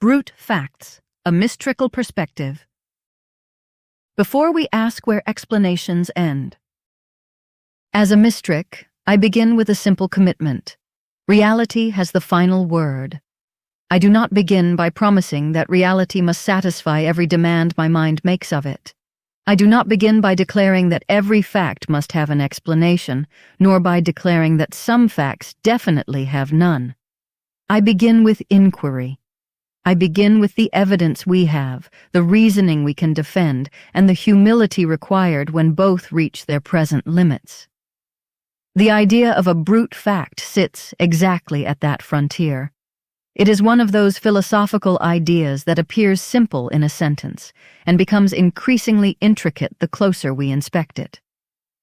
Brute facts, a mystrikal perspective. Before we ask where explanations end. As a mystrik, I begin with a simple commitment. Reality has the final word. I do not begin by promising that reality must satisfy every demand my mind makes of it. I do not begin by declaring that every fact must have an explanation, nor by declaring that some facts definitely have none. I begin with inquiry. I begin with the evidence we have, the reasoning we can defend, and the humility required when both reach their present limits. The idea of a brute fact sits exactly at that frontier. It is one of those philosophical ideas that appears simple in a sentence and becomes increasingly intricate the closer we inspect it.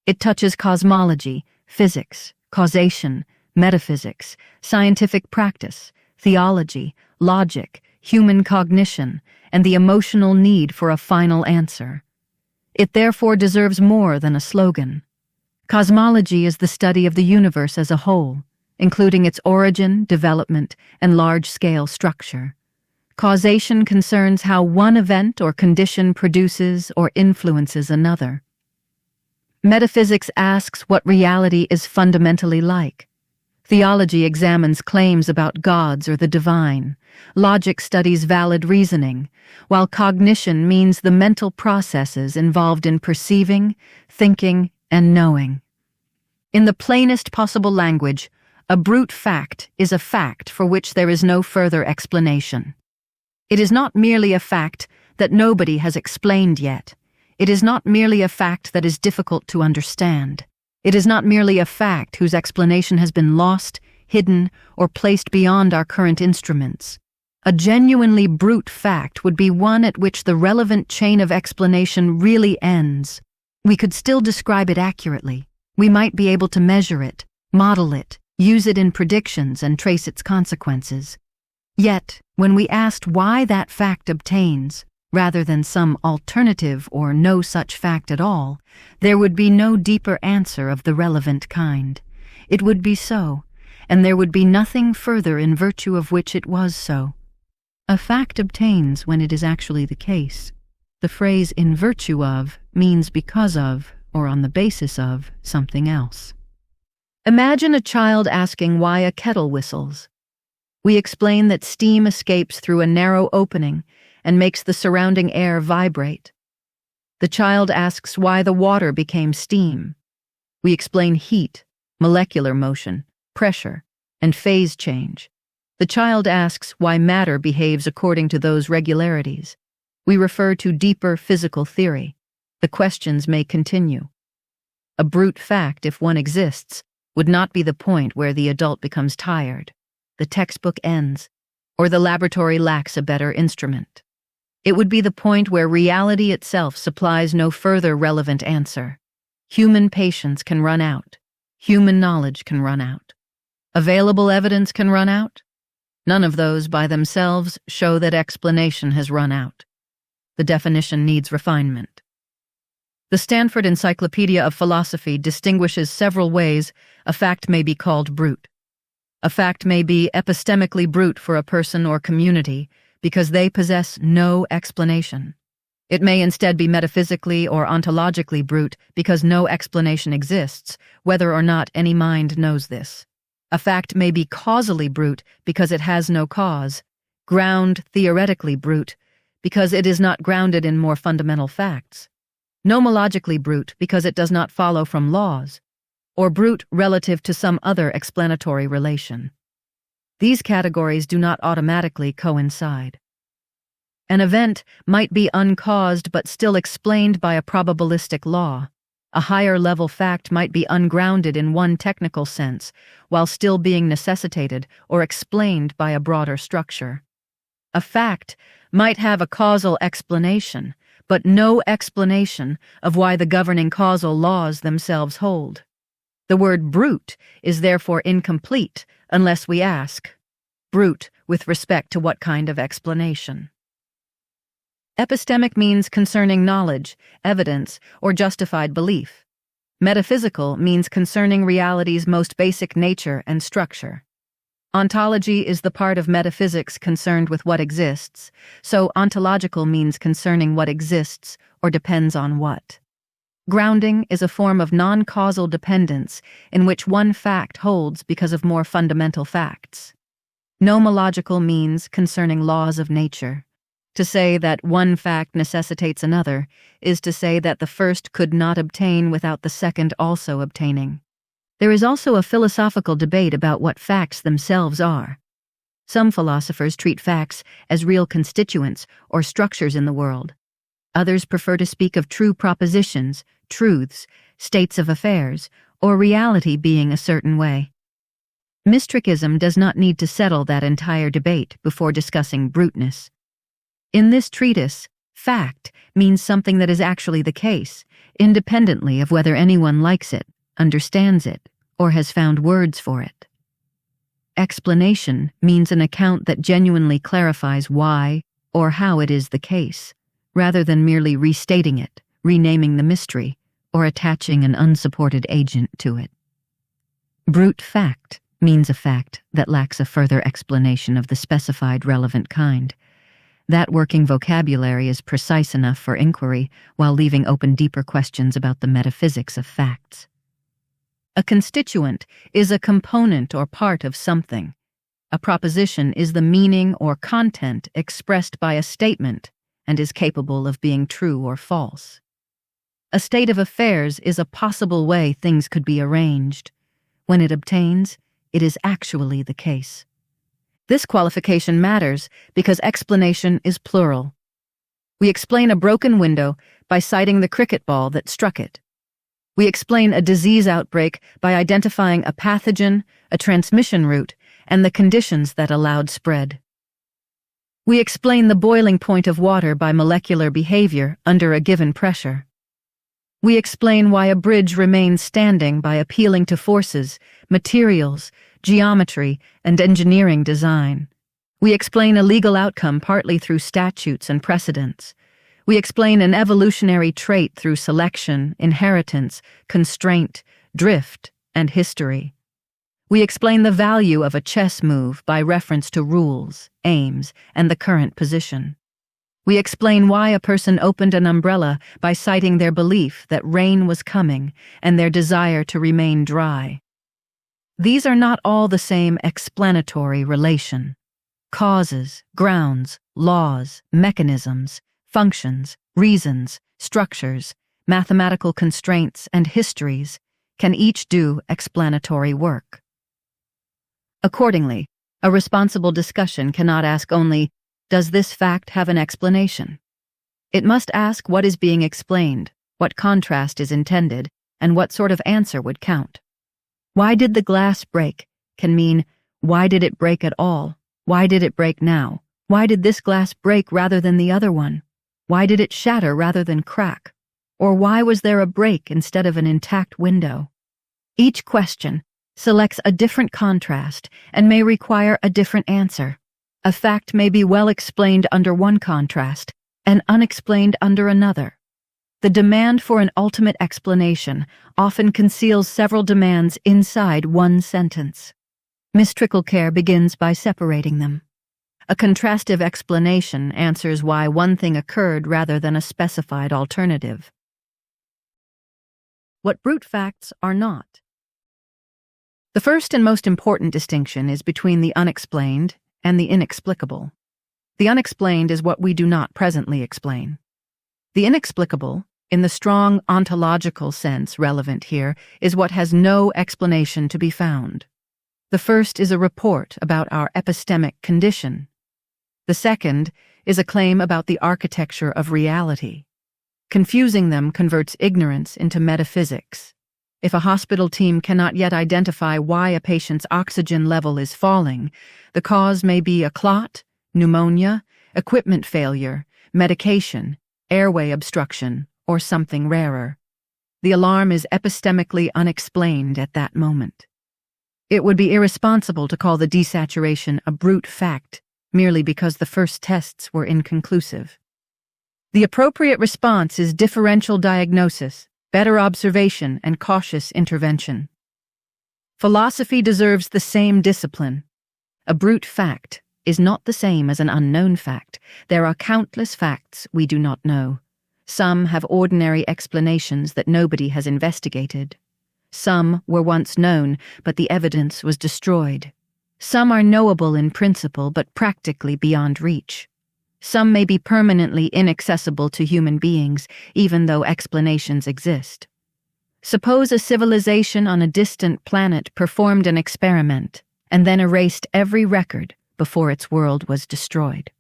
It touches cosmology, physics, causation, metaphysics, scientific practice, theology, logic, human cognition, and the emotional need for a final answer. It therefore deserves more than a slogan. Cosmology is the study of the universe as a whole, including its origin, development, and large-scale structure. Causation concerns how one event or condition produces or influences another. Metaphysics asks what reality is fundamentally like. Theology examines claims about gods or the divine. Logic studies valid reasoning, while cognition means the mental processes involved in perceiving, thinking, and knowing. In the plainest possible language, a brute fact is a fact for which there is no further explanation. It is not merely a fact that nobody has explained yet. It is not merely a fact that is difficult to understand. It is not merely a fact whose explanation has been lost, hidden, or placed beyond our current instruments. A genuinely brute fact would be one at which the relevant chain of explanation really ends. We could still describe it accurately. We might be able to measure it, model it, use it in predictions, and trace its consequences. Yet, when we asked why that fact obtains, rather than some alternative or no such fact at all, there would be no deeper answer of the relevant kind. It would be so, and there would be nothing further in virtue of which it was so. A fact obtains when it is actually the case. The phrase "in virtue of" means because of, or on the basis of, something else. Imagine a child asking why a kettle whistles. We explain that steam escapes through a narrow opening and makes the surrounding air vibrate. The child asks why the water became steam. We explain heat, molecular motion, pressure, and phase change. The child asks why matter behaves according to those regularities. We refer to deeper physical theory. The questions may continue. A brute fact, if one exists, would not be the point where the adult becomes tired, the textbook ends, or the laboratory lacks a better instrument. It would be the point where reality itself supplies no further relevant answer. Human patience can run out. Human knowledge can run out. Available evidence can run out. None of those by themselves show that explanation has run out. The definition needs refinement. The Stanford Encyclopedia of Philosophy distinguishes several ways a fact may be called brute. A fact may be epistemically brute for a person or community because they possess no explanation. It may instead be metaphysically or ontologically brute because no explanation exists, whether or not any mind knows this. A fact may be causally brute because it has no cause, ground theoretically brute because it is not grounded in more fundamental facts, nomologically brute because it does not follow from laws, or brute relative to some other explanatory relation. These categories do not automatically coincide. An event might be uncaused but still explained by a probabilistic law. A higher-level fact might be ungrounded in one technical sense, while still being necessitated or explained by a broader structure. A fact might have a causal explanation, but no explanation of why the governing causal laws themselves hold. The word brute is therefore incomplete unless we ask, brute with respect to what kind of explanation? Epistemic means concerning knowledge, evidence, or justified belief. Metaphysical means concerning reality's most basic nature and structure. Ontology is the part of metaphysics concerned with what exists, so ontological means concerning what exists or depends on what. Grounding is a form of non-causal dependence in which one fact holds because of more fundamental facts. Nomological means concerning laws of nature. To say that one fact necessitates another is to say that the first could not obtain without the second also obtaining. There is also a philosophical debate about what facts themselves are. Some philosophers treat facts as real constituents or structures in the world. Others prefer to speak of true propositions, truths, states of affairs, or reality being a certain way. Mystrikism does not need to settle that entire debate before discussing bruteness. In this treatise, fact means something that is actually the case, independently of whether anyone likes it, understands it, or has found words for it. Explanation means an account that genuinely clarifies why or how it is the case, rather than merely restating it, renaming the mystery, or attaching an unsupported agent to it. Brute fact means a fact that lacks a further explanation of the specified relevant kind. That working vocabulary is precise enough for inquiry while leaving open deeper questions about the metaphysics of facts. A constituent is a component or part of something. A proposition is the meaning or content expressed by a statement and is capable of being true or false. A state of affairs is a possible way things could be arranged. When it obtains, it is actually the case. This qualification matters because explanation is plural. We explain a broken window by citing the cricket ball that struck it. We explain a disease outbreak by identifying a pathogen, a transmission route, and the conditions that allowed spread. We explain the boiling point of water by molecular behavior under a given pressure. We explain why a bridge remains standing by appealing to forces, materials, geometry, and engineering design. We explain a legal outcome partly through statutes and precedents. We explain an evolutionary trait through selection, inheritance, constraint, drift, and history. We explain the value of a chess move by reference to rules, aims, and the current position. We explain why a person opened an umbrella by citing their belief that rain was coming and their desire to remain dry. These are not all the same explanatory relation. Causes, grounds, laws, mechanisms, functions, reasons, structures, mathematical constraints, and histories can each do explanatory work. Accordingly, a responsible discussion cannot ask only, does this fact have an explanation? It must ask what is being explained, what contrast is intended, and what sort of answer would count. Why did the glass break can mean, why did it break at all? Why did it break now? Why did this glass break rather than the other one? Why did it shatter rather than crack? Or why was there a break instead of an intact window? Each question selects a different contrast and may require a different answer. A fact may be well explained under one contrast and unexplained under another. The demand for an ultimate explanation often conceals several demands inside one sentence. Mystrikal care begins by separating them. A contrastive explanation answers why one thing occurred rather than a specified alternative. What brute facts are not. The first and most important distinction is between the unexplained and the inexplicable. The unexplained is what we do not presently explain. The inexplicable, in the strong ontological sense relevant here, is what has no explanation to be found. The first is a report about our epistemic condition. The second is a claim about the architecture of reality. Confusing them converts ignorance into metaphysics. If a hospital team cannot yet identify why a patient's oxygen level is falling, the cause may be a clot, pneumonia, equipment failure, medication, airway obstruction, or something rarer. The alarm is epistemically unexplained at that moment. It would be irresponsible to call the desaturation a brute fact merely because the first tests were inconclusive. The appropriate response is differential diagnosis, better observation, and cautious intervention. Philosophy deserves the same discipline. A brute fact is not the same as an unknown fact. There are countless facts we do not know. Some have ordinary explanations that nobody has investigated. Some were once known, but the evidence was destroyed. Some are knowable in principle, but practically beyond reach. Some may be permanently inaccessible to human beings, even though explanations exist. Suppose a civilization on a distant planet performed an experiment and then erased every record before its world was destroyed.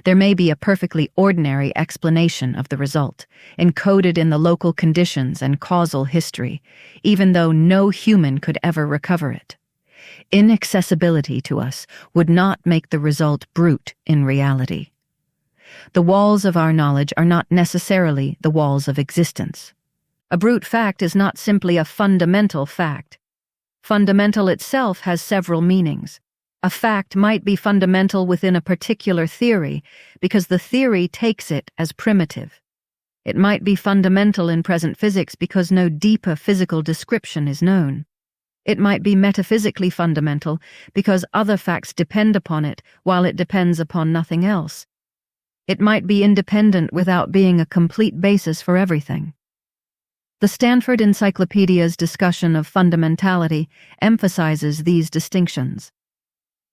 There may be a perfectly ordinary explanation of the result, encoded in the local conditions and causal history, even though no human could ever recover it. Inaccessibility to us would not make the result brute in reality. The walls of our knowledge are not necessarily the walls of existence. A brute fact is not simply a fundamental fact. Fundamental itself has several meanings. A fact might be fundamental within a particular theory because the theory takes it as primitive. It might be fundamental in present physics because no deeper physical description is known. It might be metaphysically fundamental because other facts depend upon it while it depends upon nothing else. It might be independent without being a complete basis for everything. The Stanford Encyclopedia's discussion of fundamentality emphasizes these distinctions.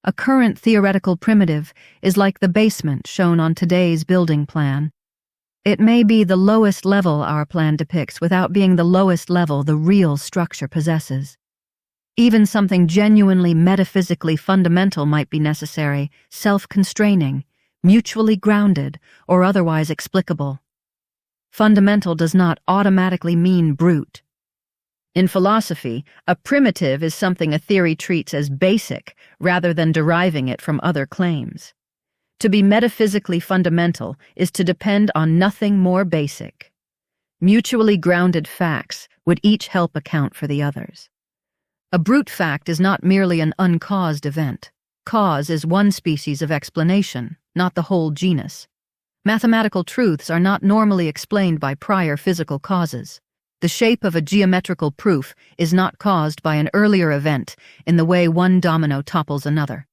A current theoretical primitive is like the basement shown on today's building plan. It may be the lowest level our plan depicts without being the lowest level the real structure possesses. Even something genuinely metaphysically fundamental might be necessary, self-constraining, mutually grounded, or otherwise explicable. Fundamental does not automatically mean brute. In philosophy, a primitive is something a theory treats as basic rather than deriving it from other claims. To be metaphysically fundamental is to depend on nothing more basic. Mutually grounded facts would each help account for the others. A brute fact is not merely an uncaused event. Cause is one species of explanation, not the whole genus. Mathematical truths are not normally explained by prior physical causes. The shape of a geometrical proof is not caused by an earlier event in the way one domino topples another.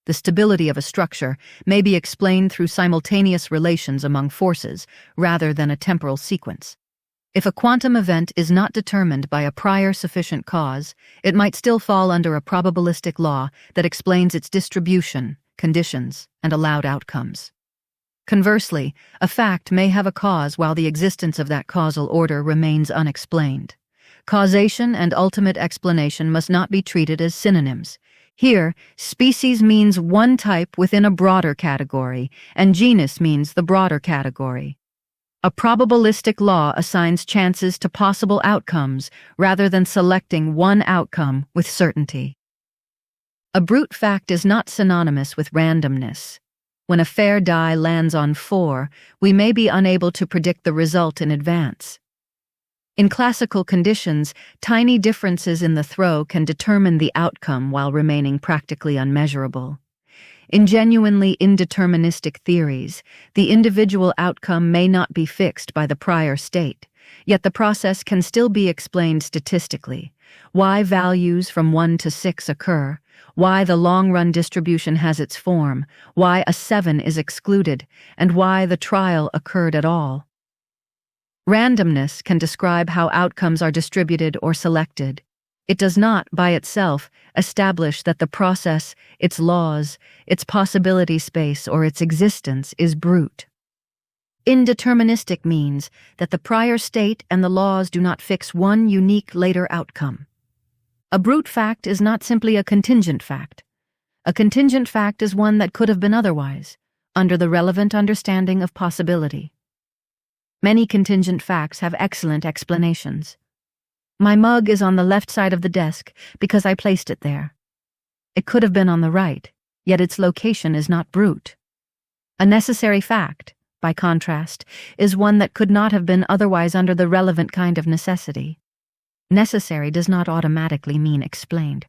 The stability of a structure may be explained through simultaneous relations among forces rather than a temporal sequence. If a quantum event is not determined by a prior sufficient cause, it might still fall under a probabilistic law that explains its distribution, conditions, and allowed outcomes. Conversely, a fact may have a cause while the existence of that causal order remains unexplained. Causation and ultimate explanation must not be treated as synonyms. Here, species means one type within a broader category, and genus means the broader category. A probabilistic law assigns chances to possible outcomes rather than selecting one outcome with certainty. A brute fact is not synonymous with randomness. When a fair die lands on 4, we may be unable to predict the result in advance. In classical conditions, tiny differences in the throw can determine the outcome while remaining practically unmeasurable. In genuinely indeterministic theories, the individual outcome may not be fixed by the prior state, yet the process can still be explained statistically. Why values from 1 to 6 occur, why the long-run distribution has its form, why a 7 is excluded, and why the trial occurred at all. Randomness can describe how outcomes are distributed or selected. It does not, by itself, establish that the process, its laws, its possibility space, or its existence is brute. Indeterministic means that the prior state and the laws do not fix one unique later outcome. A brute fact is not simply a contingent fact. A contingent fact is one that could have been otherwise, under the relevant understanding of possibility. Many contingent facts have excellent explanations. My mug is on the left side of the desk because I placed it there. It could have been on the right, yet its location is not brute. A necessary fact, by contrast, is one that could not have been otherwise under the relevant kind of necessity. Necessary does not automatically mean explained.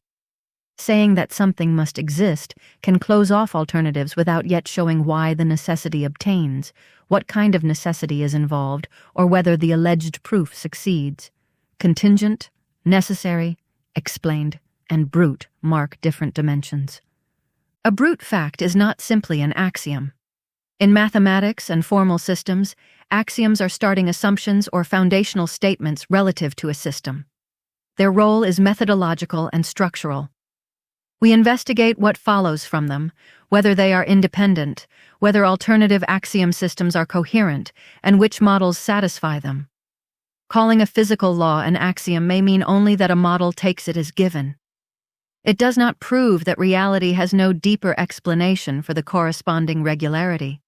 Saying that something must exist can close off alternatives without yet showing why the necessity obtains, what kind of necessity is involved, or whether the alleged proof succeeds. Contingent, necessary, explained, and brute mark different dimensions. A brute fact is not simply an axiom. In mathematics and formal systems, axioms are starting assumptions or foundational statements relative to a system. Their role is methodological and structural. We investigate what follows from them, whether they are independent, whether alternative axiom systems are coherent, and which models satisfy them. Calling a physical law an axiom may mean only that a model takes it as given. It does not prove that reality has no deeper explanation for the corresponding regularity.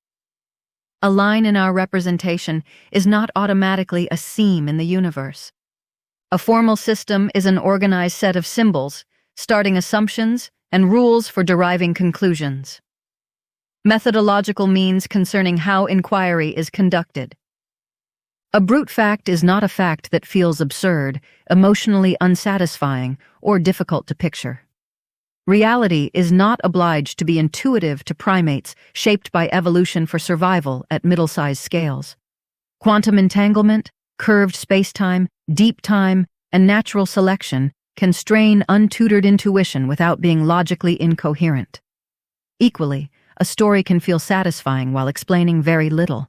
A line in our representation is not automatically a seam in the universe. A formal system is an organized set of symbols, starting assumptions, and rules for deriving conclusions. Methodological means concerning how inquiry is conducted. A brute fact is not a fact that feels absurd, emotionally unsatisfying, or difficult to picture. Reality is not obliged to be intuitive to primates shaped by evolution for survival at middle-sized scales. Quantum entanglement, curved spacetime, deep time, and natural selection can strain untutored intuition without being logically incoherent. Equally, a story can feel satisfying while explaining very little.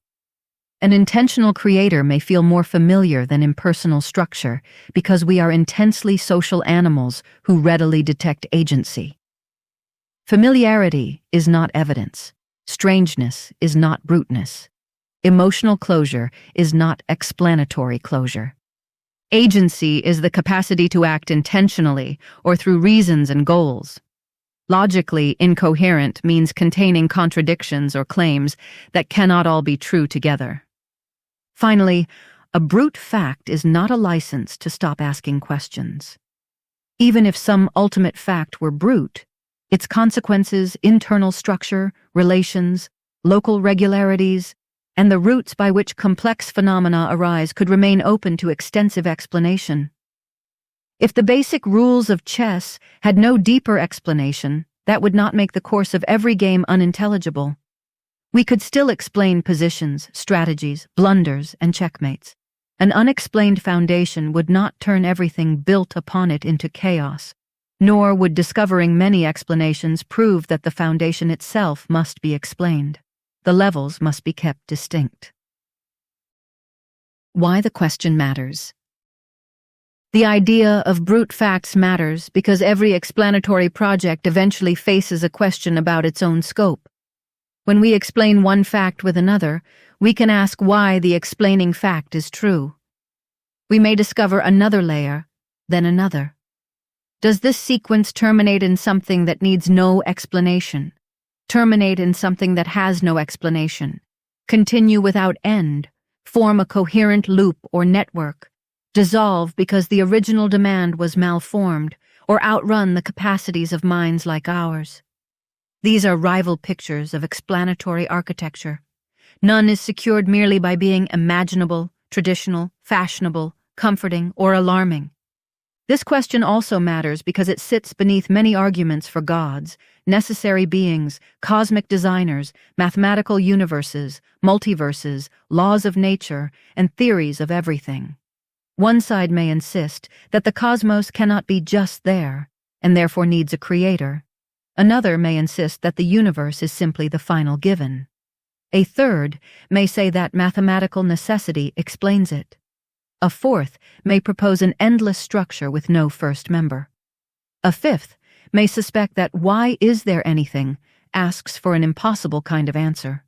An intentional creator may feel more familiar than impersonal structure because we are intensely social animals who readily detect agency. Familiarity is not evidence. Strangeness is not bruteness. Emotional closure is not explanatory closure. Agency is the capacity to act intentionally or through reasons and goals. Logically incoherent means containing contradictions or claims that cannot all be true together. Finally, a brute fact is not a license to stop asking questions. Even if some ultimate fact were brute, its consequences, internal structure, relations, local regularities, and the routes by which complex phenomena arise could remain open to extensive explanation. If the basic rules of chess had no deeper explanation, that would not make the course of every game unintelligible. We could still explain positions, strategies, blunders, and checkmates. An unexplained foundation would not turn everything built upon it into chaos, nor would discovering many explanations prove that the foundation itself must be explained. The levels must be kept distinct. Why the question matters. The idea of brute facts matters because every explanatory project eventually faces a question about its own scope. When we explain one fact with another, we can ask why the explaining fact is true. We may discover another layer, then another. Does this sequence terminate in something that needs no explanation? Terminate in something that has no explanation? Continue without end? Form a coherent loop or network? Dissolve because the original demand was malformed, or outrun the capacities of minds like ours? These are rival pictures of explanatory architecture. None is secured merely by being imaginable, traditional, fashionable, comforting, or alarming. This question also matters because it sits beneath many arguments for gods, necessary beings, cosmic designers, mathematical universes, multiverses, laws of nature, and theories of everything. One side may insist that the cosmos cannot be just there, and therefore needs a creator. Another may insist that the universe is simply the final given. A third may say that mathematical necessity explains it. A fourth may propose an endless structure with no first member. A fifth may suspect that why is there anything asks for an impossible kind of answer.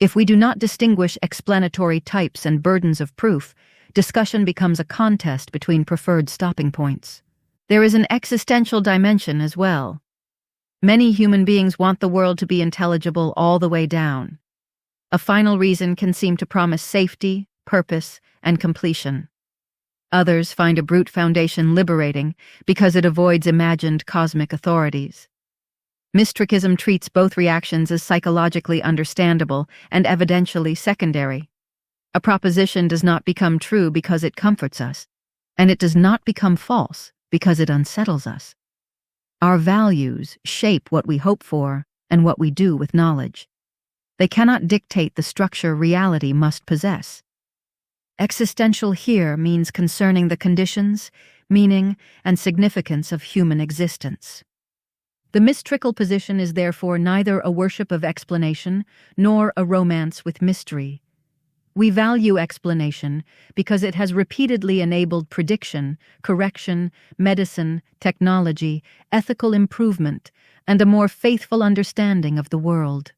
If we do not distinguish explanatory types and burdens of proof, discussion becomes a contest between preferred stopping points. There is an existential dimension as well. Many human beings want the world to be intelligible all the way down. A final reason can seem to promise safety, purpose, and completion. Others find a brute foundation liberating because it avoids imagined cosmic authorities. Mystrikism treats both reactions as psychologically understandable and evidentially secondary. A proposition does not become true because it comforts us, and it does not become false because it unsettles us. Our values shape what we hope for and what we do with knowledge. They cannot dictate the structure reality must possess. Existential here means concerning the conditions, meaning, and significance of human existence. The Mystrikal position is therefore neither a worship of explanation nor a romance with mystery. We value explanation because it has repeatedly enabled prediction, correction, medicine, technology, ethical improvement, and a more faithful understanding of the world.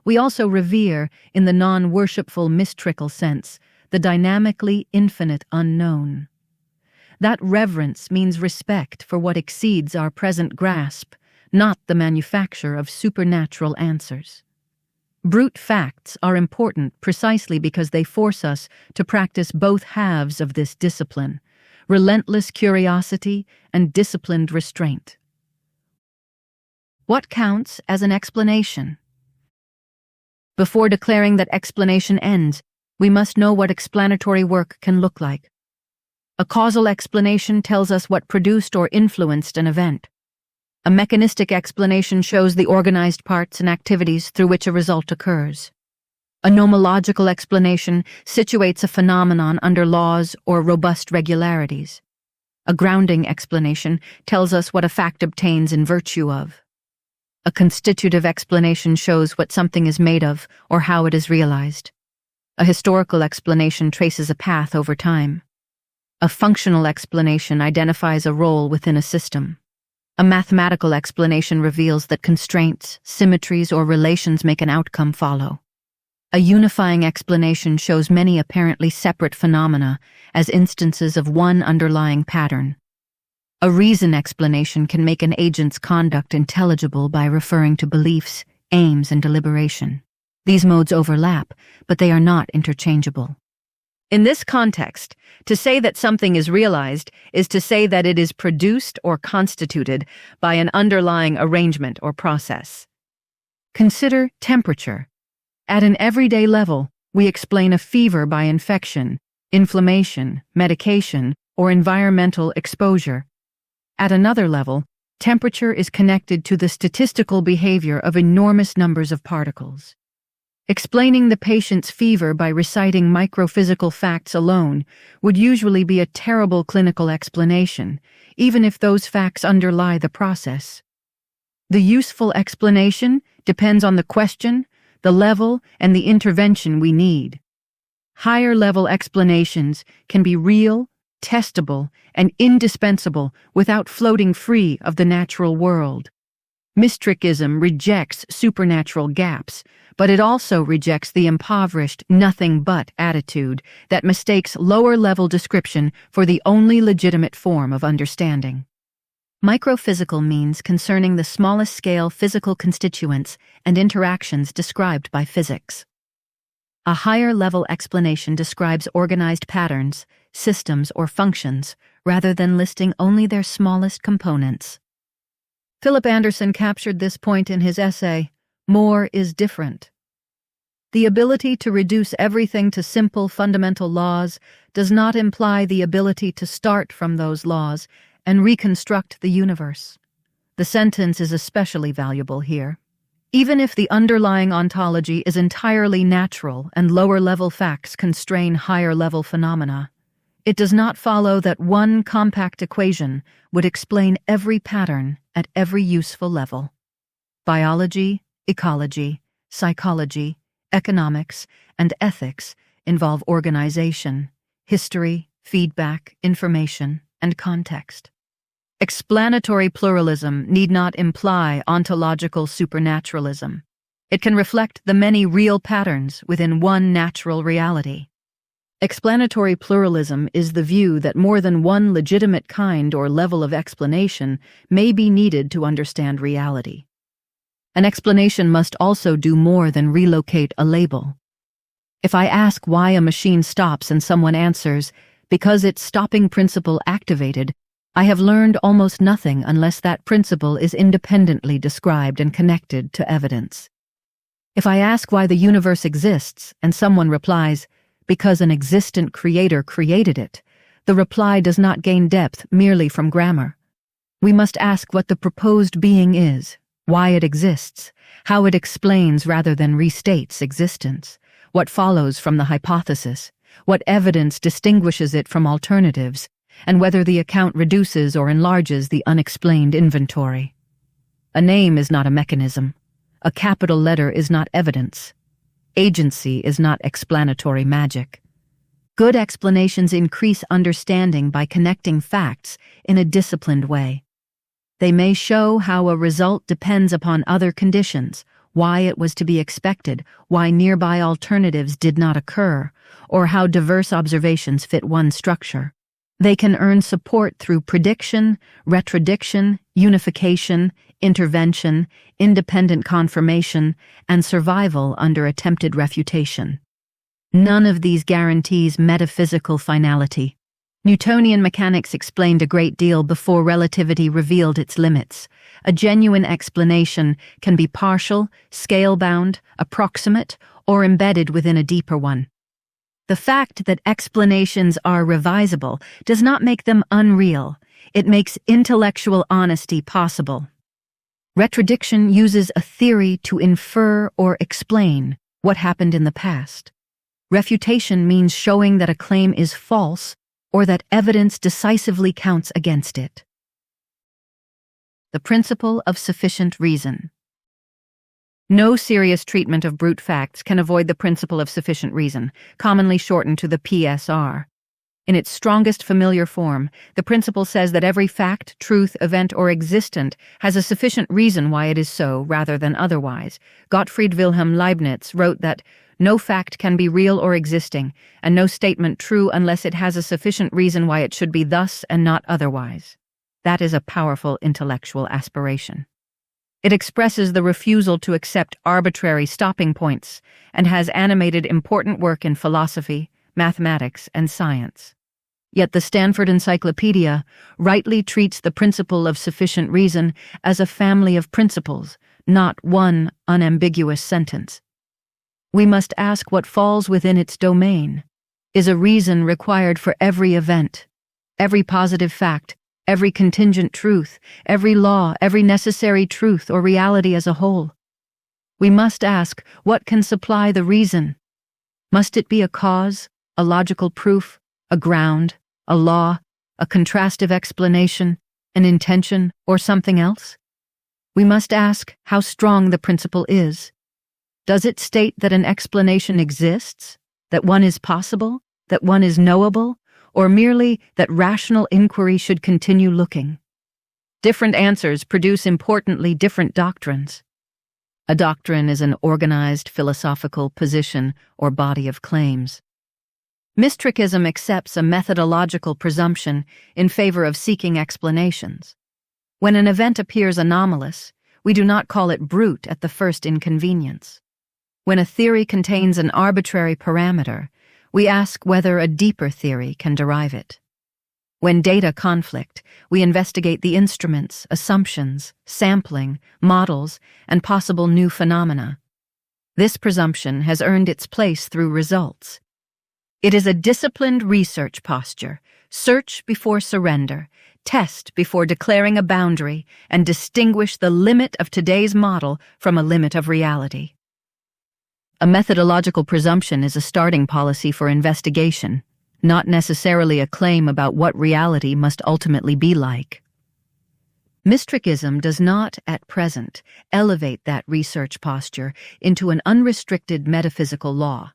We also revere, in the non-worshipful Mystrikal sense, the dynamically infinite unknown. That reverence means respect for what exceeds our present grasp, not the manufacture of supernatural answers. Brute facts are important precisely because they force us to practice both halves of this discipline, relentless curiosity and disciplined restraint. What counts as an explanation? Before declaring that explanation ends, we must know what explanatory work can look like. A causal explanation tells us what produced or influenced an event. A mechanistic explanation shows the organized parts and activities through which a result occurs. A nomological explanation situates a phenomenon under laws or robust regularities. A grounding explanation tells us what a fact obtains in virtue of. A constitutive explanation shows what something is made of or how it is realized. A historical explanation traces a path over time. A functional explanation identifies a role within a system. A mathematical explanation reveals that constraints, symmetries, or relations make an outcome follow. A unifying explanation shows many apparently separate phenomena as instances of one underlying pattern. A reason explanation can make an agent's conduct intelligible by referring to beliefs, aims, and deliberation. These modes overlap, but they are not interchangeable. In this context, to say that something is realized is to say that it is produced or constituted by an underlying arrangement or process. Consider temperature. At an everyday level, we explain a fever by infection, inflammation, medication, or environmental exposure. At another level, temperature is connected to the statistical behavior of enormous numbers of particles. Explaining the patient's fever by reciting microphysical facts alone would usually be a terrible clinical explanation, even if those facts underlie the process. The useful explanation depends on the question, the level, and the intervention we need. Higher-level explanations can be real, testable, and indispensable without floating free of the natural world. Mystrikism rejects supernatural gaps, but it also rejects the impoverished nothing-but attitude that mistakes lower-level description for the only legitimate form of understanding. Microphysical means concerning the smallest-scale physical constituents and interactions described by physics. A higher-level explanation describes organized patterns, systems, or functions, rather than listing only their smallest components. Philip Anderson captured this point in his essay, More is Different. The ability to reduce everything to simple fundamental laws does not imply the ability to start from those laws and reconstruct the universe. The sentence is especially valuable here. Even if the underlying ontology is entirely natural and lower-level facts constrain higher-level phenomena, it does not follow that one compact equation would explain every pattern at every useful level. Biology, ecology, psychology, economics, and ethics involve organization, history, feedback, information, and context. Explanatory pluralism need not imply ontological supernaturalism. It can reflect the many real patterns within one natural reality. Explanatory pluralism is the view that more than one legitimate kind or level of explanation may be needed to understand reality. An explanation must also do more than relocate a label. If I ask why a machine stops and someone answers, because its stopping principle activated, I have learned almost nothing unless that principle is independently described and connected to evidence. If I ask why the universe exists and someone replies, because an existent creator created it, the reply does not gain depth merely from grammar. We must ask what the proposed being is, why it exists, how it explains rather than restates existence, what follows from the hypothesis, what evidence distinguishes it from alternatives, and whether the account reduces or enlarges the unexplained inventory. A name is not a mechanism. A capital letter is not evidence. Agency is not explanatory magic. Good explanations increase understanding by connecting facts in a disciplined way. They may show how a result depends upon other conditions, why it was to be expected, why nearby alternatives did not occur, or how diverse observations fit one structure. They can earn support through prediction, retrodiction, unification, intervention, independent confirmation, and survival under attempted refutation. None of these guarantees metaphysical finality. Newtonian mechanics explained a great deal before relativity revealed its limits. A genuine explanation can be partial, scale-bound, approximate, or embedded within a deeper one. The fact that explanations are revisable does not make them unreal. It makes intellectual honesty possible. Retrodiction uses a theory to infer or explain what happened in the past. Refutation means showing that a claim is false or that evidence decisively counts against it. The principle of sufficient reason. No serious treatment of brute facts can avoid the principle of sufficient reason, commonly shortened to the PSR. In its strongest familiar form, the principle says that every fact, truth, event, or existent has a sufficient reason why it is so rather than otherwise. Gottfried Wilhelm Leibniz wrote that no fact can be real or existing, and no statement true unless it has a sufficient reason why it should be thus and not otherwise. That is a powerful intellectual aspiration. It expresses the refusal to accept arbitrary stopping points and has animated important work in philosophy, mathematics, and science. Yet the Stanford Encyclopedia rightly treats the principle of sufficient reason as a family of principles, not one unambiguous sentence. We must ask what falls within its domain. Is a reason required for every event, every positive fact, every contingent truth, every law, every necessary truth or reality as a whole? We must ask what can supply the reason. Must it be a cause, a logical proof, a ground, a law, a contrastive explanation, an intention, or something else? We must ask how strong the principle is. Does it state that an explanation exists, that one is possible, that one is knowable, or merely that rational inquiry should continue looking? Different answers produce importantly different doctrines. A doctrine is an organized philosophical position or body of claims. Mystrikism accepts a methodological presumption in favor of seeking explanations. When an event appears anomalous, we do not call it brute at the first inconvenience. When a theory contains an arbitrary parameter, we ask whether a deeper theory can derive it. When data conflict, we investigate the instruments, assumptions, sampling, models, and possible new phenomena. This presumption has earned its place through results. It is a disciplined research posture: search before surrender, test before declaring a boundary, and distinguish the limit of today's model from a limit of reality. A methodological presumption is a starting policy for investigation, not necessarily a claim about what reality must ultimately be like. Mystrikism does not, at present, elevate that research posture into an unrestricted metaphysical law.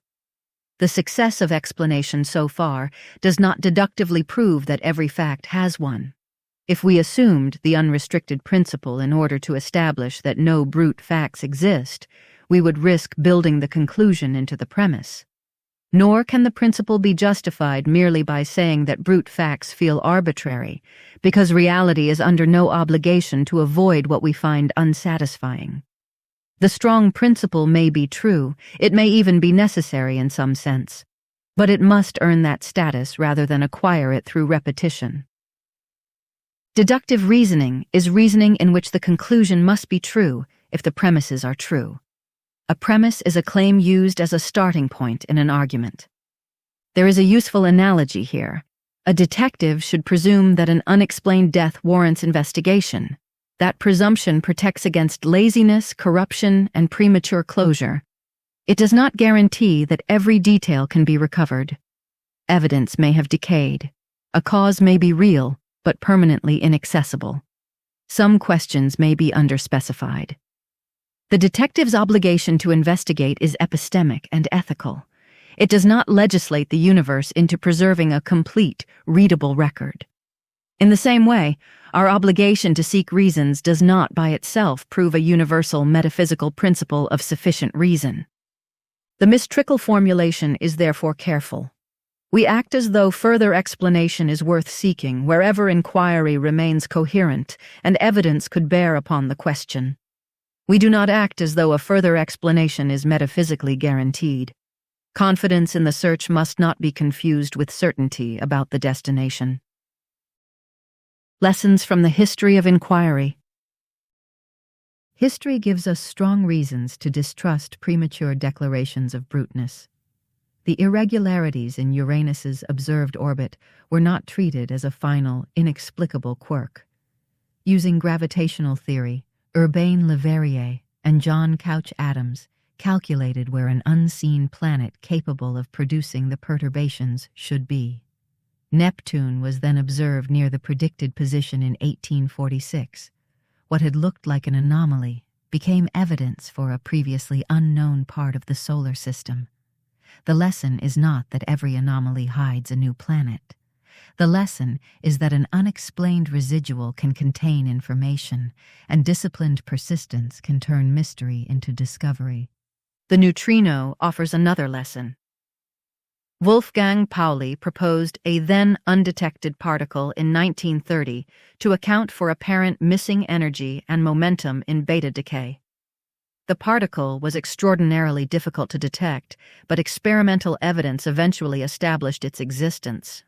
The success of explanation so far does not deductively prove that every fact has one. If we assumed the unrestricted principle in order to establish that no brute facts exist, we would risk building the conclusion into the premise. Nor can the principle be justified merely by saying that brute facts feel arbitrary, because reality is under no obligation to avoid what we find unsatisfying. The strong principle may be true, it may even be necessary in some sense, but it must earn that status rather than acquire it through repetition. Deductive reasoning is reasoning in which the conclusion must be true if the premises are true. A premise is a claim used as a starting point in an argument. There is a useful analogy here. A detective should presume that an unexplained death warrants investigation. That presumption protects against laziness, corruption, and premature closure. It does not guarantee that every detail can be recovered. Evidence may have decayed. A cause may be real, but permanently inaccessible. Some questions may be underspecified. The detective's obligation to investigate is epistemic and ethical. It does not legislate the universe into preserving a complete, readable record. In the same way, our obligation to seek reasons does not by itself prove a universal metaphysical principle of sufficient reason. The Mystrikal formulation is therefore careful. We act as though further explanation is worth seeking wherever inquiry remains coherent and evidence could bear upon the question. We do not act as though a further explanation is metaphysically guaranteed. Confidence in the search must not be confused with certainty about the destination. Lessons from the history of inquiry. History gives us strong reasons to distrust premature declarations of bruteness. The irregularities in Uranus's observed orbit were not treated as a final, inexplicable quirk. Using gravitational theory, Urbain Le Verrier and John Couch Adams calculated where an unseen planet capable of producing the perturbations should be. Neptune was then observed near the predicted position in 1846. What had looked like an anomaly became evidence for a previously unknown part of the solar system. The lesson is not that every anomaly hides a new planet. The lesson is that an unexplained residual can contain information, and disciplined persistence can turn mystery into discovery. The neutrino offers another lesson. Wolfgang Pauli proposed a then undetected particle in 1930 to account for apparent missing energy and momentum in beta decay. The particle was extraordinarily difficult to detect, but experimental evidence eventually established its existence.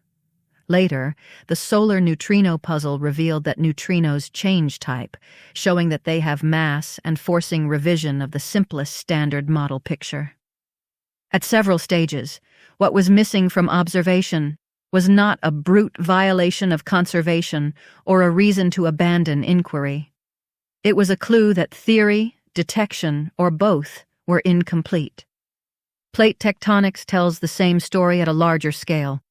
Later, the solar neutrino puzzle revealed that neutrinos change type, showing that they have mass and forcing revision of the simplest standard model picture. At several stages, what was missing from observation was not a brute violation of conservation or a reason to abandon inquiry. It was a clue that theory, detection, or both were incomplete. Plate tectonics tells the same story at a larger scale.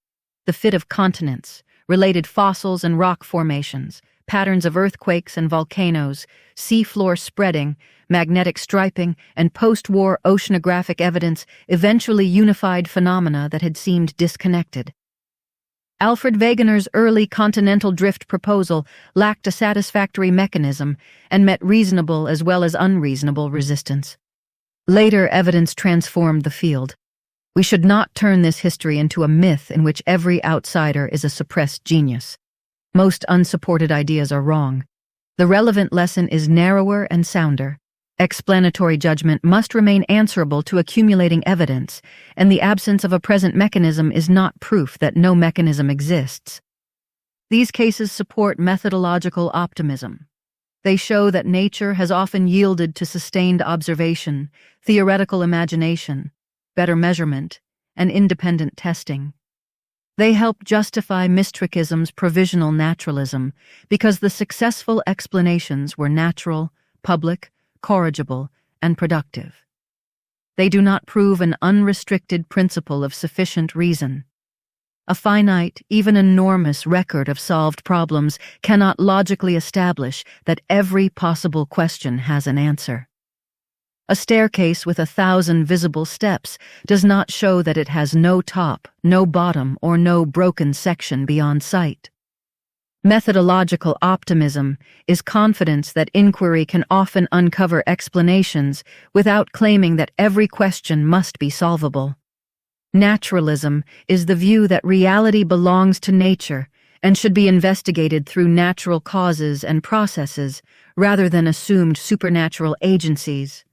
The fit of continents, related fossils and rock formations, patterns of earthquakes and volcanoes, seafloor spreading, magnetic striping, and post-war oceanographic evidence eventually unified phenomena that had seemed disconnected. Alfred Wegener's early continental drift proposal lacked a satisfactory mechanism and met reasonable as well as unreasonable resistance. Later evidence transformed the field. We should not turn this history into a myth in which every outsider is a suppressed genius. Most unsupported ideas are wrong. The relevant lesson is narrower and sounder. Explanatory judgment must remain answerable to accumulating evidence, and the absence of a present mechanism is not proof that no mechanism exists. These cases support methodological optimism. They show that nature has often yielded to sustained observation, theoretical imagination, better measurement, and independent testing. They help justify Mystrikism's provisional naturalism because the successful explanations were natural, public, corrigible, and productive. They do not prove an unrestricted principle of sufficient reason. A finite, even enormous record of solved problems cannot logically establish that every possible question has an answer. A staircase with 1,000 visible steps does not show that it has no top, no bottom, or no broken section beyond sight. Methodological optimism is confidence that inquiry can often uncover explanations without claiming that every question must be solvable. Naturalism is the view that reality belongs to nature and should be investigated through natural causes and processes rather than assumed supernatural agencies.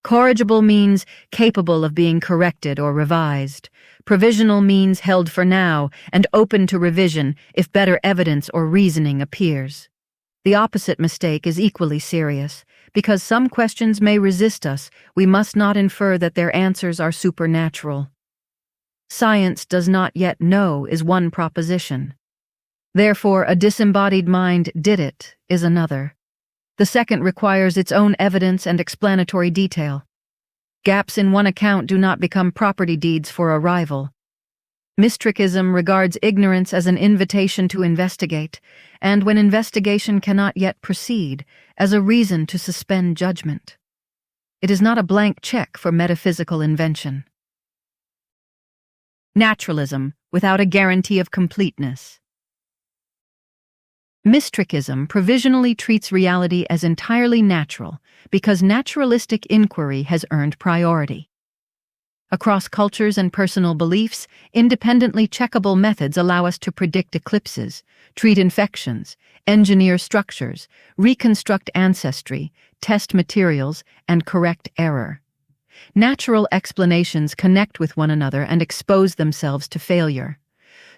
Corrigible means capable of being corrected or revised. Provisional means held for now and open to revision if better evidence or reasoning appears. The opposite mistake is equally serious. Because some questions may resist us, we must not infer that their answers are supernatural. Science does not yet know is one proposition. Therefore, a disembodied mind did it is another. The second requires its own evidence and explanatory detail. Gaps in one account do not become property deeds for a rival. Mystrikism regards ignorance as an invitation to investigate, and when investigation cannot yet proceed, as a reason to suspend judgment. It is not a blank check for metaphysical invention. Naturalism, without a guarantee of completeness. Mystrikism provisionally treats reality as entirely natural because naturalistic inquiry has earned priority. Across cultures and personal beliefs, independently checkable methods allow us to predict eclipses, treat infections, engineer structures, reconstruct ancestry, test materials, and correct error. Natural explanations connect with one another and expose themselves to failure.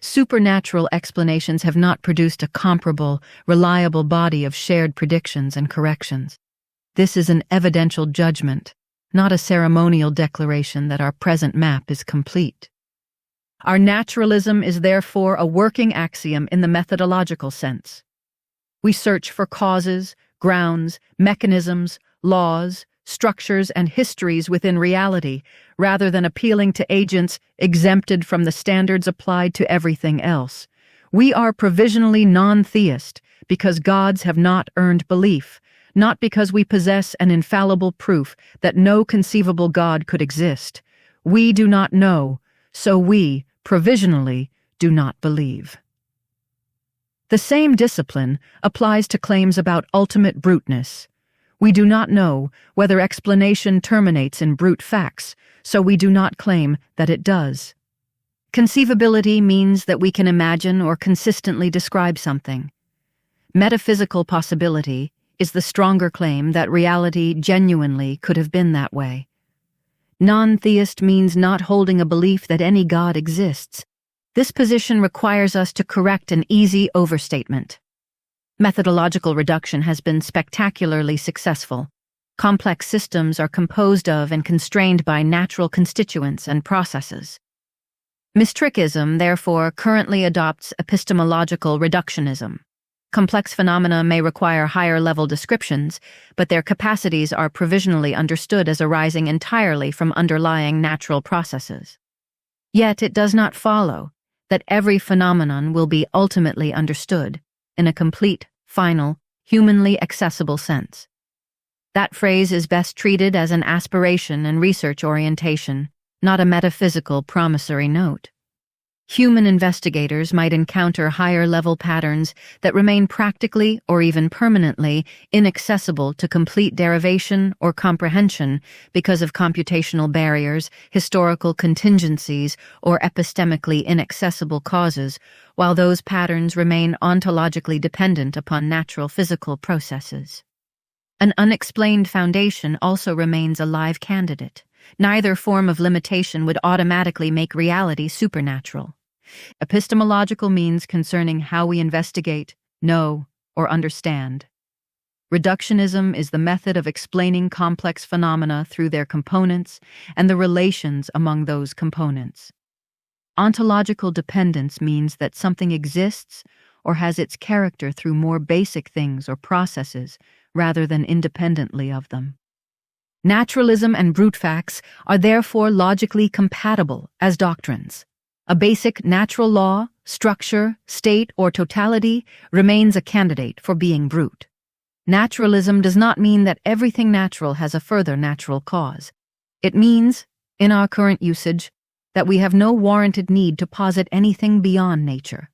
Supernatural explanations have not produced a comparable, reliable body of shared predictions and corrections. This is an evidential judgment, not a ceremonial declaration that our present map is complete. Our naturalism is therefore a working axiom in the methodological sense. We search for causes, grounds, mechanisms, laws, structures, and histories within reality, rather than appealing to agents exempted from the standards applied to everything else. We are provisionally non-theist because gods have not earned belief, not because we possess an infallible proof that no conceivable God could exist. We do not know, so we, provisionally, do not believe. The same discipline applies to claims about ultimate bruteness. We do not know whether explanation terminates in brute facts, so we do not claim that it does. Conceivability means that we can imagine or consistently describe something. Metaphysical possibility is the stronger claim that reality genuinely could have been that way. Non-theist means not holding a belief that any God exists. This position requires us to correct an easy overstatement. Methodological reduction has been spectacularly successful. Complex systems are composed of and constrained by natural constituents and processes. Mystrikism, therefore, currently adopts epistemological reductionism. Complex phenomena may require higher-level descriptions, but their capacities are provisionally understood as arising entirely from underlying natural processes. Yet it does not follow that every phenomenon will be ultimately understood in a complete, final, humanly accessible sense. That phrase is best treated as an aspiration and research orientation, not a metaphysical promissory note. Human investigators might encounter higher-level patterns that remain practically or even permanently inaccessible to complete derivation or comprehension because of computational barriers, historical contingencies, or epistemically inaccessible causes, while those patterns remain ontologically dependent upon natural physical processes. An unexplained foundation also remains a live candidate. Neither form of limitation would automatically make reality supernatural. Epistemological means concerning how we investigate, know, or understand. Reductionism is the method of explaining complex phenomena through their components and the relations among those components. Ontological dependence means that something exists or has its character through more basic things or processes rather than independently of them. Naturalism and brute facts are therefore logically compatible as doctrines. A basic natural law, structure, state, or totality remains a candidate for being brute. Naturalism does not mean that everything natural has a further natural cause. It means, in our current usage, that we have no warranted need to posit anything beyond nature.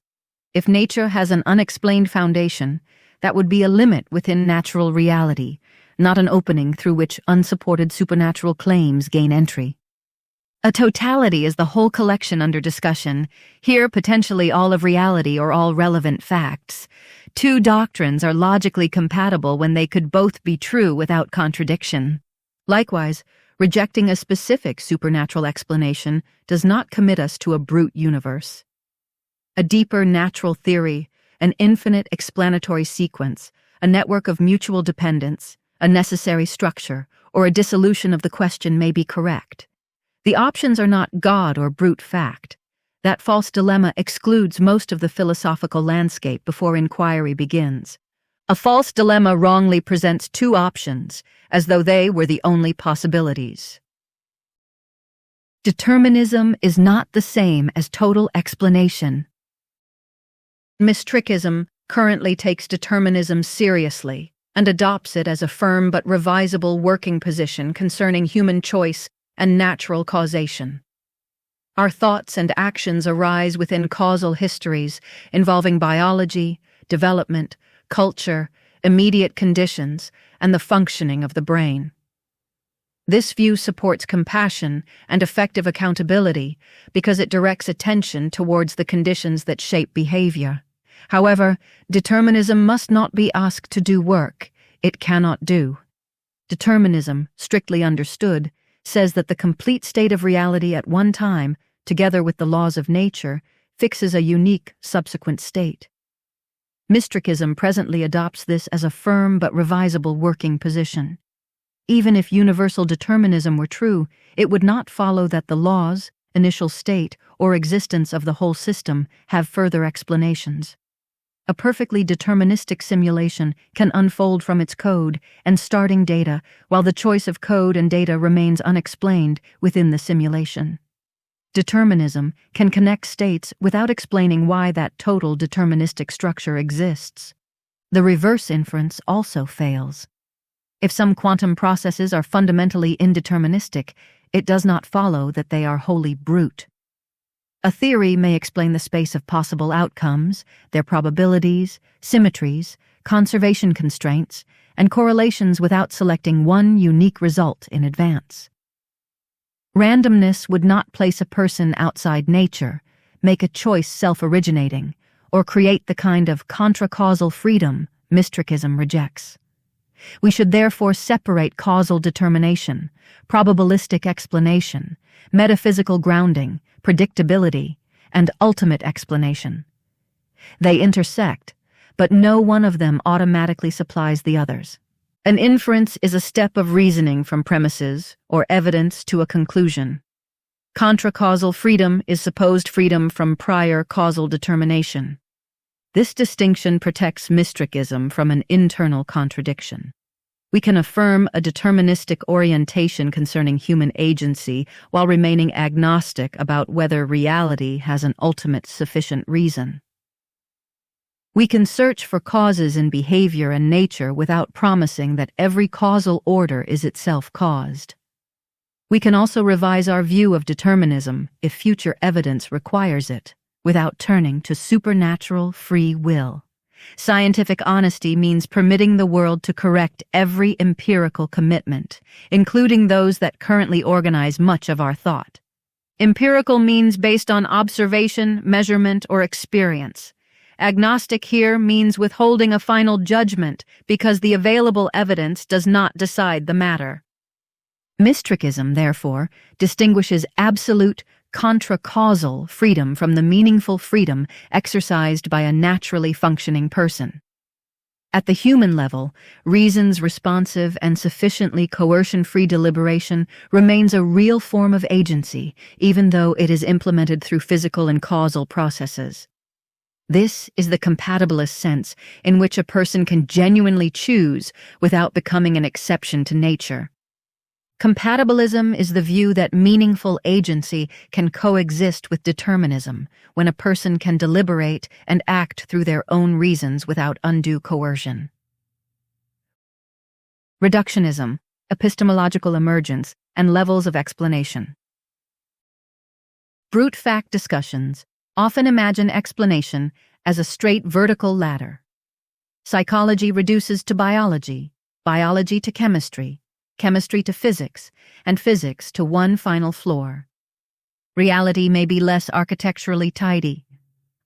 If nature has an unexplained foundation, that would be a limit within natural reality, not an opening through which unsupported supernatural claims gain entry. A totality is the whole collection under discussion, here potentially all of reality or all relevant facts. Two doctrines are logically compatible when they could both be true without contradiction. Likewise, rejecting a specific supernatural explanation does not commit us to a brute universe. A deeper natural theory, an infinite explanatory sequence, a network of mutual dependence, a necessary structure, or a dissolution of the question may be correct. The options are not God or brute fact. That false dilemma excludes most of the philosophical landscape before inquiry begins. A false dilemma wrongly presents two options, as though they were the only possibilities. Determinism is not the same as total explanation. Mystrikism currently takes determinism seriously and adopts it as a firm but revisable working position concerning human choice and natural causation. Our thoughts and actions arise within causal histories involving biology, development, culture, immediate conditions, and the functioning of the brain. This view supports compassion and effective accountability because it directs attention towards the conditions that shape behavior. However, determinism must not be asked to do work it cannot do. Determinism, strictly understood, says that the complete state of reality at one time, together with the laws of nature, fixes a unique subsequent state. Mystrikism presently adopts this as a firm but revisable working position. Even if universal determinism were true, it would not follow that the laws, initial state, or existence of the whole system have further explanations. A perfectly deterministic simulation can unfold from its code and starting data, while the choice of code and data remains unexplained within the simulation. Determinism can connect states without explaining why that total deterministic structure exists. The reverse inference also fails. If some quantum processes are fundamentally indeterministic, it does not follow that they are wholly brute. A theory may explain the space of possible outcomes, their probabilities, symmetries, conservation constraints, and correlations without selecting one unique result in advance. Randomness would not place a person outside nature, make a choice self-originating, or create the kind of contra-causal freedom Mystrikism rejects. We should therefore separate causal determination, probabilistic explanation, metaphysical grounding, predictability, and ultimate explanation. They intersect, but no one of them automatically supplies the others. An inference is a step of reasoning from premises or evidence to a conclusion. Contra-causal freedom is supposed freedom from prior causal determination. This distinction protects Mystrikism from an internal contradiction. We can affirm a deterministic orientation concerning human agency while remaining agnostic about whether reality has an ultimate sufficient reason. We can search for causes in behavior and nature without promising that every causal order is itself caused. We can also revise our view of determinism if future evidence requires it, without turning to supernatural free will. Scientific honesty means permitting the world to correct every empirical commitment, including those that currently organize much of our thought. Empirical means based on observation, measurement, or experience. Agnostic here means withholding a final judgment because the available evidence does not decide the matter. Mystrikism, therefore, distinguishes absolute, contra-causal freedom from the meaningful freedom exercised by a naturally functioning person. At the human level, reason's responsive and sufficiently coercion-free deliberation remains a real form of agency, even though it is implemented through physical and causal processes. This is the compatibilist sense in which a person can genuinely choose without becoming an exception to nature. Compatibilism is the view that meaningful agency can coexist with determinism when a person can deliberate and act through their own reasons without undue coercion. Reductionism, epistemological emergence, and levels of explanation. Brute fact discussions often imagine explanation as a straight vertical ladder. Psychology reduces to biology, biology to chemistry, chemistry to physics, and physics to one final floor. Reality may be less architecturally tidy.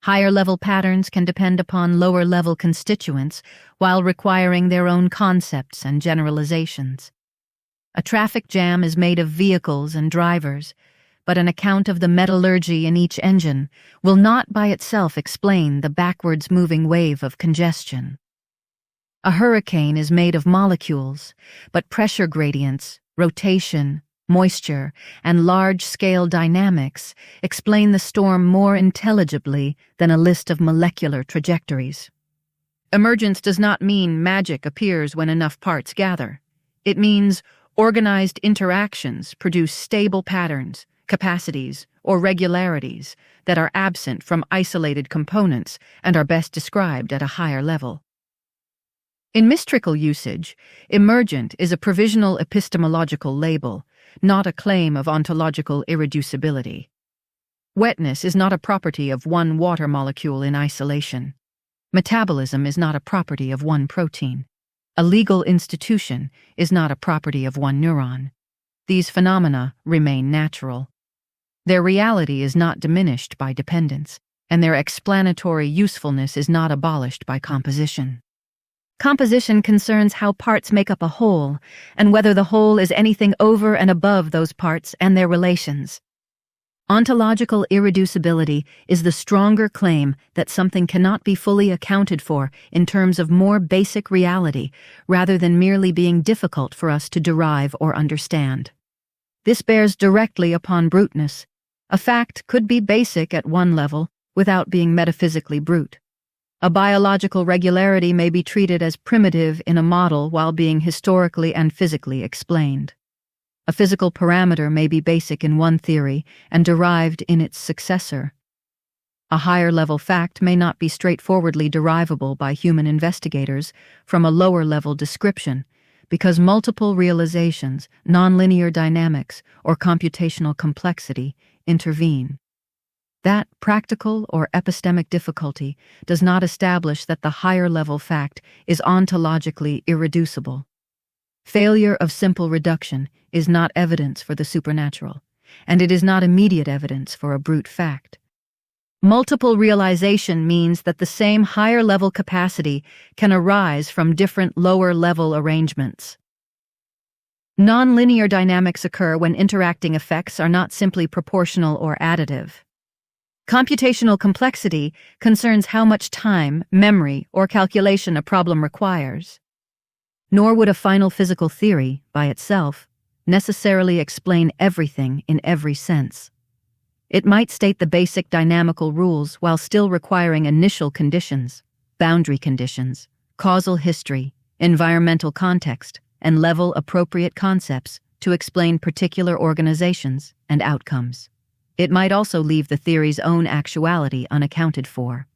Higher-level patterns can depend upon lower-level constituents while requiring their own concepts and generalizations. A traffic jam is made of vehicles and drivers, but an account of the metallurgy in each engine will not by itself explain the backwards-moving wave of congestion. A hurricane is made of molecules, but pressure gradients, rotation, moisture, and large-scale dynamics explain the storm more intelligibly than a list of molecular trajectories. Emergence does not mean magic appears when enough parts gather. It means organized interactions produce stable patterns, capacities, or regularities that are absent from isolated components and are best described at a higher level. In mystrical usage, emergent is a provisional epistemological label, not a claim of ontological irreducibility. Wetness is not a property of one water molecule in isolation. Metabolism is not a property of one protein. A legal institution is not a property of one neuron. These phenomena remain natural. Their reality is not diminished by dependence, and their explanatory usefulness is not abolished by composition. Composition concerns how parts make up a whole, and whether the whole is anything over and above those parts and their relations. Ontological irreducibility is the stronger claim that something cannot be fully accounted for in terms of more basic reality, rather than merely being difficult for us to derive or understand. This bears directly upon bruteness. A fact could be basic at one level without being metaphysically brute. A biological regularity may be treated as primitive in a model while being historically and physically explained. A physical parameter may be basic in one theory and derived in its successor. A higher-level fact may not be straightforwardly derivable by human investigators from a lower-level description, because multiple realizations, nonlinear dynamics, or computational complexity intervene. That practical or epistemic difficulty does not establish that the higher-level fact is ontologically irreducible. Failure of simple reduction is not evidence for the supernatural, and it is not immediate evidence for a brute fact. Multiple realization means that the same higher-level capacity can arise from different lower-level arrangements. Nonlinear dynamics occur when interacting effects are not simply proportional or additive. Computational complexity concerns how much time, memory, or calculation a problem requires. Nor would a final physical theory, by itself, necessarily explain everything in every sense. It might state the basic dynamical rules while still requiring initial conditions, boundary conditions, causal history, environmental context, and level-appropriate concepts to explain particular organizations and outcomes. It might also leave the theory's own actuality unaccounted for.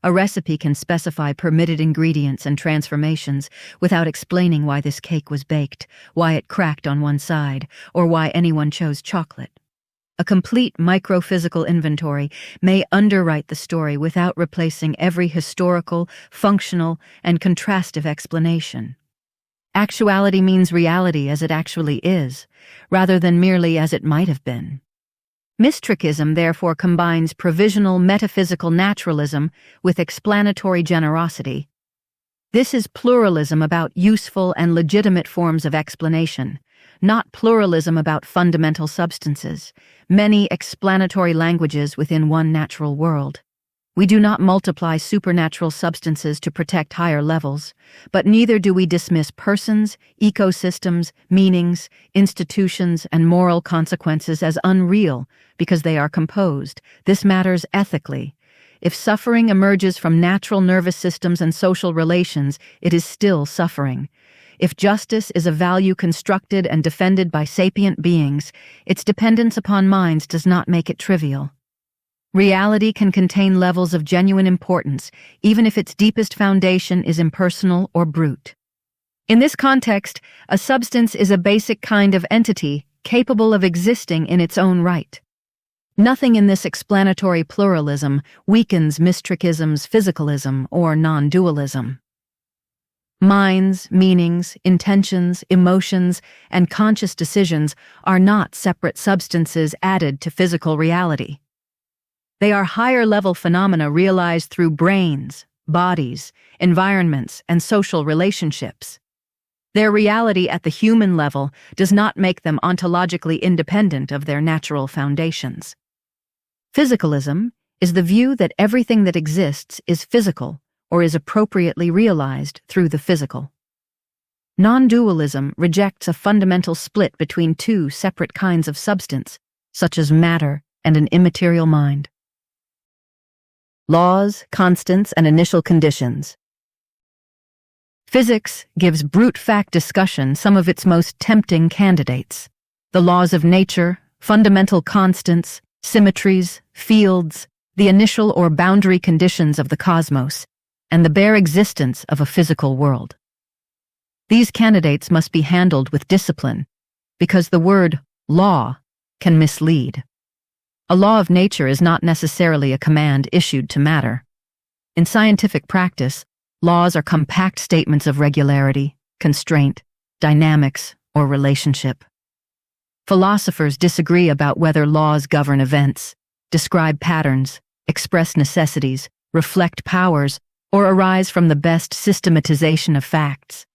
A recipe can specify permitted ingredients and transformations without explaining why this cake was baked, why it cracked on one side, or why anyone chose chocolate. A complete microphysical inventory may underwrite the story without replacing every historical, functional, and contrastive explanation. Actuality means reality as it actually is, rather than merely as it might have been. Mystrikism therefore combines provisional metaphysical naturalism with explanatory generosity. This is pluralism about useful and legitimate forms of explanation, not pluralism about fundamental substances, many explanatory languages within one natural world. We do not multiply supernatural substances to protect higher levels, but neither do we dismiss persons, ecosystems, meanings, institutions, and moral consequences as unreal because they are composed. This matters ethically. If suffering emerges from natural nervous systems and social relations, it is still suffering. If justice is a value constructed and defended by sapient beings, its dependence upon minds does not make it trivial. Reality can contain levels of genuine importance, even if its deepest foundation is impersonal or brute. In this context, a substance is a basic kind of entity capable of existing in its own right. Nothing in this explanatory pluralism weakens Mystrikism's physicalism or non-dualism. Minds, meanings, intentions, emotions, and conscious decisions are not separate substances added to physical reality. They are higher-level phenomena realized through brains, bodies, environments, and social relationships. Their reality at the human level does not make them ontologically independent of their natural foundations. Physicalism is the view that everything that exists is physical or is appropriately realized through the physical. Non-dualism rejects a fundamental split between two separate kinds of substance, such as matter and an immaterial mind. Laws, constants, and initial conditions. Physics gives brute fact discussion some of its most tempting candidates. The laws of nature, fundamental constants, symmetries, fields, the initial or boundary conditions of the cosmos, and the bare existence of a physical world. These candidates must be handled with discipline, because the word law can mislead. A law of nature is not necessarily a command issued to matter. In scientific practice, laws are compact statements of regularity, constraint, dynamics, or relationship. Philosophers disagree about whether laws govern events, describe patterns, express necessities, reflect powers, or arise from the best systematization of facts.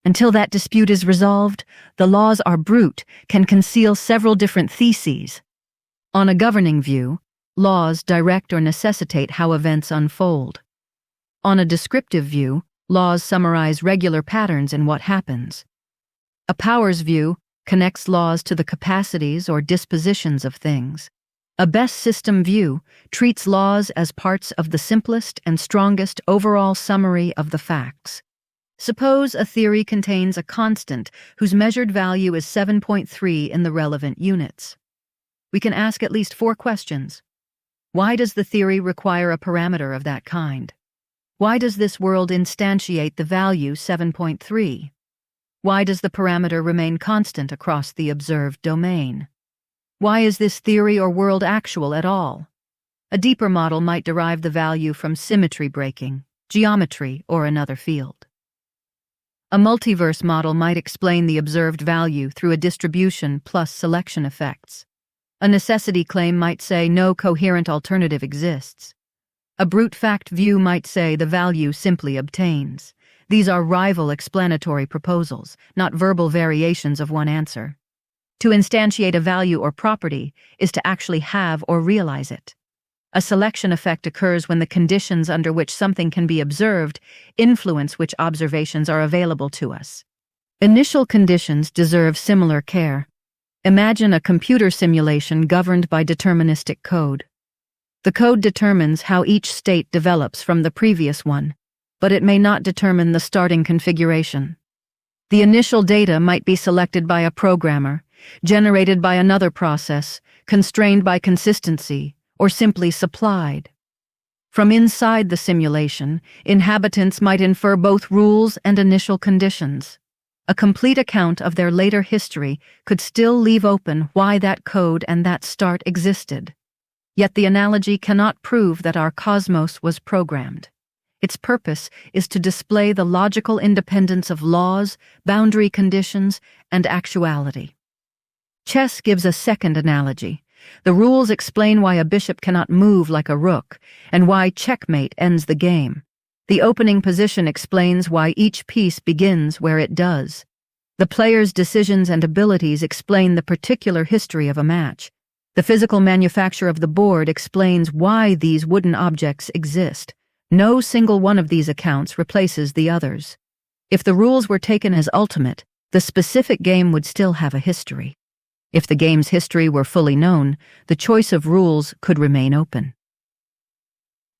Until that dispute is resolved, the laws are brute, can conceal several different theses. On a governing view, laws direct or necessitate how events unfold. On a descriptive view, laws summarize regular patterns in what happens. A powers view connects laws to the capacities or dispositions of things. A best system view treats laws as parts of the simplest and strongest overall summary of the facts. Suppose a theory contains a constant whose measured value is 7.3 in the relevant units. We can ask at least 4 questions. Why does the theory require a parameter of that kind? Why does this world instantiate the value 7.3? Why does the parameter remain constant across the observed domain? Why is this theory or world actual at all? A deeper model might derive the value from symmetry breaking, geometry, or another field. A multiverse model might explain the observed value through a distribution plus selection effects. A necessity claim might say no coherent alternative exists. A brute fact view might say the value simply obtains. These are rival explanatory proposals, not verbal variations of one answer. To instantiate a value or property is to actually have or realize it. A selection effect occurs when the conditions under which something can be observed influence which observations are available to us. Initial conditions deserve similar care. Imagine a computer simulation governed by deterministic code. The code determines how each state develops from the previous one, but it may not determine the starting configuration. The initial data might be selected by a programmer, generated by another process, constrained by consistency, or simply supplied. From inside the simulation, inhabitants might infer both rules and initial conditions. A complete account of their later history could still leave open why that code and that start existed. Yet the analogy cannot prove that our cosmos was programmed. Its purpose is to display the logical independence of laws, boundary conditions, and actuality. Chess gives a second analogy. The rules explain why a bishop cannot move like a rook, and why checkmate ends the game. The opening position explains why each piece begins where it does. The player's decisions and abilities explain the particular history of a match. The physical manufacture of the board explains why these wooden objects exist. No single one of these accounts replaces the others. If the rules were taken as ultimate, the specific game would still have a history. If the game's history were fully known, the choice of rules could remain open.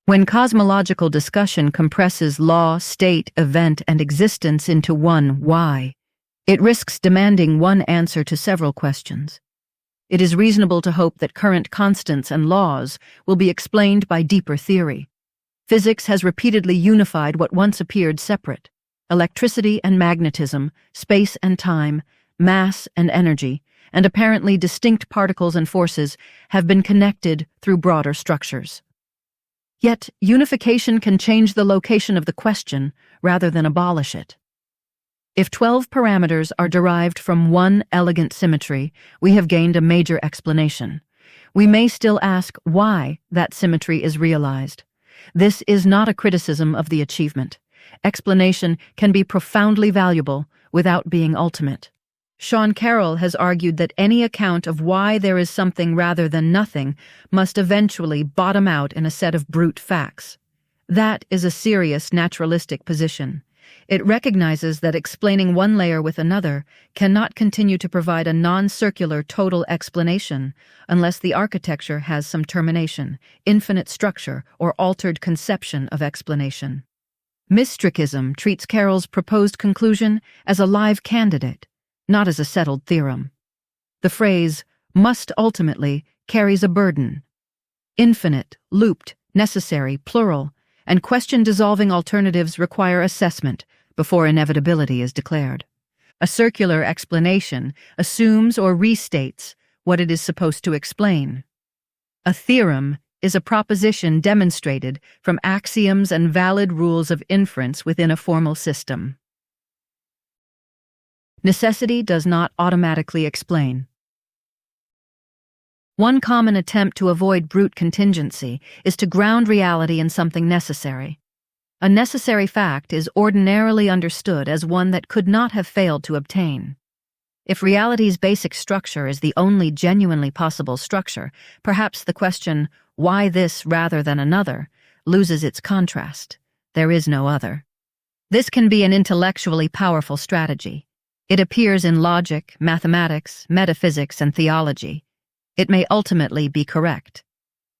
When cosmological discussion compresses law, state, event, and existence into one why, it risks demanding one answer to several questions. It is reasonable to hope that current constants and laws will be explained by deeper theory. Physics has repeatedly unified what once appeared separate. Electricity and magnetism, space and time, mass and energy, and apparently distinct particles and forces have been connected through broader structures. Yet, unification can change the location of the question rather than abolish it. If 12 parameters are derived from one elegant symmetry, we have gained a major explanation. We may still ask why that symmetry is realized. This is not a criticism of the achievement. Explanation can be profoundly valuable without being ultimate. Sean Carroll has argued that any account of why there is something rather than nothing must eventually bottom out in a set of brute facts. That is a serious naturalistic position. It recognizes that explaining one layer with another cannot continue to provide a non-circular total explanation unless the architecture has some termination, infinite structure, or altered conception of explanation. Mystrikism treats Carroll's proposed conclusion as a live candidate, not as a settled theorem. The phrase, must ultimately carries a burden. Infinite, looped, necessary, plural, and question-dissolving alternatives require assessment before inevitability is declared. A circular explanation assumes or restates what it is supposed to explain. A theorem is a proposition demonstrated from axioms and valid rules of inference within a formal system. Necessity does not automatically explain. One common attempt to avoid brute contingency is to ground reality in something necessary. A necessary fact is ordinarily understood as one that could not have failed to obtain. If reality's basic structure is the only genuinely possible structure, perhaps the question, why this rather than another, loses its contrast. There is no other. This can be an intellectually powerful strategy. It appears in logic, mathematics, metaphysics, and theology. It may ultimately be correct.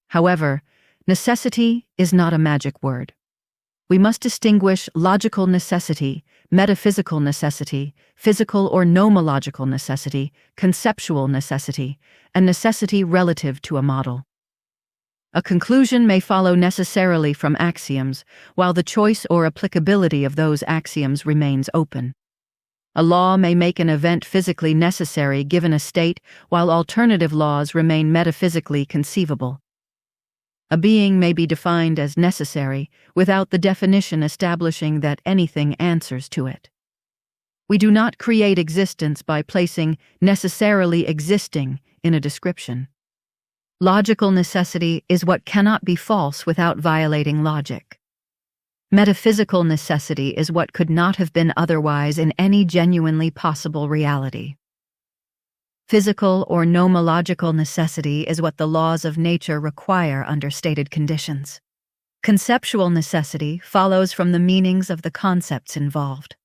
However, necessity is not a magic word. We must distinguish logical necessity, metaphysical necessity, physical or nomological necessity, conceptual necessity, and necessity relative to a model. A conclusion may follow necessarily from axioms, while the choice or applicability of those axioms remains open. A law may make an event physically necessary given a state, while alternative laws remain metaphysically conceivable. A being may be defined as necessary without the definition establishing that anything answers to it. We do not create existence by placing necessarily existing in a description. Logical necessity is what cannot be false without violating logic. Metaphysical necessity is what could not have been otherwise in any genuinely possible reality. Physical or nomological necessity is what the laws of nature require under stated conditions. Conceptual necessity follows from the meanings of the concepts involved.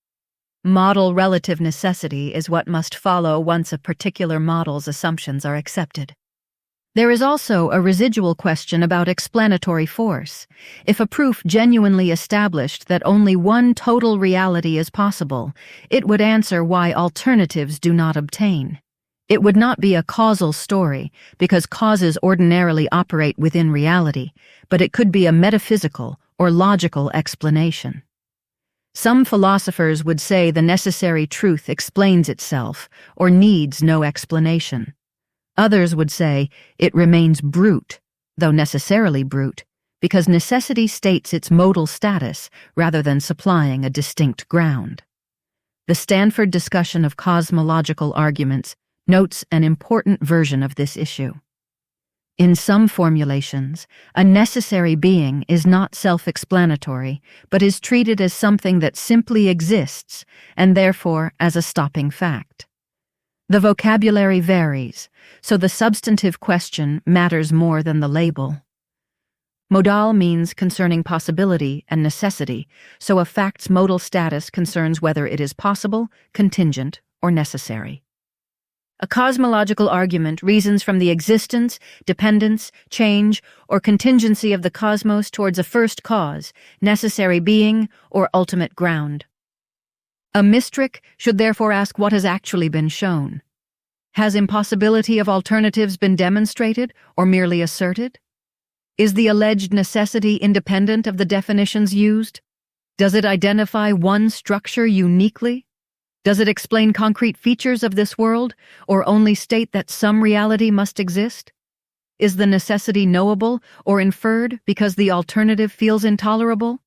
Model relative necessity is what must follow once a particular model's assumptions are accepted. There is also a residual question about explanatory force. If a proof genuinely established that only one total reality is possible, it would answer why alternatives do not obtain. It would not be a causal story, because causes ordinarily operate within reality, but it could be a metaphysical or logical explanation. Some philosophers would say the necessary truth explains itself or needs no explanation. Others would say it remains brute, though necessarily brute, because necessity states its modal status rather than supplying a distinct ground. The Stanford discussion of cosmological arguments notes an important version of this issue. In some formulations, a necessary being is not self-explanatory, but is treated as something that simply exists, and therefore as a stopping fact. The vocabulary varies, so the substantive question matters more than the label. Modal means concerning possibility and necessity, so a fact's modal status concerns whether it is possible, contingent, or necessary. A cosmological argument reasons from the existence, dependence, change, or contingency of the cosmos towards a first cause, necessary being, or ultimate ground. A mystrik should therefore ask what has actually been shown. Has impossibility of alternatives been demonstrated or merely asserted? Is the alleged necessity independent of the definitions used? Does it identify one structure uniquely? Does it explain concrete features of this world, or only state that some reality must exist? Is the necessity knowable or inferred because the alternative feels intolerable?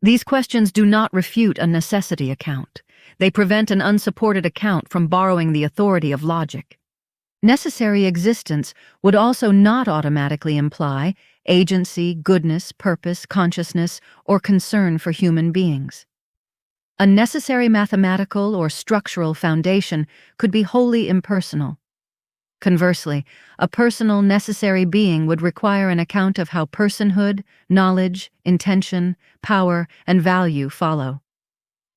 These questions do not refute a necessity account. They prevent an unsupported account from borrowing the authority of logic. Necessary existence would also not automatically imply agency, goodness, purpose, consciousness, or concern for human beings. A necessary mathematical or structural foundation could be wholly impersonal. Conversely, a personal necessary being would require an account of how personhood, knowledge, intention, power, and value follow.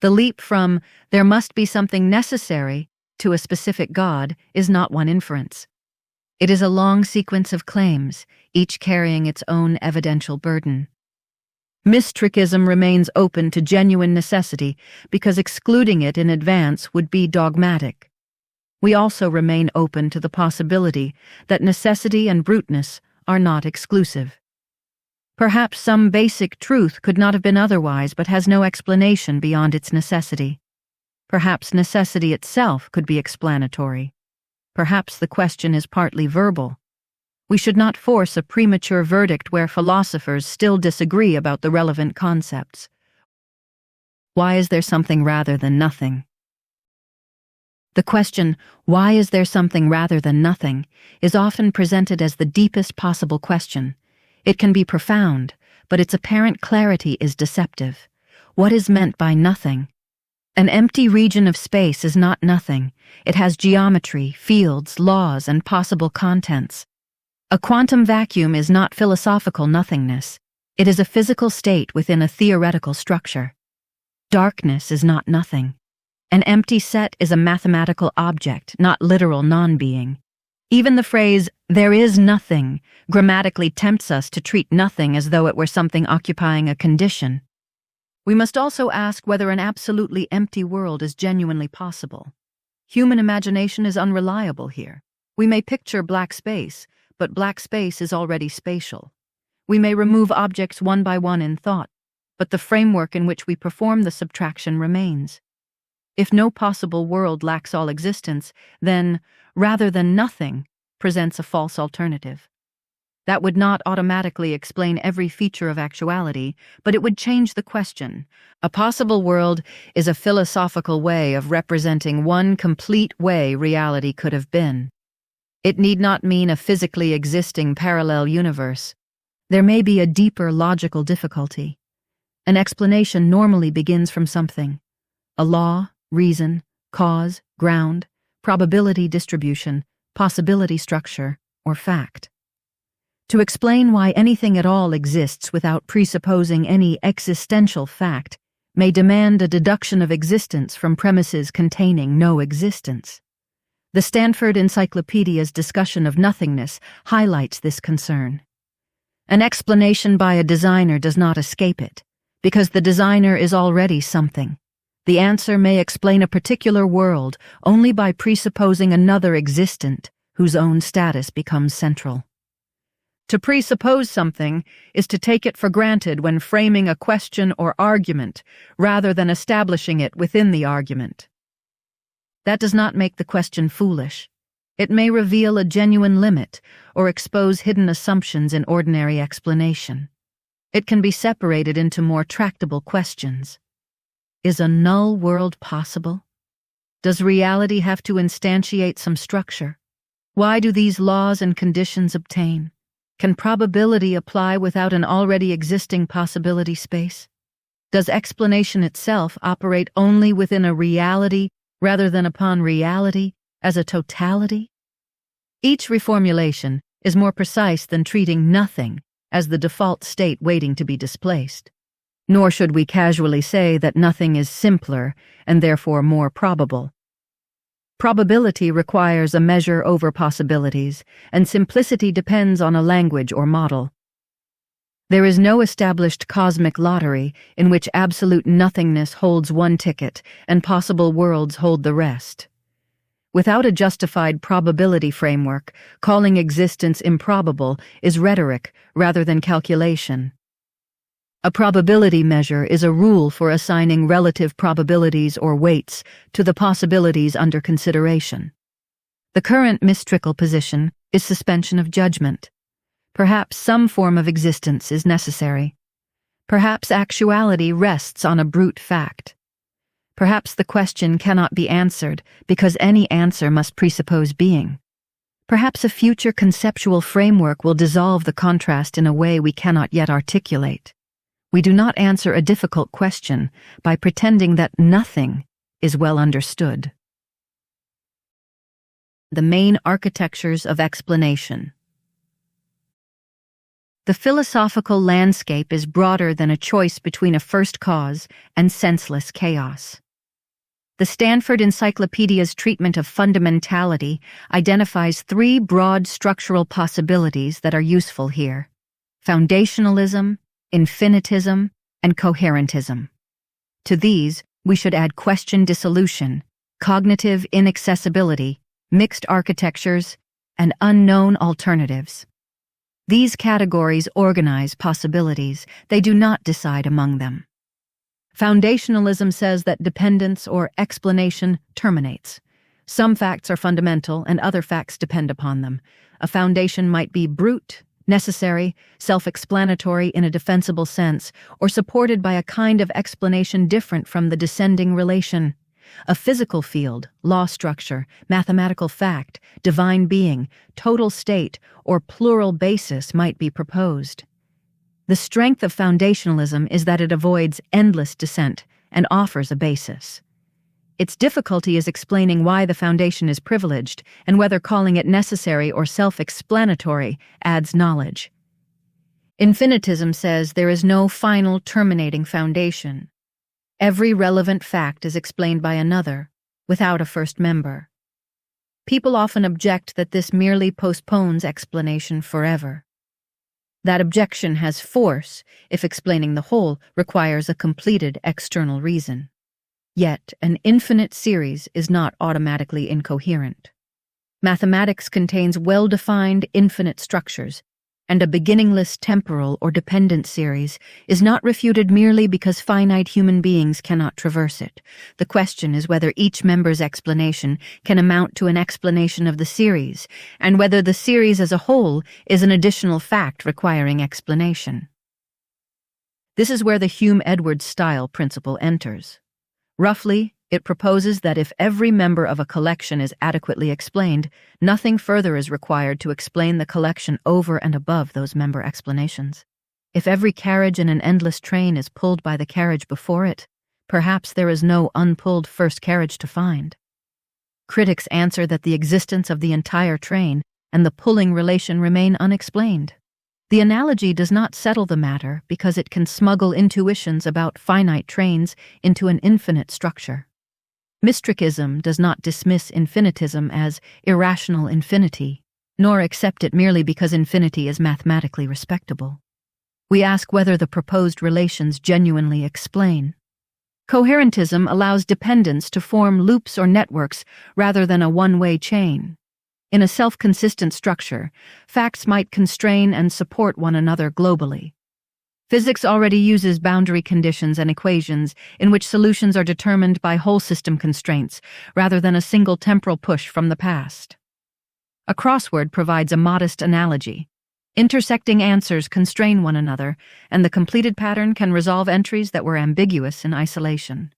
The leap from there must be something necessary to a specific God is not one inference. It is a long sequence of claims, each carrying its own evidential burden. Mystrikism remains open to genuine necessity because excluding it in advance would be dogmatic. We also remain open to the possibility that necessity and bruteness are not exclusive. Perhaps some basic truth could not have been otherwise but has no explanation beyond its necessity. Perhaps necessity itself could be explanatory. Perhaps the question is partly verbal. We should not force a premature verdict where philosophers still disagree about the relevant concepts. Why is there something rather than nothing? The question, why is there something rather than nothing, is often presented as the deepest possible question. It can be profound, but its apparent clarity is deceptive. What is meant by nothing? An empty region of space is not nothing. It has geometry, fields, laws, and possible contents. A quantum vacuum is not philosophical nothingness. It is a physical state within a theoretical structure. Darkness is not nothing. An empty set is a mathematical object, not literal non-being. Even the phrase, "there is nothing," grammatically tempts us to treat nothing as though it were something occupying a condition. We must also ask whether an absolutely empty world is genuinely possible. Human imagination is unreliable here. We may picture black space, but black space is already spatial. We may remove objects one by one in thought, but the framework in which we perform the subtraction remains. If no possible world lacks all existence, then, rather than nothing, presents a false alternative. That would not automatically explain every feature of actuality, but it would change the question. A possible world is a philosophical way of representing one complete way reality could have been. It need not mean a physically existing parallel universe. There may be a deeper logical difficulty. An explanation normally begins from something: a law, reason, cause, ground, probability distribution, possibility structure, or fact. To explain why anything at all exists without presupposing any existential fact may demand a deduction of existence from premises containing no existence. The Stanford Encyclopedia's discussion of nothingness highlights this concern. An explanation by a designer does not escape it, because the designer is already something. The answer may explain a particular world only by presupposing another existent whose own status becomes central. To presuppose something is to take it for granted when framing a question or argument, rather than establishing it within the argument. That does not make the question foolish. It may reveal a genuine limit or expose hidden assumptions in ordinary explanation. It can be separated into more tractable questions. Is a null world possible? Does reality have to instantiate some structure? Why do these laws and conditions obtain? Can probability apply without an already existing possibility space? Does explanation itself operate only within a reality rather than upon reality as a totality? Each reformulation is more precise than treating nothing as the default state waiting to be displaced. Nor should we casually say that nothing is simpler and therefore more probable. Probability requires a measure over possibilities, and simplicity depends on a language or model. There is no established cosmic lottery in which absolute nothingness holds one ticket and possible worlds hold the rest. Without a justified probability framework, calling existence improbable is rhetoric rather than calculation. A probability measure is a rule for assigning relative probabilities or weights to the possibilities under consideration. The current Mystrikal position is suspension of judgment. Perhaps some form of existence is necessary. Perhaps actuality rests on a brute fact. Perhaps the question cannot be answered because any answer must presuppose being. Perhaps a future conceptual framework will dissolve the contrast in a way we cannot yet articulate. We do not answer a difficult question by pretending that nothing is well understood. The main architectures of explanation. The philosophical landscape is broader than a choice between a first cause and senseless chaos. The Stanford Encyclopedia's treatment of fundamentality identifies three broad structural possibilities that are useful here: foundationalism, infinitism, and coherentism. To these, we should add question dissolution, cognitive inaccessibility, mixed architectures, and unknown alternatives. These categories organize possibilities, they do not decide among them. Foundationalism says that dependence or explanation terminates. Some facts are fundamental and other facts depend upon them. A foundation might be brute, necessary, self-explanatory in a defensible sense, or supported by a kind of explanation different from the descending relation. A physical field, law structure, mathematical fact, divine being, total state, or plural basis might be proposed. The strength of foundationalism is that it avoids endless dissent and offers a basis. Its difficulty is explaining why the foundation is privileged and whether calling it necessary or self-explanatory adds knowledge. Infinitism says there is no final terminating foundation. Every relevant fact is explained by another, without a first member. People often object that this merely postpones explanation forever. That objection has force if explaining the whole requires a completed external reason. Yet, an infinite series is not automatically incoherent. Mathematics contains well-defined infinite structures, and a beginningless temporal or dependent series is not refuted merely because finite human beings cannot traverse it. The question is whether each member's explanation can amount to an explanation of the series, and whether the series as a whole is an additional fact requiring explanation. This is where the Hume-Edwards style principle enters. Roughly, it proposes that if every member of a collection is adequately explained, nothing further is required to explain the collection over and above those member explanations. If every carriage in an endless train is pulled by the carriage before it, perhaps there is no unpulled first carriage to find. Critics answer that the existence of the entire train and the pulling relation remain unexplained. The analogy does not settle the matter because it can smuggle intuitions about finite trains into an infinite structure. Mystrikism does not dismiss infinitism as irrational infinity, nor accept it merely because infinity is mathematically respectable. We ask whether the proposed relations genuinely explain. Coherentism allows dependence to form loops or networks rather than a one-way chain. In a self-consistent structure, facts might constrain and support one another globally. Physics already uses boundary conditions and equations in which solutions are determined by whole system constraints rather than a single temporal push from the past. A crossword provides a modest analogy. Intersecting answers constrain one another, and the completed pattern can resolve entries that were ambiguous in isolation.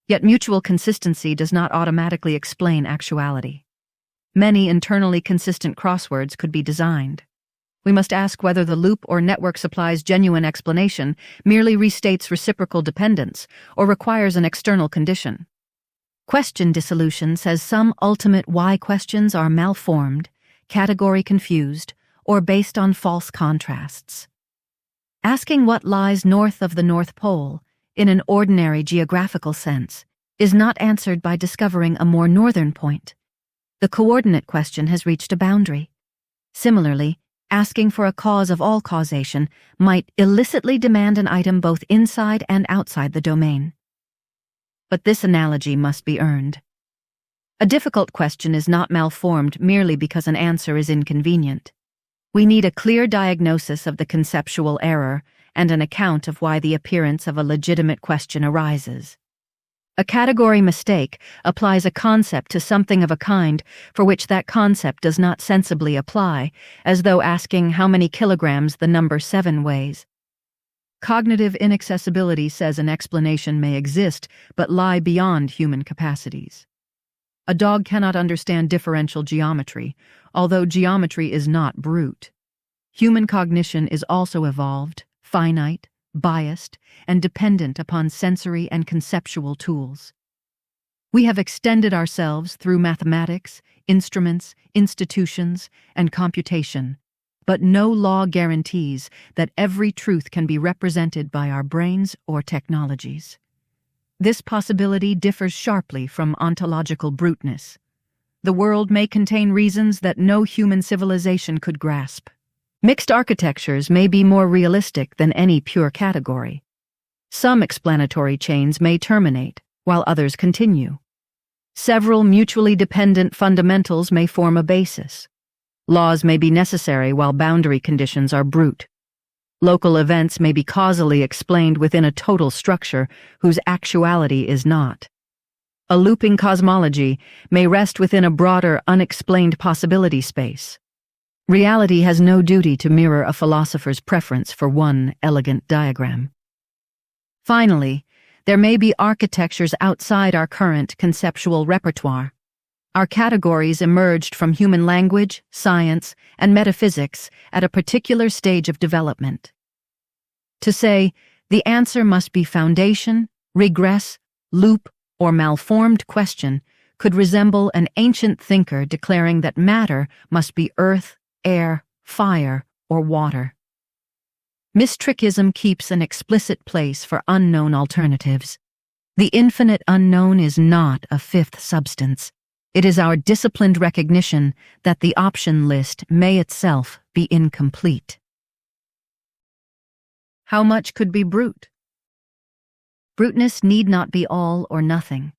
Yet mutual consistency does not automatically explain actuality. Many internally consistent crosswords could be designed. We must ask whether the loop or network supplies genuine explanation, merely restates reciprocal dependence, or requires an external condition. Question dissolution says some ultimate why questions are malformed, category confused, or based on false contrasts. Asking what lies north of the North Pole, in an ordinary geographical sense, is not answered by discovering a more northern point. The coordinate question has reached a boundary. Similarly, asking for a cause of all causation might illicitly demand an item both inside and outside the domain. But this analogy must be earned. A difficult question is not malformed merely because an answer is inconvenient. We need a clear diagnosis of the conceptual error and an account of why the appearance of a legitimate question arises. A category mistake applies a concept to something of a kind for which that concept does not sensibly apply, as though asking how many kilograms the number 7 weighs. Cognitive inaccessibility says an explanation may exist but lie beyond human capacities. A dog cannot understand differential geometry, although geometry is not brute. Human cognition is also evolved, finite, biased, and dependent upon sensory and conceptual tools. We have extended ourselves through mathematics, instruments, institutions, and computation, but no law guarantees that every truth can be represented by our brains or technologies. This possibility differs sharply from ontological bruteness. The world may contain reasons that no human civilization could grasp. Mixed architectures may be more realistic than any pure category. Some explanatory chains may terminate, while others continue. Several mutually dependent fundamentals may form a basis. Laws may be necessary while boundary conditions are brute. Local events may be causally explained within a total structure whose actuality is not. A looping cosmology may rest within a broader, unexplained possibility space. Reality has no duty to mirror a philosopher's preference for one elegant diagram. Finally, there may be architectures outside our current conceptual repertoire. Our categories emerged from human language, science, and metaphysics at a particular stage of development. To say, the answer must be foundation, regress, loop, or malformed question could resemble an ancient thinker declaring that matter must be earth, air, fire, or water. Mystrikism keeps an explicit place for unknown alternatives. The infinite unknown is not a fifth substance. It is our disciplined recognition that the option list may itself be incomplete. How much could be brute? Bruteness need not be all or nothing.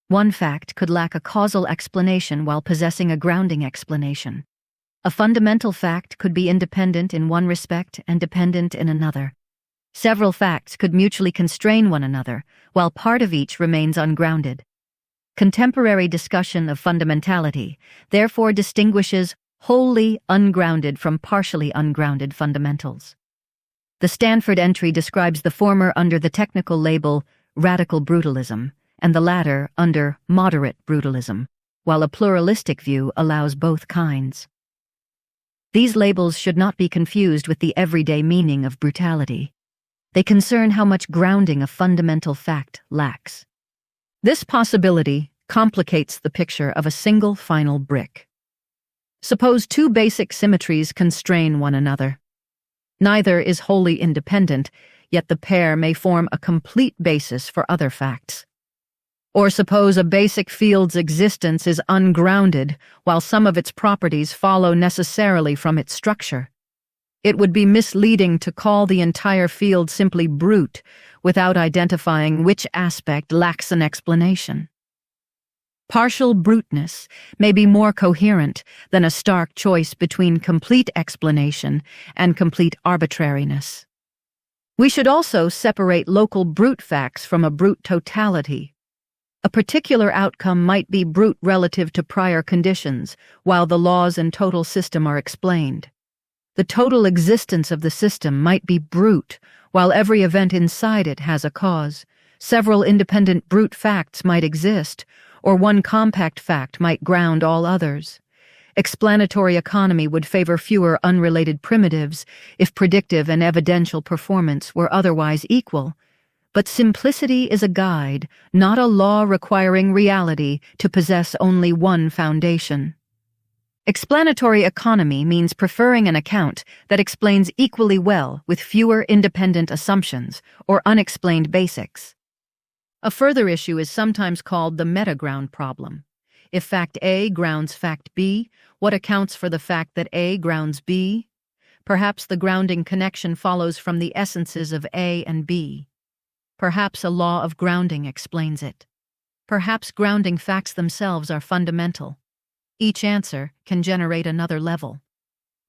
One fact could lack a causal explanation while possessing a grounding explanation. A fundamental fact could be independent in one respect and dependent in another. Several facts could mutually constrain one another, while part of each remains ungrounded. Contemporary discussion of fundamentality therefore distinguishes wholly ungrounded from partially ungrounded fundamentals. The Stanford entry describes the former under the technical label radical brutalism, and the latter under moderate brutalism, while a pluralistic view allows both kinds. These labels should not be confused with the everyday meaning of brutality. They concern how much grounding a fundamental fact lacks. This possibility complicates the picture of a single final brick. Suppose two basic symmetries constrain one another. Neither is wholly independent, yet the pair may form a complete basis for other facts. Or suppose a basic field's existence is ungrounded, while some of its properties follow necessarily from its structure. It would be misleading to call the entire field simply brute without identifying which aspect lacks an explanation. Partial bruteness may be more coherent than a stark choice between complete explanation and complete arbitrariness. We should also separate local brute facts from a brute totality. A particular outcome might be brute relative to prior conditions, while the laws and total system are explained. The total existence of the system might be brute, while every event inside it has a cause. Several independent brute facts might exist, or one compact fact might ground all others. Explanatory economy would favor fewer unrelated primitives if predictive and evidential performance were otherwise equal. But simplicity is a guide, not a law requiring reality to possess only one foundation. Explanatory economy means preferring an account that explains equally well with fewer independent assumptions or unexplained basics. A further issue is sometimes called the metaground problem. If fact A grounds fact B, what accounts for the fact that A grounds B? Perhaps the grounding connection follows from the essences of A and B. Perhaps a law of grounding explains it. Perhaps grounding facts themselves are fundamental. Each answer can generate another level.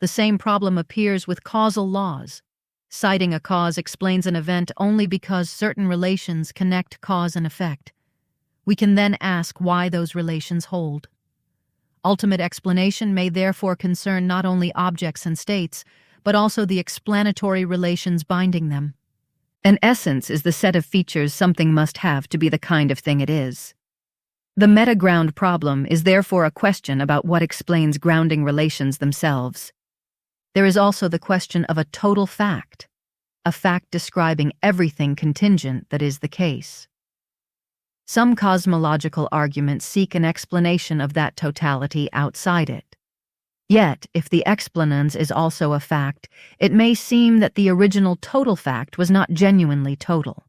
The same problem appears with causal laws. Citing a cause explains an event only because certain relations connect cause and effect. We can then ask why those relations hold. Ultimate explanation may therefore concern not only objects and states, but also the explanatory relations binding them. An essence is the set of features something must have to be the kind of thing it is. The metaground problem is therefore a question about what explains grounding relations themselves. There is also the question of a total fact, a fact describing everything contingent that is the case. Some cosmological arguments seek an explanation of that totality outside it. Yet, if the explanans is also a fact, it may seem that the original total fact was not genuinely total.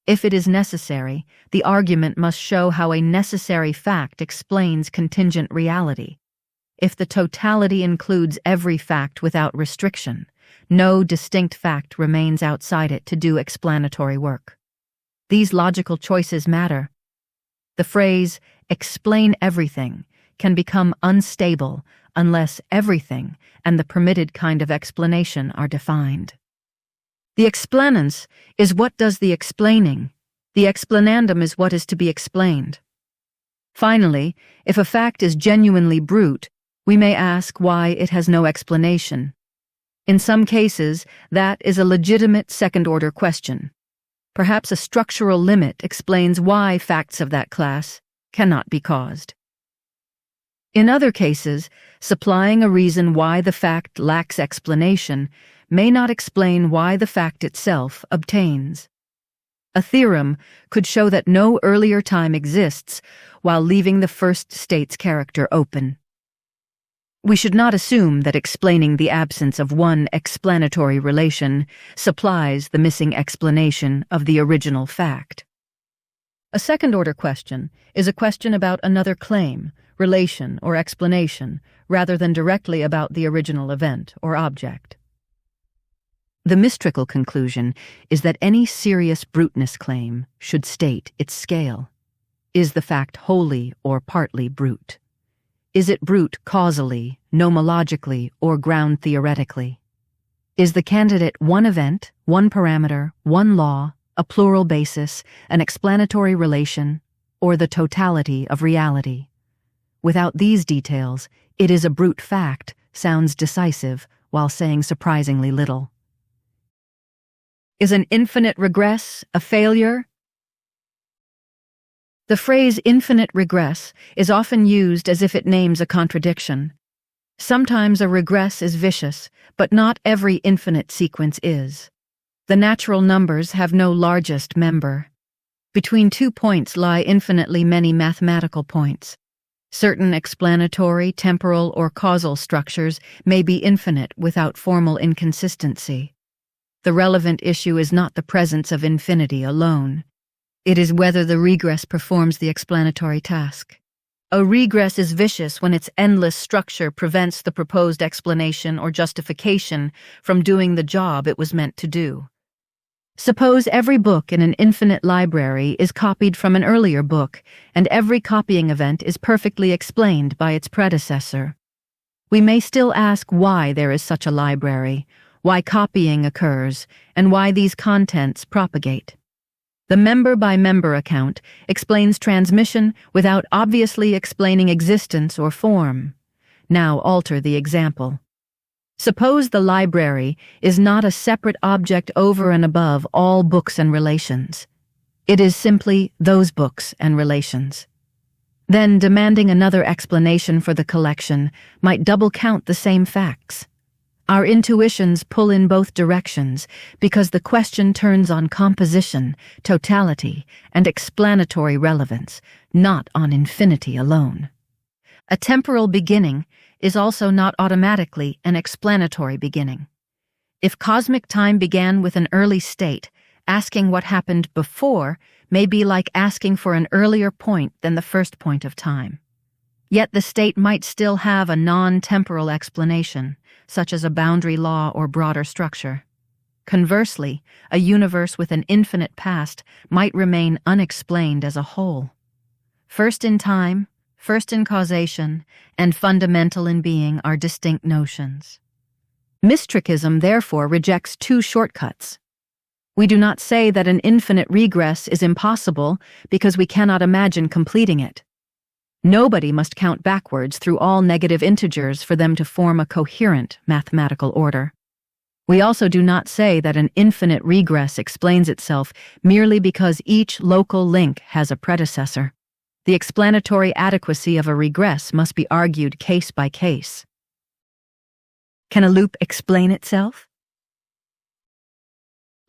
If it is necessary, the argument must show how a necessary fact explains contingent reality. If the totality includes every fact without restriction, no distinct fact remains outside it to do explanatory work. These logical choices matter. The phrase, explain everything can become unstable unless everything and the permitted kind of explanation are defined. The explanans is what does the explaining. The explanandum is what is to be explained. Finally, if a fact is genuinely brute, we may ask why it has no explanation. In some cases, that is a legitimate second-order question. Perhaps a structural limit explains why facts of that class cannot be caused. In other cases, supplying a reason why the fact lacks explanation may not explain why the fact itself obtains. A theorem could show that no earlier time exists while leaving the first state's character open. We should not assume that explaining the absence of one explanatory relation supplies the missing explanation of the original fact. A second-order question is a question about another claim, relation, or explanation, rather than directly about the original event or object. The Mystrikal conclusion is that any serious bruteness claim should state its scale. Is the fact wholly or partly brute? Is it brute causally, nomologically, or ground theoretically? Is the candidate one event, one parameter, one law, a plural basis, an explanatory relation, or the totality of reality? Without these details, it is a brute fact sounds decisive while saying surprisingly little. Is an infinite regress a failure? The phrase infinite regress is often used as if it names a contradiction. Sometimes a regress is vicious, but not every infinite sequence is. The natural numbers have no largest member. Between 2 points lie infinitely many mathematical points. Certain explanatory, temporal, or causal structures may be infinite without formal inconsistency. The relevant issue is not the presence of infinity alone. It is whether the regress performs the explanatory task. A regress is vicious when its endless structure prevents the proposed explanation or justification from doing the job it was meant to do. Suppose every book in an infinite library is copied from an earlier book, and every copying event is perfectly explained by its predecessor. We may still ask why there is such a library, why copying occurs, and why these contents propagate. The member-by-member account explains transmission without obviously explaining existence or form. Now alter the example. Suppose the library is not a separate object over and above all books and relations. It is simply those books and relations. Then demanding another explanation for the collection might double count the same facts. Our intuitions pull in both directions because the question turns on composition, totality, and explanatory relevance, not on infinity alone. A temporal beginning is also not automatically an explanatory beginning. If cosmic time began with an early state, asking what happened before may be like asking for an earlier point than the first point of time. Yet the state might still have a non-temporal explanation, such as a boundary law or broader structure. Conversely, a universe with an infinite past might remain unexplained as a whole. First in time, first in causation, and fundamental in being are distinct notions. Mystrikism therefore rejects two shortcuts. We do not say that an infinite regress is impossible because we cannot imagine completing it. Nobody must count backwards through all negative integers for them to form a coherent mathematical order. We also do not say that an infinite regress explains itself merely because each local link has a predecessor. The explanatory adequacy of a regress must be argued case by case. Can a loop explain itself?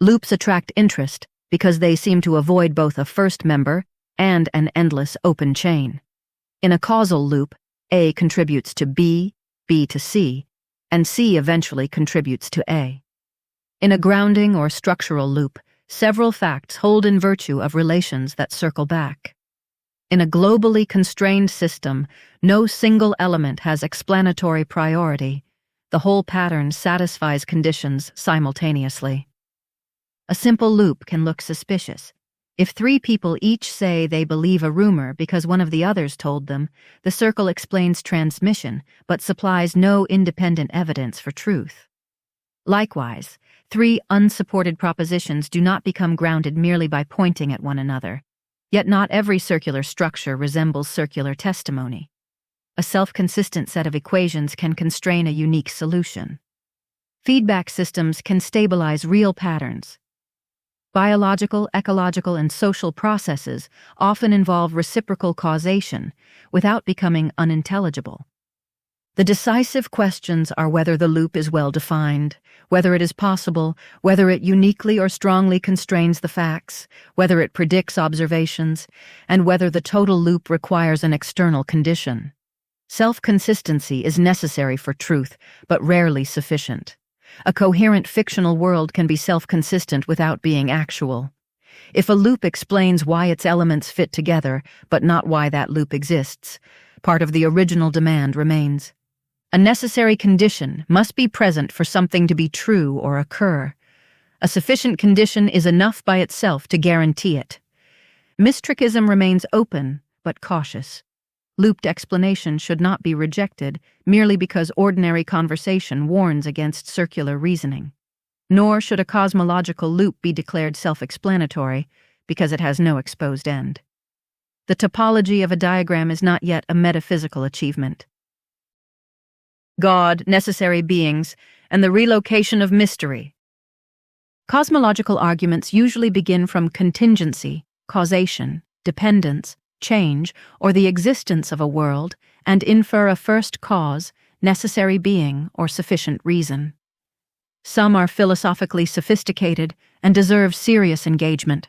Loops attract interest because they seem to avoid both a first member and an endless open chain. In a causal loop, A contributes to B, B to C, and C eventually contributes to A. In a grounding or structural loop, several facts hold in virtue of relations that circle back. In a globally constrained system, no single element has explanatory priority. The whole pattern satisfies conditions simultaneously. A simple loop can look suspicious. If three people each say they believe a rumor because one of the others told them, the circle explains transmission but supplies no independent evidence for truth. Likewise, three unsupported propositions do not become grounded merely by pointing at one another. Yet not every circular structure resembles circular testimony. A self-consistent set of equations can constrain a unique solution. Feedback systems can stabilize real patterns. Biological, ecological, and social processes often involve reciprocal causation without becoming unintelligible. The decisive questions are whether the loop is well defined, whether it is possible, whether it uniquely or strongly constrains the facts, whether it predicts observations, and whether the total loop requires an external condition. Self-consistency is necessary for truth, but rarely sufficient. A coherent fictional world can be self-consistent without being actual. If a loop explains why its elements fit together, but not why that loop exists, part of the original demand remains. A necessary condition must be present for something to be true or occur. A sufficient condition is enough by itself to guarantee it. Mystrikism remains open, but cautious. Looped explanation should not be rejected merely because ordinary conversation warns against circular reasoning. Nor should a cosmological loop be declared self-explanatory because it has no exposed end. The topology of a diagram is not yet a metaphysical achievement. God, necessary beings, and the relocation of mystery. Cosmological arguments usually begin from contingency, causation, dependence, change, or the existence of a world, and infer a first cause, necessary being, or sufficient reason. Some are philosophically sophisticated and deserve serious engagement.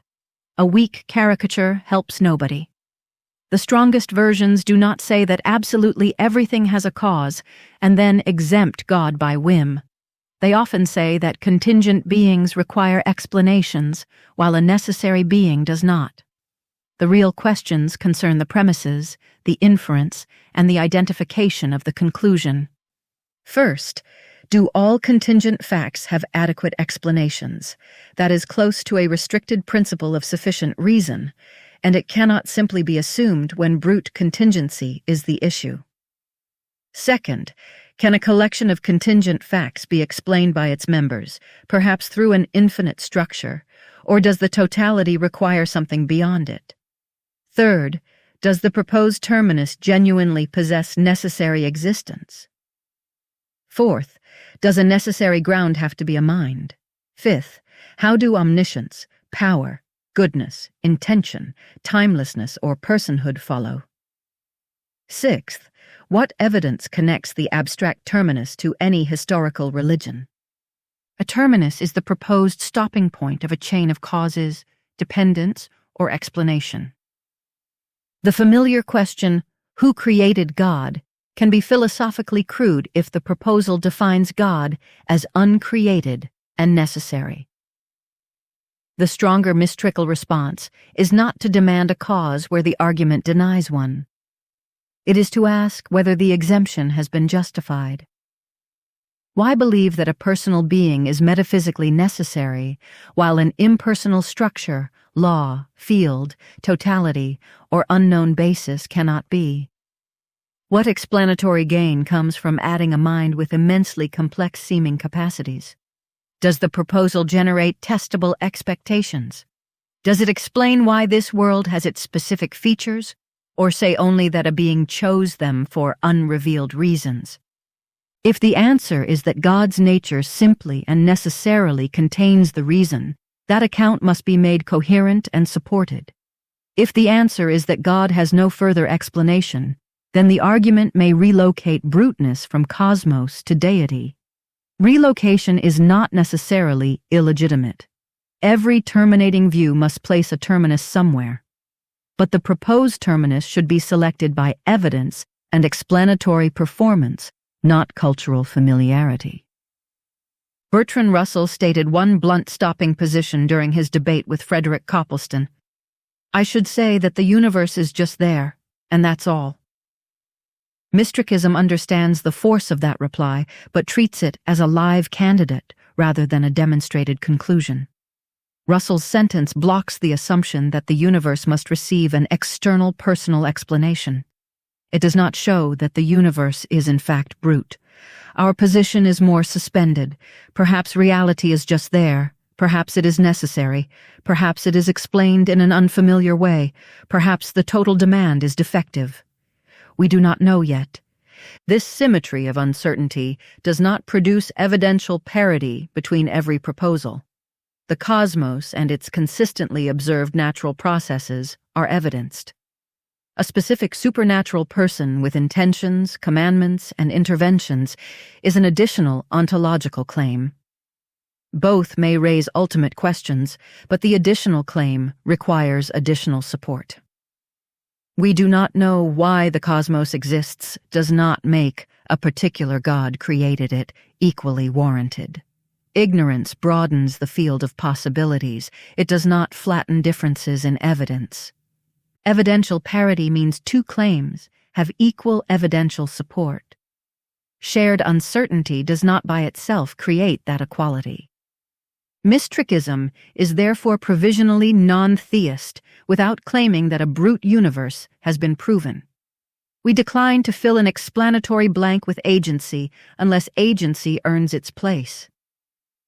A weak caricature helps nobody. The strongest versions do not say that absolutely everything has a cause and then exempt God by whim. They often say that contingent beings require explanations, while a necessary being does not. The real questions concern the premises, the inference, and the identification of the conclusion. First, do all contingent facts have adequate explanations? That is close to a restricted principle of sufficient reason, and it cannot simply be assumed when brute contingency is the issue. Second, can a collection of contingent facts be explained by its members, perhaps through an infinite structure, or does the totality require something beyond it? Third, does the proposed terminus genuinely possess necessary existence? Fourth, does a necessary ground have to be a mind? Fifth, how do omniscience, power, goodness, intention, timelessness, or personhood follow? Sixth, what evidence connects the abstract terminus to any historical religion? A terminus is the proposed stopping point of a chain of causes, dependence, or explanation. The familiar question, who created God, can be philosophically crude if the proposal defines God as uncreated and necessary. The stronger mystrikal response is not to demand a cause where the argument denies one. It is to ask whether the exemption has been justified. Why believe that a personal being is metaphysically necessary, while an impersonal structure, law, field, totality, or unknown basis cannot be? What explanatory gain comes from adding a mind with immensely complex-seeming capacities? Does the proposal generate testable expectations? Does it explain why this world has its specific features, or say only that a being chose them for unrevealed reasons? If the answer is that God's nature simply and necessarily contains the reason, that account must be made coherent and supported. If the answer is that God has no further explanation, then the argument may relocate bruteness from cosmos to deity. Relocation is not necessarily illegitimate. Every terminating view must place a terminus somewhere. But the proposed terminus should be selected by evidence and explanatory performance, not cultural familiarity. Bertrand Russell stated one blunt stopping position during his debate with Frederick Copleston. I should say that the universe is just there, and that's all. Mystrikism understands the force of that reply, but treats it as a live candidate rather than a demonstrated conclusion. Russell's sentence blocks the assumption that the universe must receive an external personal explanation. It does not show that the universe is in fact brute. Our position is more suspended. Perhaps reality is just there. Perhaps it is necessary. Perhaps it is explained in an unfamiliar way. Perhaps the total demand is defective. We do not know yet. This symmetry of uncertainty does not produce evidential parity between every proposal. The cosmos and its consistently observed natural processes are evidenced. A specific supernatural person with intentions, commandments, and interventions is an additional ontological claim. Both may raise ultimate questions, but the additional claim requires additional support. We do not know why the cosmos exists does not make a particular God created it equally warranted. Ignorance broadens the field of possibilities. It does not flatten differences in evidence. Evidential parity means two claims have equal evidential support. Shared uncertainty does not by itself create that equality. Mystrikism is therefore provisionally non-theist without claiming that a brute universe has been proven. We decline to fill an explanatory blank with agency unless agency earns its place.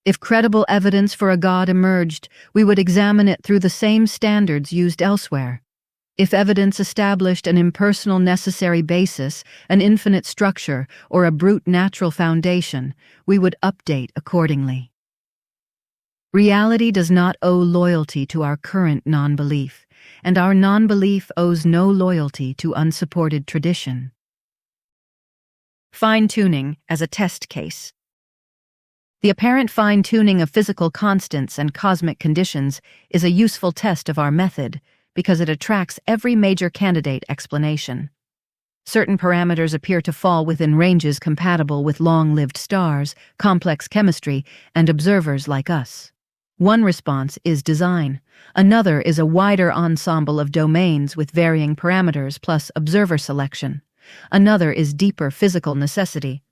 If credible evidence for a God emerged, we would examine it through the same standards used elsewhere. If evidence established an impersonal necessary basis, an infinite structure, or a brute natural foundation, we would update accordingly. Reality does not owe loyalty to our current non-belief, and our non-belief owes no loyalty to unsupported tradition. Fine-tuning as a test case. The apparent fine-tuning of physical constants and cosmic conditions is a useful test of our method because it attracts every major candidate explanation. Certain parameters appear to fall within ranges compatible with long-lived stars, complex chemistry, and observers like us. One response is design. Another is a wider ensemble of domains with varying parameters plus observer selection. Another is deeper physical necessity.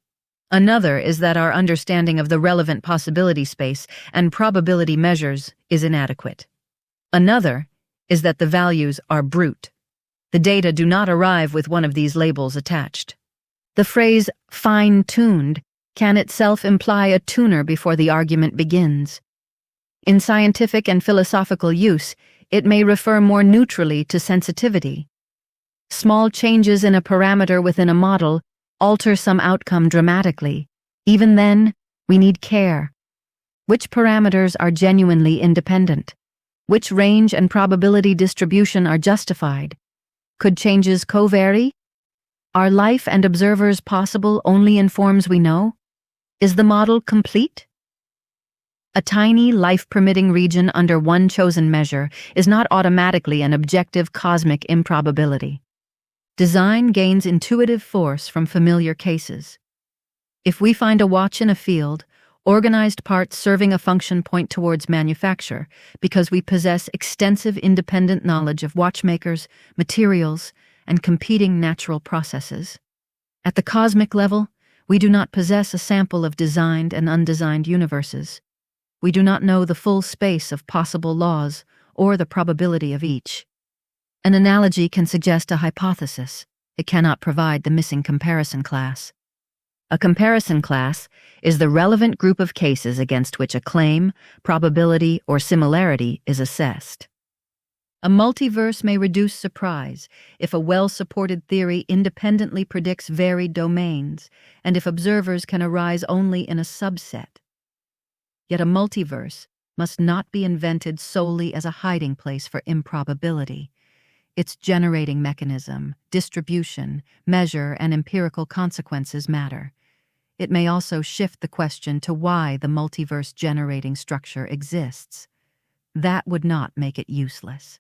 Another is that our understanding of the relevant possibility space and probability measures is inadequate. Another is that the values are brute. The data do not arrive with one of these labels attached. The phrase fine-tuned can itself imply a tuner before the argument begins. In scientific and philosophical use, it may refer more neutrally to sensitivity. Small changes in a parameter within a model alter some outcome dramatically. Even then, we need care. Which parameters are genuinely independent? Which range and probability distribution are justified? Could changes co-vary? Are life and observers possible only in forms we know? Is the model complete? A tiny, life-permitting region under one chosen measure is not automatically an objective cosmic improbability. Design gains intuitive force from familiar cases. If we find a watch in a field, organized parts serving a function point towards manufacture because we possess extensive independent knowledge of watchmakers, materials, and competing natural processes. At the cosmic level, we do not possess a sample of designed and undesigned universes. We do not know the full space of possible laws or the probability of each. An analogy can suggest a hypothesis. It cannot provide the missing comparison class. A comparison class is the relevant group of cases against which a claim, probability, or similarity is assessed. A multiverse may reduce surprise if a well-supported theory independently predicts varied domains and if observers can arise only in a subset. Yet a multiverse must not be invented solely as a hiding place for improbability. Its generating mechanism, distribution, measure, and empirical consequences matter. It may also shift the question to why the multiverse generating structure exists. That would not make it useless.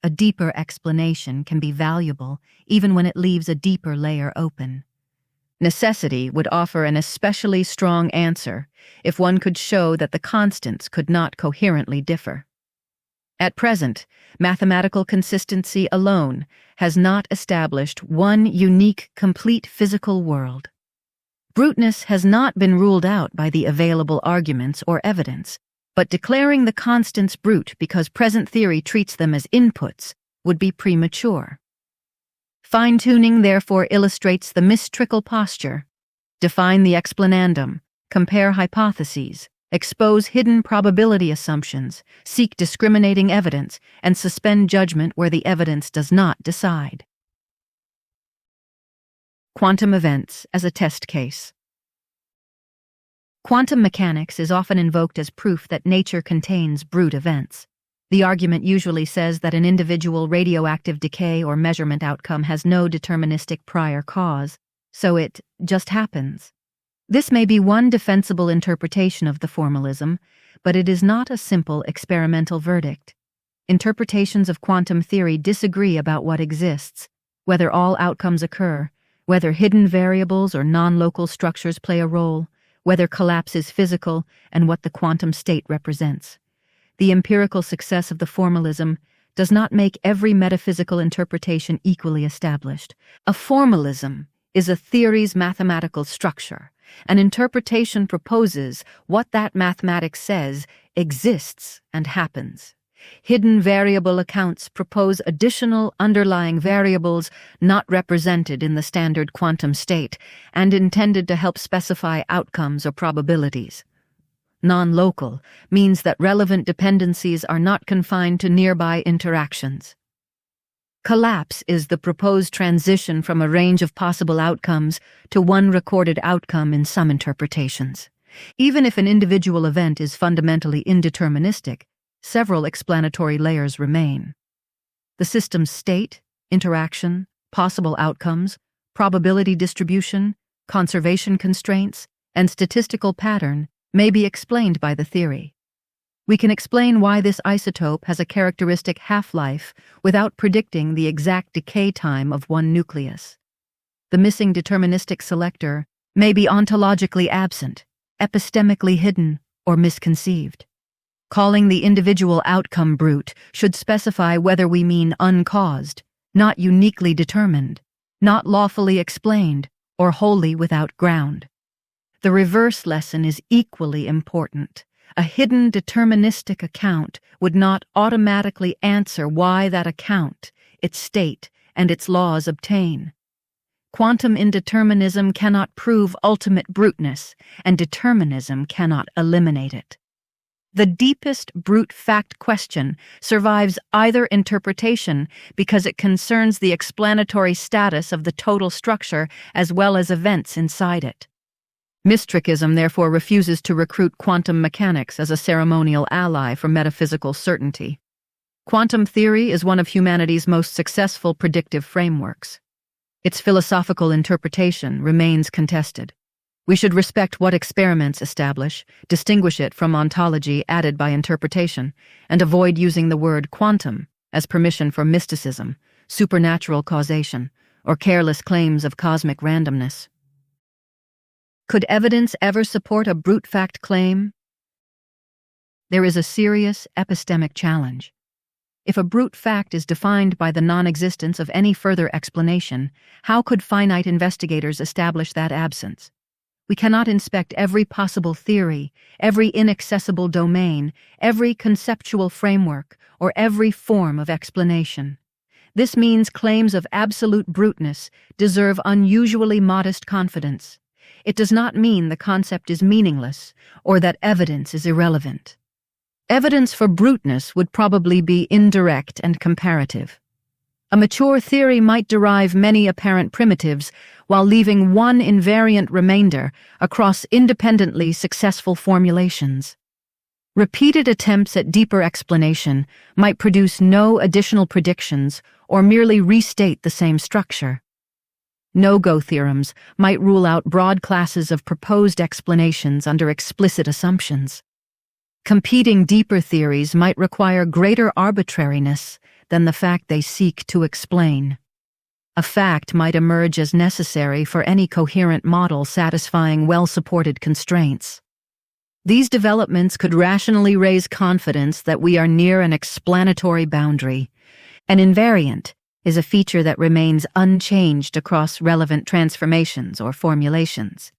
A deeper explanation can be valuable even when it leaves a deeper layer open. Necessity would offer an especially strong answer if one could show that the constants could not coherently differ. At present, mathematical consistency alone has not established one unique, complete physical world. Bruteness has not been ruled out by the available arguments or evidence, but declaring the constants brute because present theory treats them as inputs would be premature. Fine-tuning therefore illustrates the Mystrikal posture. Define the explanandum, compare hypotheses, expose hidden probability assumptions, seek discriminating evidence, and suspend judgment where the evidence does not decide. Quantum events as a test case. Quantum mechanics is often invoked as proof that nature contains brute events. The argument usually says that an individual radioactive decay or measurement outcome has no deterministic prior cause, so it just happens. This may be one defensible interpretation of the formalism, but it is not a simple experimental verdict. Interpretations of quantum theory disagree about what exists, whether all outcomes occur, whether hidden variables or non-local structures play a role, whether collapse is physical, and what the quantum state represents. The empirical success of the formalism does not make every metaphysical interpretation equally established. A formalism is a theory's mathematical structure. An interpretation proposes what that mathematics says exists and happens. Hidden variable accounts propose additional underlying variables not represented in the standard quantum state and intended to help specify outcomes or probabilities. Non-local means that relevant dependencies are not confined to nearby interactions. Collapse is the proposed transition from a range of possible outcomes to one recorded outcome in some interpretations. Even if an individual event is fundamentally indeterministic, several explanatory layers remain. The system's state, interaction, possible outcomes, probability distribution, conservation constraints, and statistical pattern may be explained by the theory. We can explain why this isotope has a characteristic half-life without predicting the exact decay time of one nucleus. The missing deterministic selector may be ontologically absent, epistemically hidden, or misconceived. Calling the individual outcome brute should specify whether we mean uncaused, not uniquely determined, not lawfully explained, or wholly without ground. The reverse lesson is equally important. A hidden deterministic account would not automatically answer why that account, its state, and its laws obtain. Quantum indeterminism cannot prove ultimate bruteness, and determinism cannot eliminate it. The deepest brute fact question survives either interpretation because it concerns the explanatory status of the total structure as well as events inside it. Mystrikism therefore refuses to recruit quantum mechanics as a ceremonial ally for metaphysical certainty. Quantum theory is one of humanity's most successful predictive frameworks. Its philosophical interpretation remains contested. We should respect what experiments establish, distinguish it from ontology added by interpretation, and avoid using the word quantum as permission for mysticism, supernatural causation, or careless claims of cosmic randomness. Could evidence ever support a brute fact claim? There is a serious epistemic challenge. If a brute fact is defined by the non-existence of any further explanation, how could finite investigators establish that absence? We cannot inspect every possible theory, every inaccessible domain, every conceptual framework, or every form of explanation. This means claims of absolute bruteness deserve unusually modest confidence. It does not mean the concept is meaningless or that evidence is irrelevant. Evidence for bruteness would probably be indirect and comparative. A mature theory might derive many apparent primitives while leaving one invariant remainder across independently successful formulations. Repeated attempts at deeper explanation might produce no additional predictions or merely restate the same structure. No-go theorems might rule out broad classes of proposed explanations under explicit assumptions. Competing deeper theories might require greater arbitrariness than the fact they seek to explain. A fact might emerge as necessary for any coherent model satisfying well-supported constraints. These developments could rationally raise confidence that we are near an explanatory boundary. An invariant is a feature that remains unchanged across relevant transformations or formulations.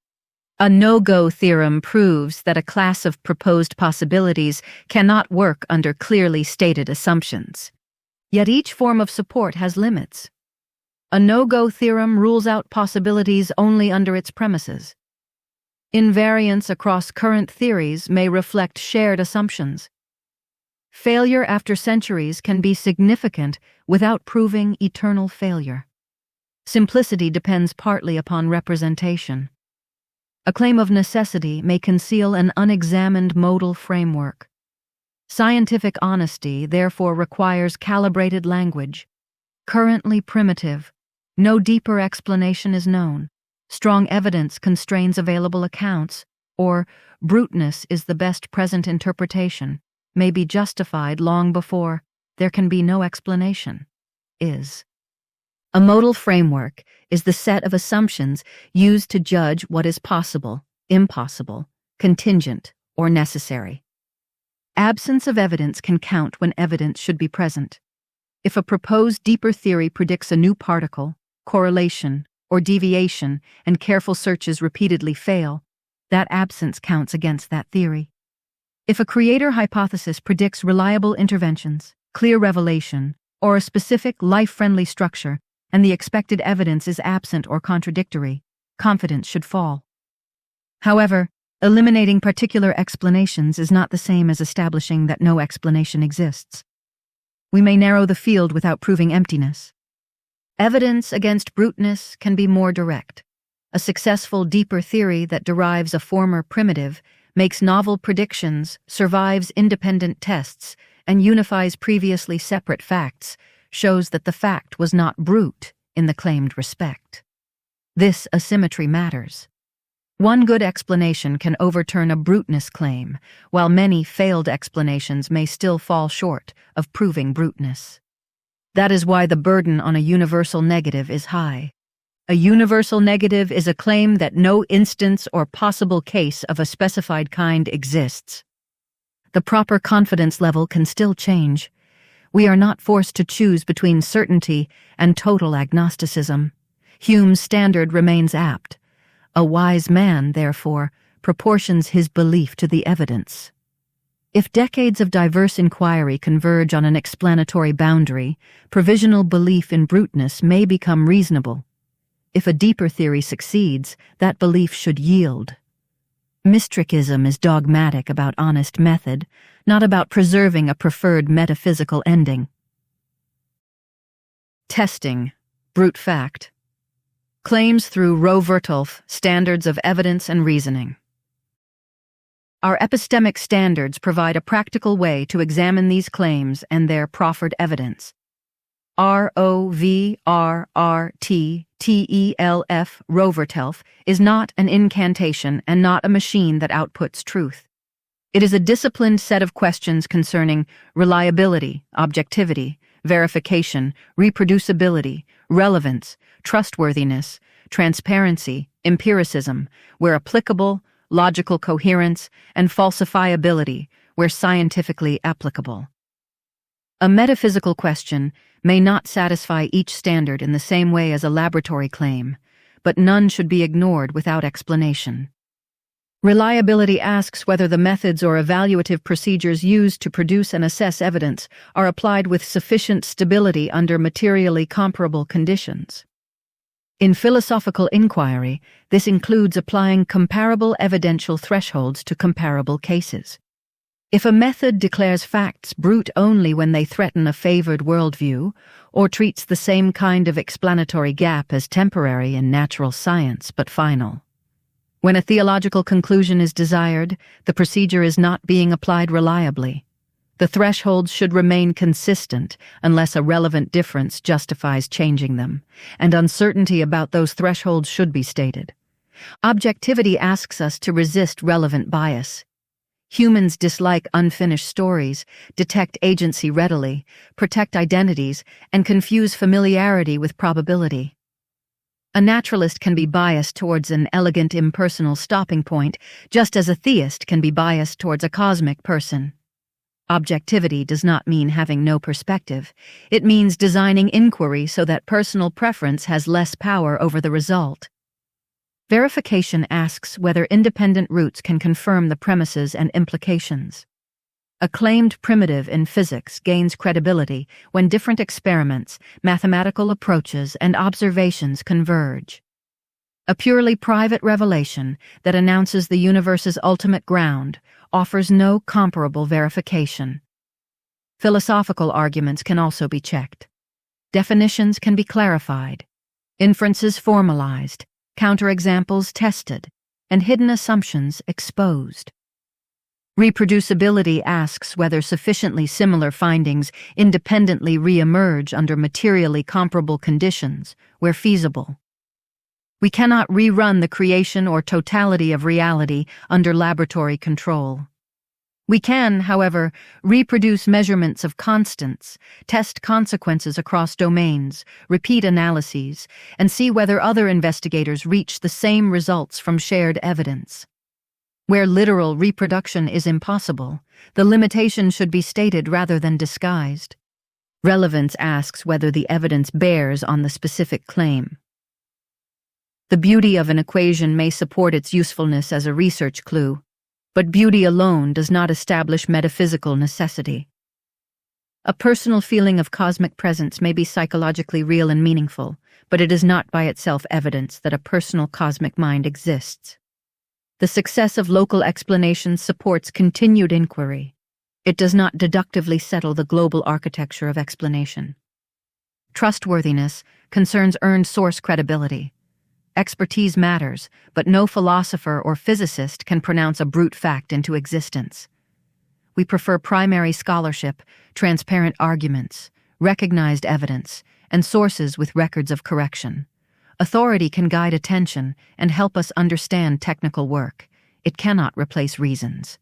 A no-go theorem proves that a class of proposed possibilities cannot work under clearly stated assumptions. Yet each form of support has limits. A no-go theorem rules out possibilities only under its premises. Invariance across current theories may reflect shared assumptions. Failure after centuries can be significant without proving eternal failure. Simplicity depends partly upon representation. A claim of necessity may conceal an unexamined modal framework. Scientific honesty therefore requires calibrated language. Currently primitive, no deeper explanation is known. Strong evidence constrains available accounts, or bruteness is the best present interpretation, may be justified long before there can be no explanation. A modal framework is the set of assumptions used to judge what is possible, impossible, contingent, or necessary. Absence of evidence can count when evidence should be present. If a proposed deeper theory predicts a new particle, correlation, or deviation, and careful searches repeatedly fail, that absence counts against that theory. If a creator hypothesis predicts reliable interventions, clear revelation, or a specific life-friendly structure, and the expected evidence is absent or contradictory, confidence should fall. However, eliminating particular explanations is not the same as establishing that no explanation exists. We may narrow the field without proving emptiness. Evidence against bruteness can be more direct. A successful deeper theory that derives a former primitive, makes novel predictions, survives independent tests, and unifies previously separate facts, shows that the fact was not brute in the claimed respect. This asymmetry matters. One good explanation can overturn a bruteness claim, while many failed explanations may still fall short of proving bruteness. That is why the burden on a universal negative is high. A universal negative is a claim that no instance or possible case of a specified kind exists. The proper confidence level can still change. We are not forced to choose between certainty and total agnosticism. Hume's standard remains apt. A wise man, therefore, proportions his belief to the evidence. If decades of diverse inquiry converge on an explanatory boundary, provisional belief in bruteness may become reasonable. If a deeper theory succeeds, that belief should yield. Mystrikism is dogmatic about honest method, not about preserving a preferred metaphysical ending. Testing, brute fact. Claims through Roe-Vertolf, standards of evidence and reasoning. Our epistemic standards provide a practical way to examine these claims and their proffered evidence. Roverttelf, Roe-Vertolf, is not an incantation and not a machine that outputs truth. It is a disciplined set of questions concerning reliability, objectivity, verification, reproducibility, relevance, trustworthiness, transparency, empiricism, where applicable, logical coherence, and falsifiability, where scientifically applicable. A metaphysical question may not satisfy each standard in the same way as a laboratory claim, but none should be ignored without explanation. Reliability asks whether the methods or evaluative procedures used to produce and assess evidence are applied with sufficient stability under materially comparable conditions. In philosophical inquiry, this includes applying comparable evidential thresholds to comparable cases. If a method declares facts brute only when they threaten a favored worldview, or treats the same kind of explanatory gap as temporary in natural science but final. When a theological conclusion is desired, the procedure is not being applied reliably. The thresholds should remain consistent unless a relevant difference justifies changing them, and uncertainty about those thresholds should be stated. Objectivity asks us to resist relevant bias. Humans dislike unfinished stories, detect agency readily, protect identities, and confuse familiarity with probability. A naturalist can be biased towards an elegant impersonal stopping point, just as a theist can be biased towards a cosmic person. Objectivity does not mean having no perspective. It means designing inquiry so that personal preference has less power over the result. Verification asks whether independent roots can confirm the premises and implications. A claimed primitive in physics gains credibility when different experiments, mathematical approaches, and observations converge. A purely private revelation that announces the universe's ultimate ground offers no comparable verification. Philosophical arguments can also be checked. Definitions can be clarified, inferences formalized, counterexamples tested, and hidden assumptions exposed. Reproducibility asks whether sufficiently similar findings independently re-emerge under materially comparable conditions, where feasible. We cannot rerun the creation or totality of reality under laboratory control. We can, however, reproduce measurements of constants, test consequences across domains, repeat analyses, and see whether other investigators reach the same results from shared evidence. Where literal reproduction is impossible, the limitation should be stated rather than disguised. Relevance asks whether the evidence bears on the specific claim. The beauty of an equation may support its usefulness as a research clue, but beauty alone does not establish metaphysical necessity. A personal feeling of cosmic presence may be psychologically real and meaningful, but it is not by itself evidence that a personal cosmic mind exists. The success of local explanations supports continued inquiry. It does not deductively settle the global architecture of explanation. Trustworthiness concerns earned source credibility. Expertise matters, but no philosopher or physicist can pronounce a brute fact into existence. We prefer primary scholarship, transparent arguments, recognized evidence, and sources with records of correction. Authority can guide attention and help us understand technical work. It cannot replace reasons.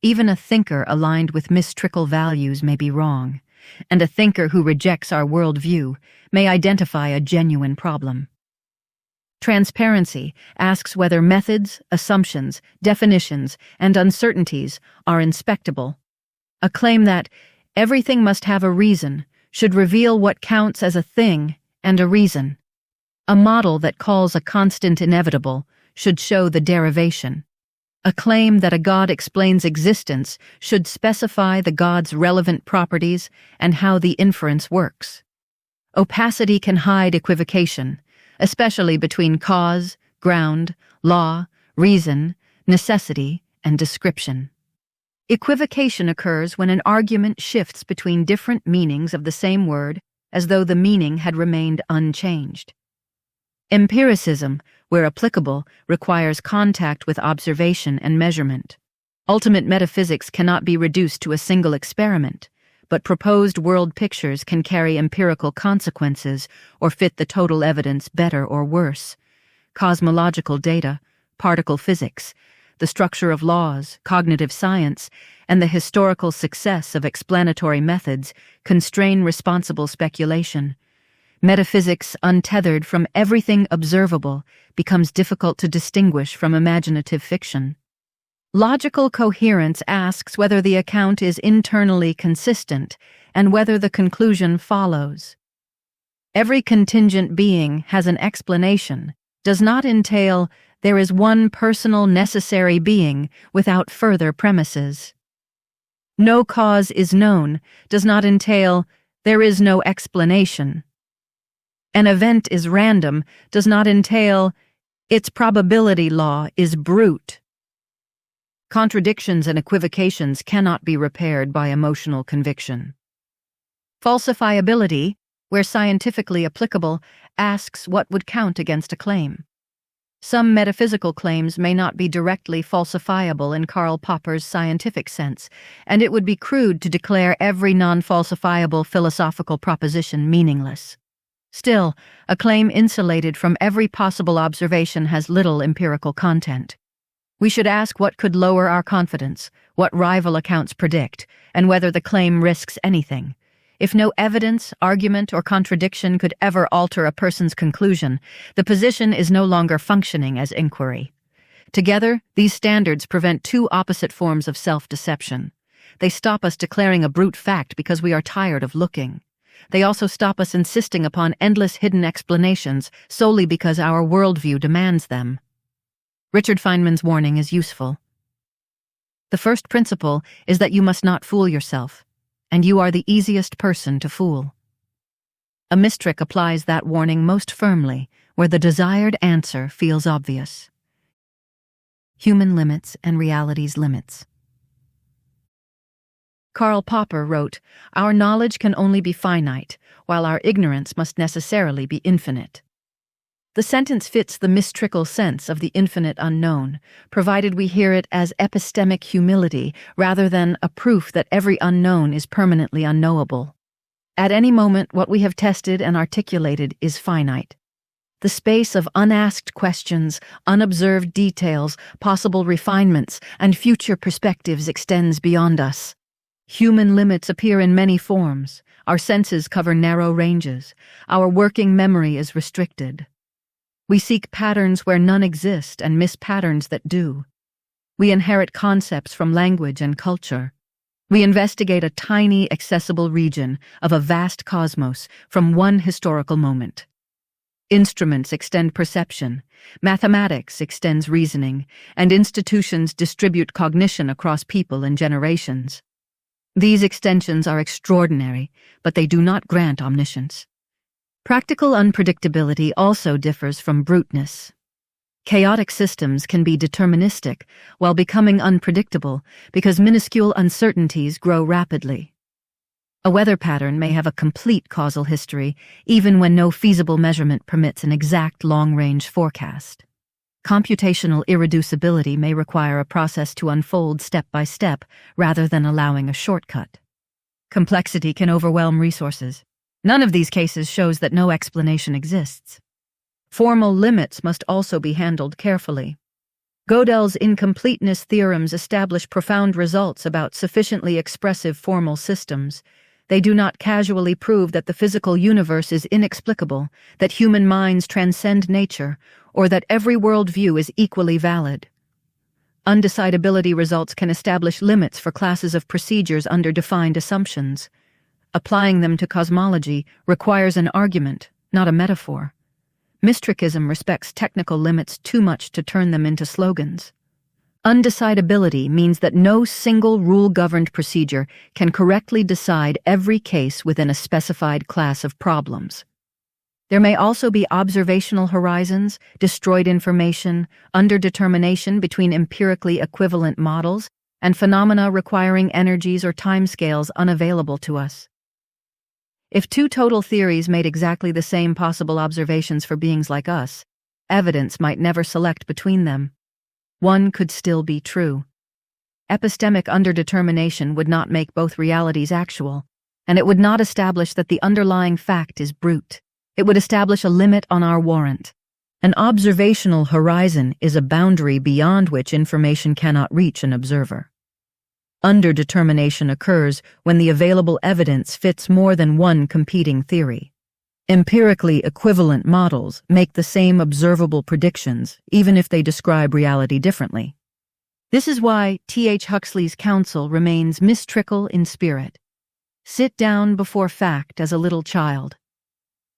Even a thinker aligned with Mystrikal values may be wrong, and a thinker who rejects our worldview may identify a genuine problem. Transparency asks whether methods, assumptions, definitions, and uncertainties are inspectable. A claim that everything must have a reason should reveal what counts as a thing and a reason. A model that calls a constant inevitable should show the derivation. A claim that a god explains existence should specify the god's relevant properties and how the inference works. Opacity can hide equivocation, especially between cause, ground, law, reason, necessity, and description. Equivocation occurs when an argument shifts between different meanings of the same word as though the meaning had remained unchanged. Empiricism, where applicable, requires contact with observation and measurement. Ultimate metaphysics cannot be reduced to a single experiment, but proposed world pictures can carry empirical consequences or fit the total evidence better or worse. Cosmological data, particle physics, the structure of laws, cognitive science, and the historical success of explanatory methods constrain responsible speculation. Metaphysics, untethered from everything observable, becomes difficult to distinguish from imaginative fiction. Logical coherence asks whether the account is internally consistent and whether the conclusion follows. Every contingent being has an explanation does not entail there is one personal necessary being without further premises. No cause is known does not entail there is no explanation. An event is random does not entail its probability law is brute. Contradictions and equivocations cannot be repaired by emotional conviction. Falsifiability, where scientifically applicable, asks what would count against a claim. Some metaphysical claims may not be directly falsifiable in Karl Popper's scientific sense, and it would be crude to declare every non-falsifiable philosophical proposition meaningless. Still, a claim insulated from every possible observation has little empirical content. We should ask what could lower our confidence, what rival accounts predict, and whether the claim risks anything. If no evidence, argument, or contradiction could ever alter a person's conclusion, the position is no longer functioning as inquiry. Together, these standards prevent two opposite forms of self-deception. They stop us declaring a brute fact because we are tired of looking. They also stop us insisting upon endless hidden explanations solely because our worldview demands them. Richard Feynman's warning is useful. The first principle is that you must not fool yourself, and you are the easiest person to fool. A Mystrik applies that warning most firmly where the desired answer feels obvious. Human limits and reality's limits. Karl Popper wrote, "Our knowledge can only be finite, while our ignorance must necessarily be infinite." The sentence fits the mystrikal sense of the infinite unknown, provided we hear it as epistemic humility rather than a proof that every unknown is permanently unknowable. At any moment, what we have tested and articulated is finite. The space of unasked questions, unobserved details, possible refinements, and future perspectives extends beyond us. Human limits appear in many forms. Our senses cover narrow ranges. Our working memory is restricted. We seek patterns where none exist and miss patterns that do. We inherit concepts from language and culture. We investigate a tiny, accessible region of a vast cosmos from one historical moment. Instruments extend perception, mathematics extends reasoning, and institutions distribute cognition across people and generations. These extensions are extraordinary, but they do not grant omniscience. Practical unpredictability also differs from bruteness. Chaotic systems can be deterministic while becoming unpredictable because minuscule uncertainties grow rapidly. A weather pattern may have a complete causal history even when no feasible measurement permits an exact long-range forecast. Computational irreducibility may require a process to unfold step by step rather than allowing a shortcut. Complexity can overwhelm resources. None of these cases shows that no explanation exists. Formal limits must also be handled carefully. Gödel's incompleteness theorems establish profound results about sufficiently expressive formal systems. They do not casually prove that the physical universe is inexplicable, that human minds transcend nature, or that every worldview is equally valid. Undecidability results can establish limits for classes of procedures under defined assumptions. Applying them to cosmology requires an argument, not a metaphor. Mystrikism respects technical limits too much to turn them into slogans. Undecidability means that no single rule-governed procedure can correctly decide every case within a specified class of problems. There may also be observational horizons, destroyed information, underdetermination between empirically equivalent models, and phenomena requiring energies or timescales unavailable to us. If two total theories made exactly the same possible observations for beings like us, evidence might never select between them. One could still be true. Epistemic underdetermination would not make both realities actual, and it would not establish that the underlying fact is brute. It would establish a limit on our warrant. An observational horizon is a boundary beyond which information cannot reach an observer. Underdetermination occurs when the available evidence fits more than one competing theory. Empirically equivalent models make the same observable predictions, even if they describe reality differently. This is why T.H. Huxley's counsel remains mystrikal in spirit. Sit down before fact as a little child.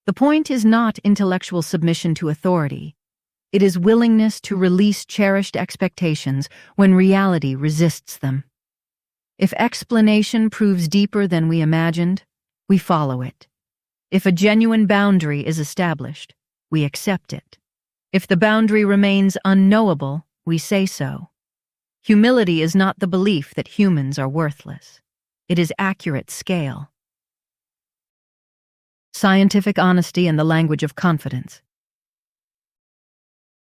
The point is not intellectual submission to authority. It is willingness to release cherished expectations when reality resists them. If explanation proves deeper than we imagined, we follow it. If a genuine boundary is established, we accept it. If the boundary remains unknowable, we say so. Humility is not the belief that humans are worthless. It is accurate scale. Scientific honesty and the language of confidence.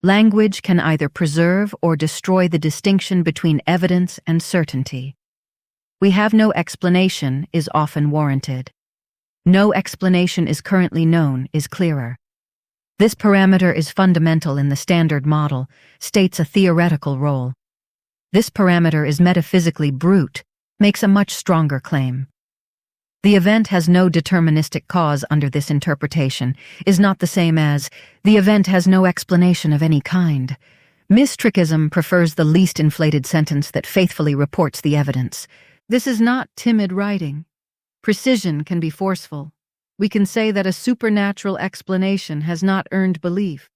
Language can either preserve or destroy the distinction between evidence and certainty. "We have no explanation" is often warranted. "No explanation is currently known" is clearer. This parameter is fundamental in the Standard Model, states a theoretical role. This parameter is metaphysically brute, makes a much stronger claim. "The event has no deterministic cause" under this interpretation is not the same as "the event has no explanation of any kind." Mystrikism prefers the least inflated sentence that faithfully reports the evidence. This is not timid writing. Precision can be forceful. We can say that a supernatural explanation has not earned belief.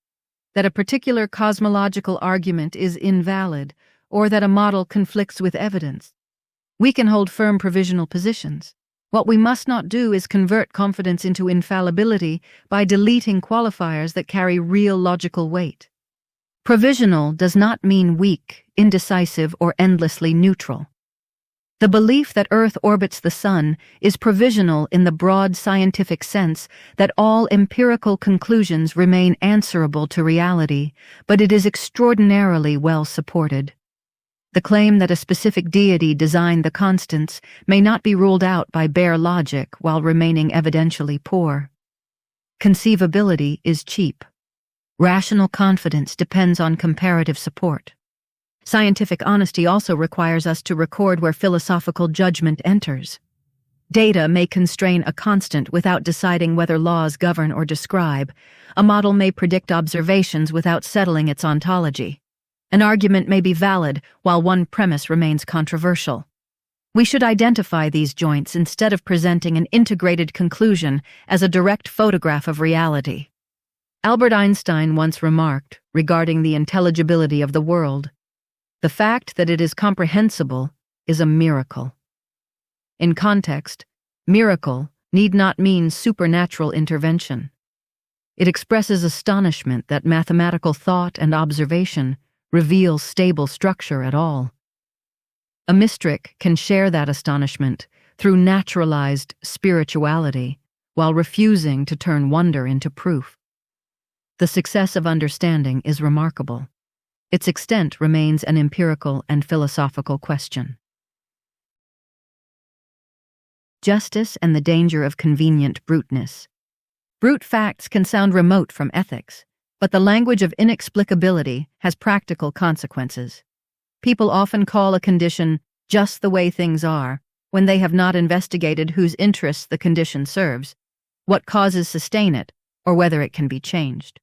that a particular cosmological argument is invalid, or that a model conflicts with evidence. We can hold firm provisional positions. What we must not do is convert confidence into infallibility by deleting qualifiers that carry real logical weight. Provisional does not mean weak, indecisive, or endlessly neutral. The belief that Earth orbits the Sun is provisional in the broad scientific sense that all empirical conclusions remain answerable to reality, but it is extraordinarily well supported. The claim that a specific deity designed the constants may not be ruled out by bare logic while remaining evidentially poor. Conceivability is cheap. Rational confidence depends on comparative support. Scientific honesty also requires us to record where philosophical judgment enters. Data may constrain a constant without deciding whether laws govern or describe. A model may predict observations without settling its ontology. An argument may be valid while one premise remains controversial. We should identify these joints instead of presenting an integrated conclusion as a direct photograph of reality. Albert Einstein once remarked, regarding the intelligibility of the world, "The fact that it is comprehensible is a miracle." In context, miracle need not mean supernatural intervention. It expresses astonishment that mathematical thought and observation reveal stable structure at all. A mystic can share that astonishment through naturalized spirituality while refusing to turn wonder into proof. The success of understanding is remarkable. Its extent remains an empirical and philosophical question. Justice and the danger of convenient bruteness. Brute facts can sound remote from ethics, but the language of inexplicability has practical consequences. People often call a condition just the way things are when they have not investigated whose interests the condition serves, what causes sustain it, or whether it can be changed.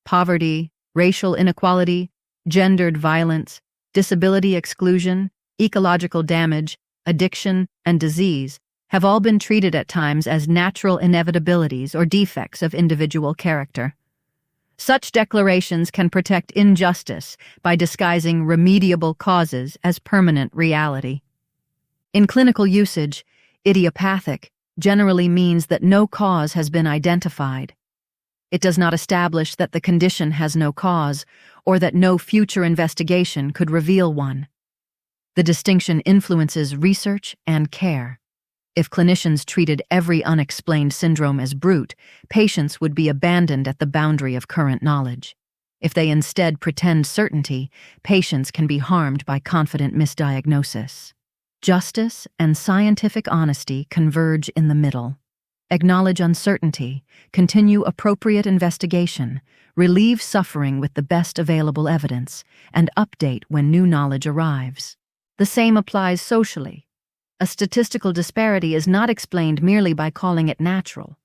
Poverty, racial inequality, gendered violence, disability exclusion, ecological damage, addiction, and disease have all been treated at times as natural inevitabilities or defects of individual character. Such declarations can protect injustice by disguising remediable causes as permanent reality. In clinical usage, idiopathic generally means that no cause has been identified. It does not establish that the condition has no cause or that no future investigation could reveal one. The distinction influences research and care. If clinicians treated every unexplained syndrome as brute, patients would be abandoned at the boundary of current knowledge. If they instead pretend certainty, patients can be harmed by confident misdiagnosis. Justice and scientific honesty converge in the middle. Acknowledge uncertainty, continue appropriate investigation, relieve suffering with the best available evidence, and update when new knowledge arrives. The same applies socially. A statistical disparity is not explained merely by calling it natural.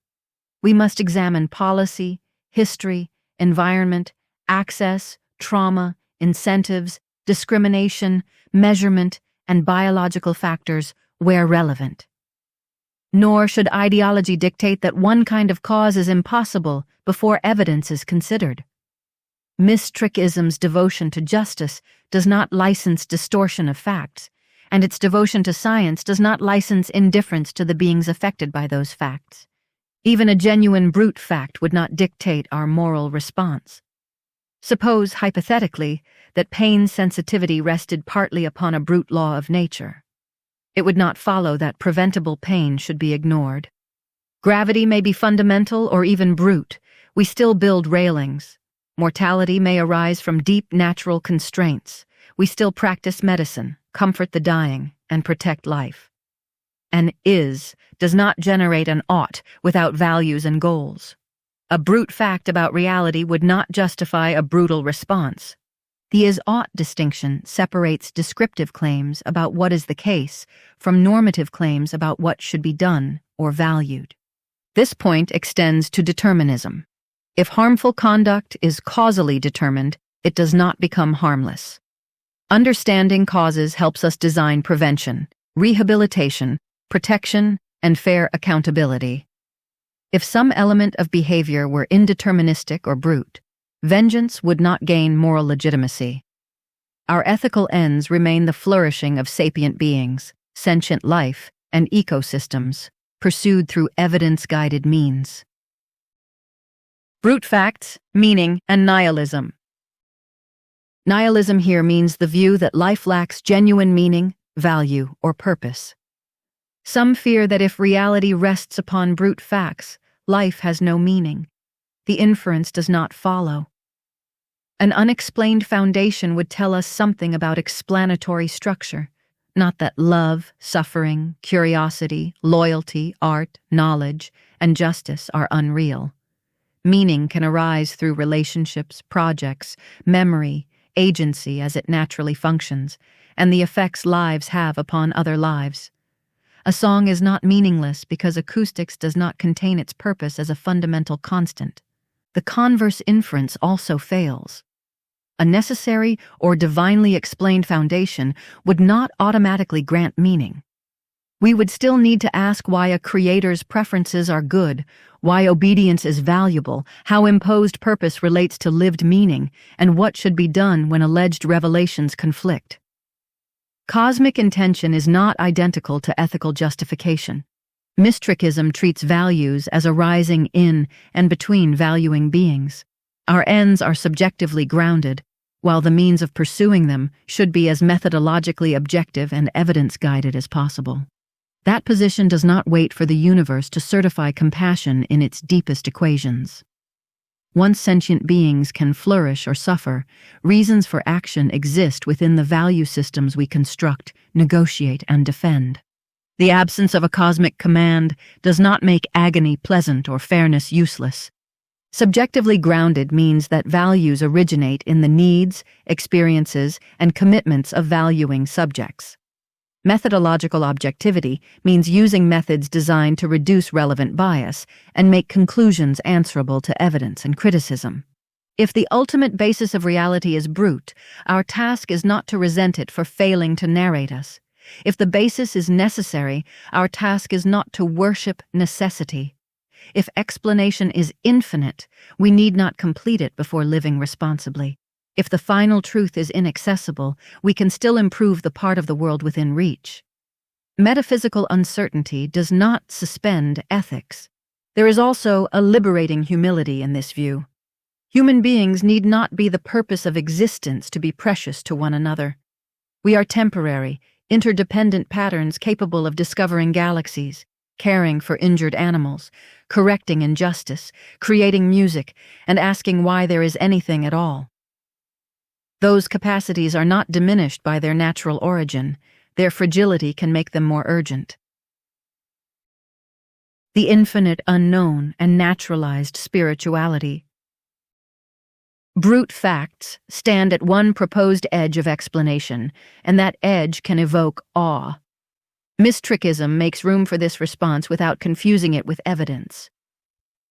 We must examine policy, history, environment, access, trauma, incentives, discrimination, measurement, and biological factors where relevant. Nor should ideology dictate that one kind of cause is impossible before evidence is considered. Mystrikism's devotion to justice does not license distortion of facts, and its devotion to science does not license indifference to the beings affected by those facts. Even a genuine brute fact would not dictate our moral response. Suppose, hypothetically, that pain sensitivity rested partly upon a brute law of nature. It would not follow that preventable pain should be ignored. Gravity may be fundamental or even brute. We still build railings. Mortality may arise from deep natural constraints. We still practice medicine, comfort the dying, and protect life. An is does not generate an ought without values and goals. A brute fact about reality would not justify a brutal response. The is-ought distinction separates descriptive claims about what is the case from normative claims about what should be done or valued. This point extends to determinism. If harmful conduct is causally determined, it does not become harmless. Understanding causes helps us design prevention, rehabilitation, protection, and fair accountability. If some element of behavior were indeterministic or brute, vengeance would not gain moral legitimacy. Our ethical ends remain the flourishing of sapient beings, sentient life, and ecosystems, pursued through evidence-guided means. Brute facts, meaning, and nihilism. Nihilism here means the view that life lacks genuine meaning, value, or purpose. Some fear that if reality rests upon brute facts, life has no meaning. The inference does not follow. An unexplained foundation would tell us something about explanatory structure, not that love, suffering, curiosity, loyalty, art, knowledge, and justice are unreal. Meaning can arise through relationships, projects, memory, agency as it naturally functions, and the effects lives have upon other lives. A song is not meaningless because acoustics does not contain its purpose as a fundamental constant. The converse inference also fails. A necessary or divinely explained foundation would not automatically grant meaning. We would still need to ask why a creator's preferences are good, why obedience is valuable, how imposed purpose relates to lived meaning, and what should be done when alleged revelations conflict. Cosmic intention is not identical to ethical justification. Mystrikism treats values as arising in and between valuing beings. Our ends are subjectively grounded, while the means of pursuing them should be as methodologically objective and evidence-guided as possible. That position does not wait for the universe to certify compassion in its deepest equations. Once sentient beings can flourish or suffer, reasons for action exist within the value systems we construct, negotiate, and defend. The absence of a cosmic command does not make agony pleasant or fairness useless. Subjectively grounded means that values originate in the needs, experiences, and commitments of valuing subjects. Methodological objectivity means using methods designed to reduce relevant bias and make conclusions answerable to evidence and criticism. If the ultimate basis of reality is brute, our task is not to resent it for failing to narrate us. If the basis is necessary, our task is not to worship necessity. If explanation is infinite, we need not complete it before living responsibly. If the final truth is inaccessible, we can still improve the part of the world within reach. Metaphysical uncertainty does not suspend ethics. There is also a liberating humility in this view. Human beings need not be the purpose of existence to be precious to one another. We are temporary, interdependent patterns capable of discovering galaxies, caring for injured animals, correcting injustice, creating music, and asking why there is anything at all. Those capacities are not diminished by their natural origin. Their fragility can make them more urgent. The infinite unknown and naturalized spirituality. Brute facts stand at one proposed edge of explanation, and that edge can evoke awe. Mystrikism makes room for this response without confusing it with evidence.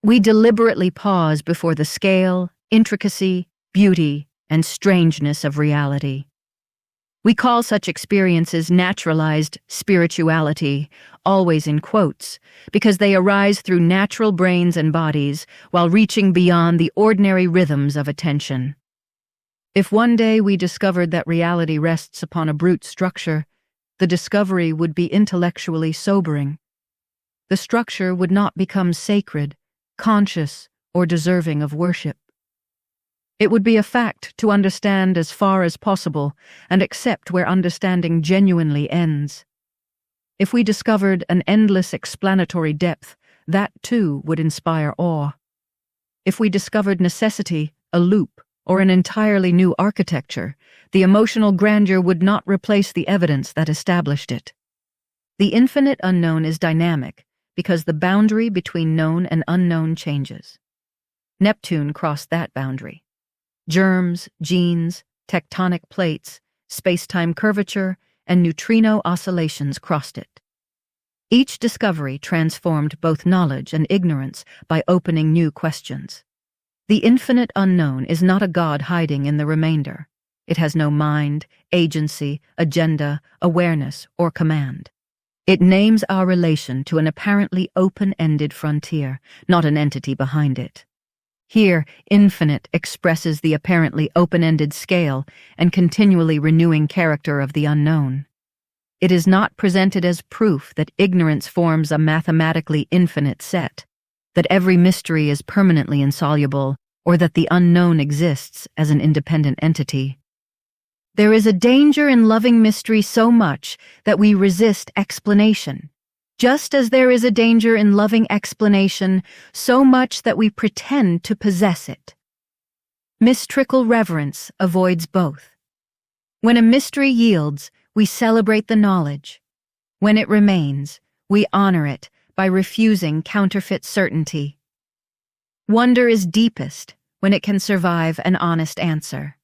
We deliberately pause before the scale, intricacy, beauty, and strangeness of reality. We call such experiences naturalized spirituality, always in quotes, because they arise through natural brains and bodies while reaching beyond the ordinary rhythms of attention. If one day we discovered that reality rests upon a brute structure, the discovery would be intellectually sobering. The structure would not become sacred, conscious, or deserving of worship. It would be a fact to understand as far as possible and accept where understanding genuinely ends. If we discovered an endless explanatory depth, that too would inspire awe. If we discovered necessity, a loop, or an entirely new architecture, the emotional grandeur would not replace the evidence that established it. The infinite unknown is dynamic because the boundary between known and unknown changes. Neptune crossed that boundary. Germs, genes, tectonic plates, space-time curvature, and neutrino oscillations crossed it. Each discovery transformed both knowledge and ignorance by opening new questions. The infinite unknown is not a God hiding in the remainder. It has no mind, agency, agenda, awareness, or command. It names our relation to an apparently open-ended frontier, not an entity behind it. Here, infinite expresses the apparently open-ended scale and continually renewing character of the unknown. It is not presented as proof that ignorance forms a mathematically infinite set, that every mystery is permanently insoluble, or that the unknown exists as an independent entity. There is a danger in loving mystery so much that we resist explanation, just as there is a danger in loving explanation so much that we pretend to possess it. Mystrikal reverence avoids both. When a mystery yields, we celebrate the knowledge. When it remains, we honor it by refusing counterfeit certainty. Wonder is deepest when it can survive an honest answer.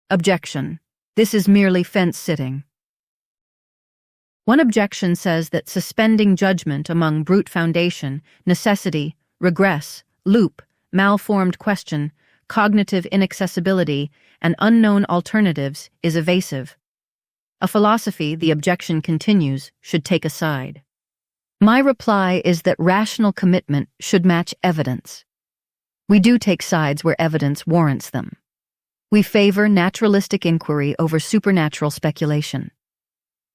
Objection. This is merely fence-sitting. One objection says that suspending judgment among brute foundation, necessity, regress, loop, malformed question, cognitive inaccessibility, and unknown alternatives is evasive. A philosophy, the objection continues, should take a side. My reply is that rational commitment should match evidence. We do take sides where evidence warrants them. We favor naturalistic inquiry over supernatural speculation.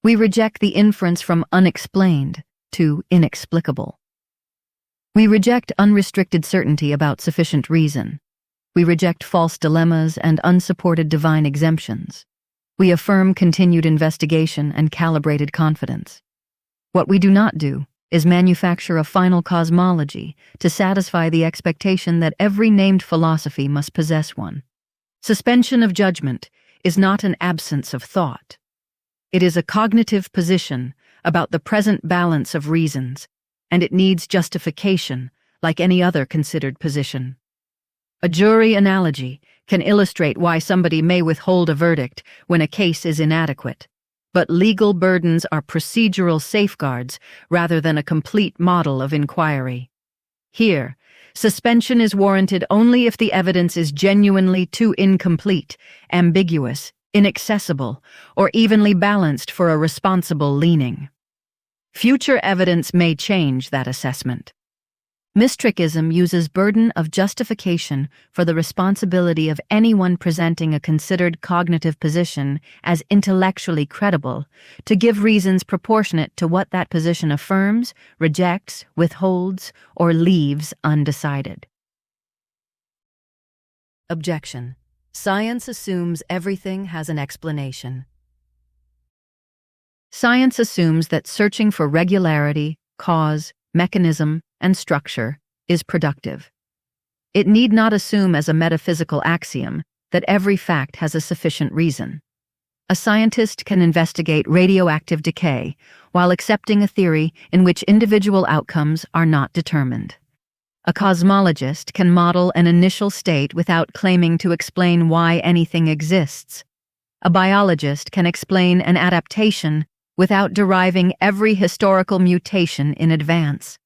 We reject the inference from unexplained to inexplicable. We reject unrestricted certainty about sufficient reason. We reject false dilemmas and unsupported divine exemptions. We affirm continued investigation and calibrated confidence. What we do not do is manufacture a final cosmology to satisfy the expectation that every named philosophy must possess one. Suspension of judgment is not an absence of thought. It is a cognitive position about the present balance of reasons, and it needs justification like any other considered position. A jury analogy can illustrate why somebody may withhold a verdict when a case is inadequate, but legal burdens are procedural safeguards rather than a complete model of inquiry. Here, suspension is warranted only if the evidence is genuinely too incomplete, ambiguous, inaccessible, or evenly balanced for a responsible leaning. Future evidence may change that assessment. Mystrikism uses burden of justification for the responsibility of anyone presenting a considered cognitive position as intellectually credible to give reasons proportionate to what that position affirms, rejects, withholds, or leaves undecided. Objection. Science assumes everything has an explanation. Science assumes that searching for regularity, cause, mechanism, and structure is productive. It need not assume as a metaphysical axiom that every fact has a sufficient reason. A scientist can investigate radioactive decay while accepting a theory in which individual outcomes are not determined. A cosmologist can model an initial state without claiming to explain why anything exists. A biologist can explain an adaptation without deriving every historical mutation in advance.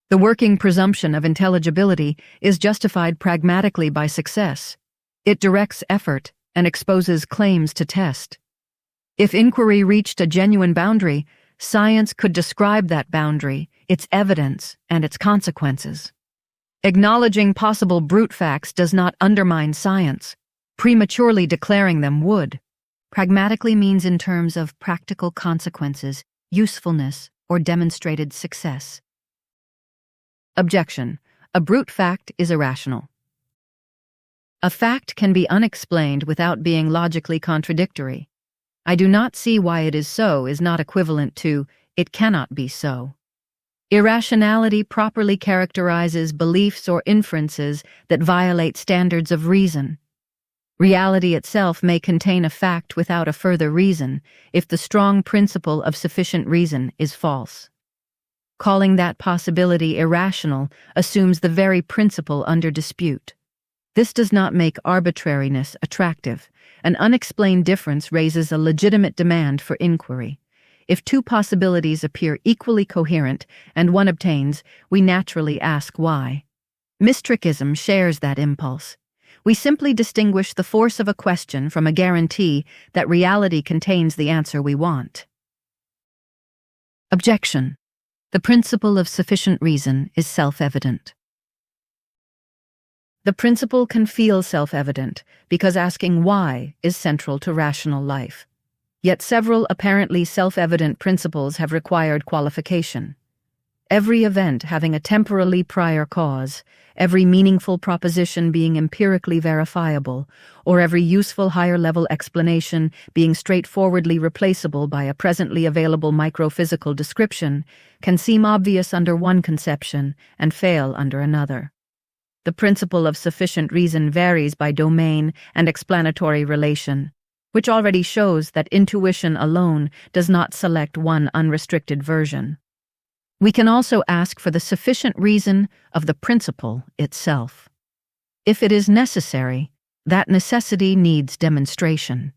The working presumption of intelligibility is justified pragmatically by success. It directs effort and exposes claims to test. If inquiry reached a genuine boundary, science could describe that boundary, its evidence, and its consequences. Acknowledging possible brute facts does not undermine science. Prematurely declaring them would. Pragmatically means in terms of practical consequences, usefulness, or demonstrated success. Objection. A brute fact is irrational. A fact can be unexplained without being logically contradictory. I do not see why it is so is not equivalent to it cannot be so. Irrationality properly characterizes beliefs or inferences that violate standards of reason. Reality itself may contain a fact without a further reason if the strong principle of sufficient reason is false. Calling that possibility irrational assumes the very principle under dispute. This does not make arbitrariness attractive. An unexplained difference raises a legitimate demand for inquiry. If two possibilities appear equally coherent and one obtains, we naturally ask why. Mystrikism shares that impulse. We simply distinguish the force of a question from a guarantee that reality contains the answer we want. Objection. The principle of sufficient reason is self-evident. The principle can feel self-evident because asking why is central to rational life. Yet several apparently self-evident principles have required qualification. Every event having a temporally prior cause, every meaningful proposition being empirically verifiable, or every useful higher-level explanation being straightforwardly replaceable by a presently available microphysical description, can seem obvious under one conception and fail under another. The principle of sufficient reason varies by domain and explanatory relation, which already shows that intuition alone does not select one unrestricted version. We can also ask for the sufficient reason of the principle itself. If it is necessary, that necessity needs demonstration.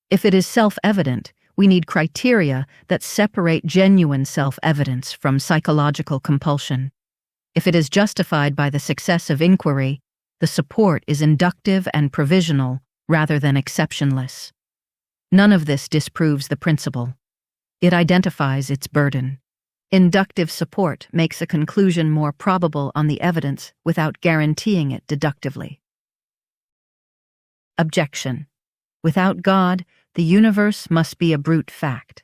If it is self-evident, we need criteria that separate genuine self-evidence from psychological compulsion. If it is justified by the success of inquiry, the support is inductive and provisional rather than exceptionless. None of this disproves the principle. It identifies its burden. Inductive support makes a conclusion more probable on the evidence without guaranteeing it deductively. Objection. Without God, the universe must be a brute fact.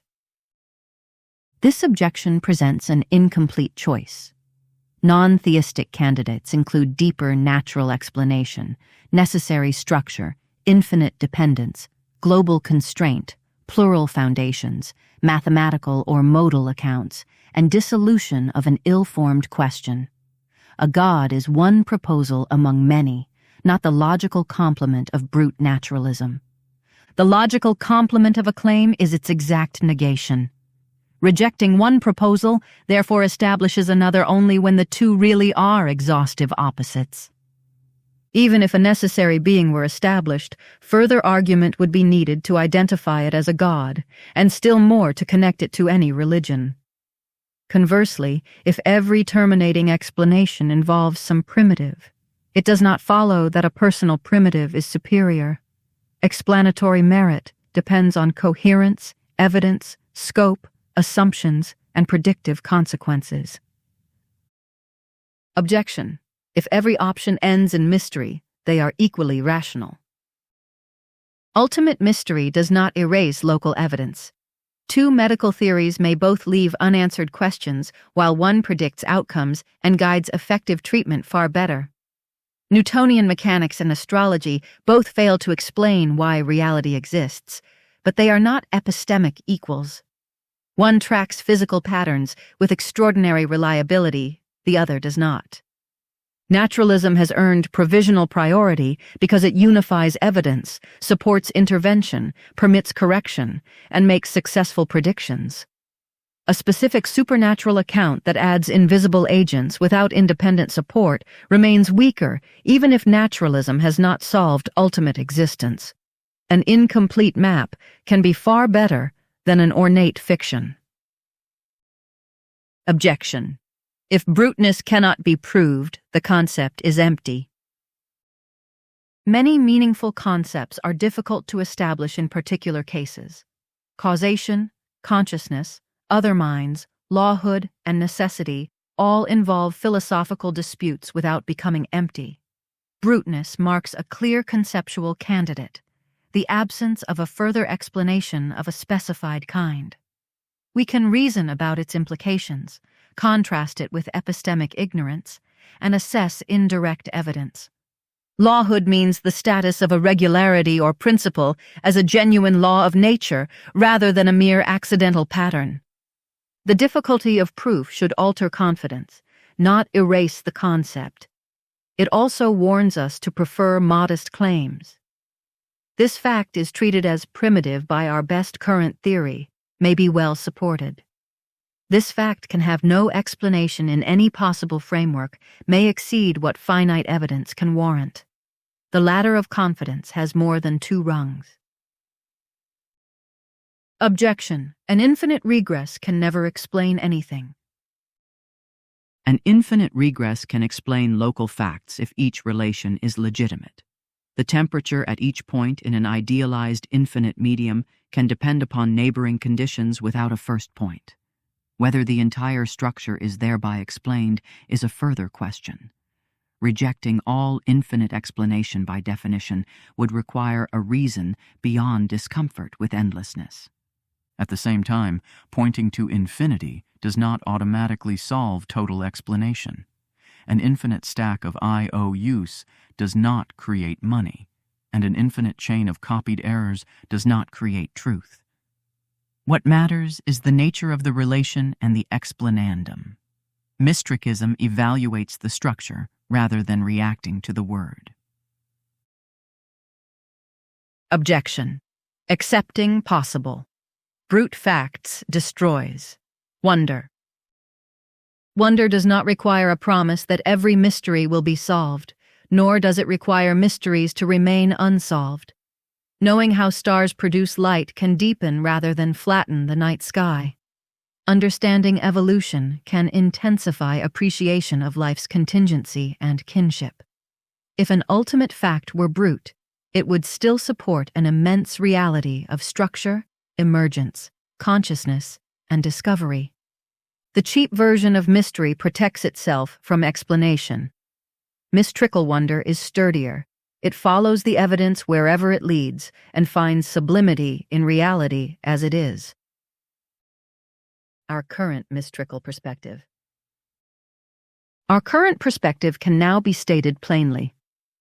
This objection presents an incomplete choice. Non-theistic candidates include deeper natural explanation, necessary structure, infinite dependence, global constraint, plural foundations, mathematical or modal accounts, and dissolution of an ill-formed question. A God is one proposal among many, not the logical complement of brute naturalism. The logical complement of a claim is its exact negation. Rejecting one proposal, therefore, establishes another only when the two really are exhaustive opposites. Even if a necessary being were established, further argument would be needed to identify it as a god, and still more to connect it to any religion. Conversely, if every terminating explanation involves some primitive, it does not follow that a personal primitive is superior. Explanatory merit depends on coherence, evidence, scope, assumptions, and predictive consequences. Objection. If every option ends in mystery, they are equally rational. Ultimate mystery does not erase local evidence. Two medical theories may both leave unanswered questions, while one predicts outcomes and guides effective treatment far better. Newtonian mechanics and astrology both fail to explain why reality exists, but they are not epistemic equals. One tracks physical patterns with extraordinary reliability, the other does not. Naturalism has earned provisional priority because it unifies evidence, supports intervention, permits correction, and makes successful predictions. A specific supernatural account that adds invisible agents without independent support remains weaker even if naturalism has not solved ultimate existence. An incomplete map can be far better than an ornate fiction. Objection. If bruteness cannot be proved, the concept is empty. Many meaningful concepts are difficult to establish in particular cases. Causation, consciousness, other minds, lawhood, and necessity all involve philosophical disputes without becoming empty. Bruteness marks a clear conceptual candidate, the absence of a further explanation of a specified kind. We can reason about its implications, contrast it with epistemic ignorance, and assess indirect evidence. Lawhood means the status of a regularity or principle as a genuine law of nature rather than a mere accidental pattern. The difficulty of proof should alter confidence, not erase the concept. It also warns us to prefer modest claims. This fact is treated as primitive by our best current theory, may be well supported. This fact can have no explanation in any possible framework, may exceed what finite evidence can warrant. The ladder of confidence has more than two rungs. Objection. An infinite regress can never explain anything. An infinite regress can explain local facts if each relation is legitimate. The temperature at each point in an idealized infinite medium can depend upon neighboring conditions without a first point. Whether the entire structure is thereby explained is a further question. Rejecting all infinite explanation by definition would require a reason beyond discomfort with endlessness. At the same time, pointing to infinity does not automatically solve total explanation. An infinite stack of IOUs does not create money, and an infinite chain of copied errors does not create truth. What matters is the nature of the relation and the explanandum. Mystrikism evaluates the structure rather than reacting to the word. Objection. Accepting possible. Brute facts destroys. Wonder. Wonder does not require a promise that every mystery will be solved, nor does it require mysteries to remain unsolved. Knowing how stars produce light can deepen rather than flatten the night sky. Understanding evolution can intensify appreciation of life's contingency and kinship. If an ultimate fact were brute, it would still support an immense reality of structure, emergence, consciousness, and discovery. The cheap version of mystery protects itself from explanation. Mystrikal wonder is sturdier. It follows the evidence wherever it leads and finds sublimity in reality as it is. Our current mystrikal perspective. Our current perspective can now be stated plainly.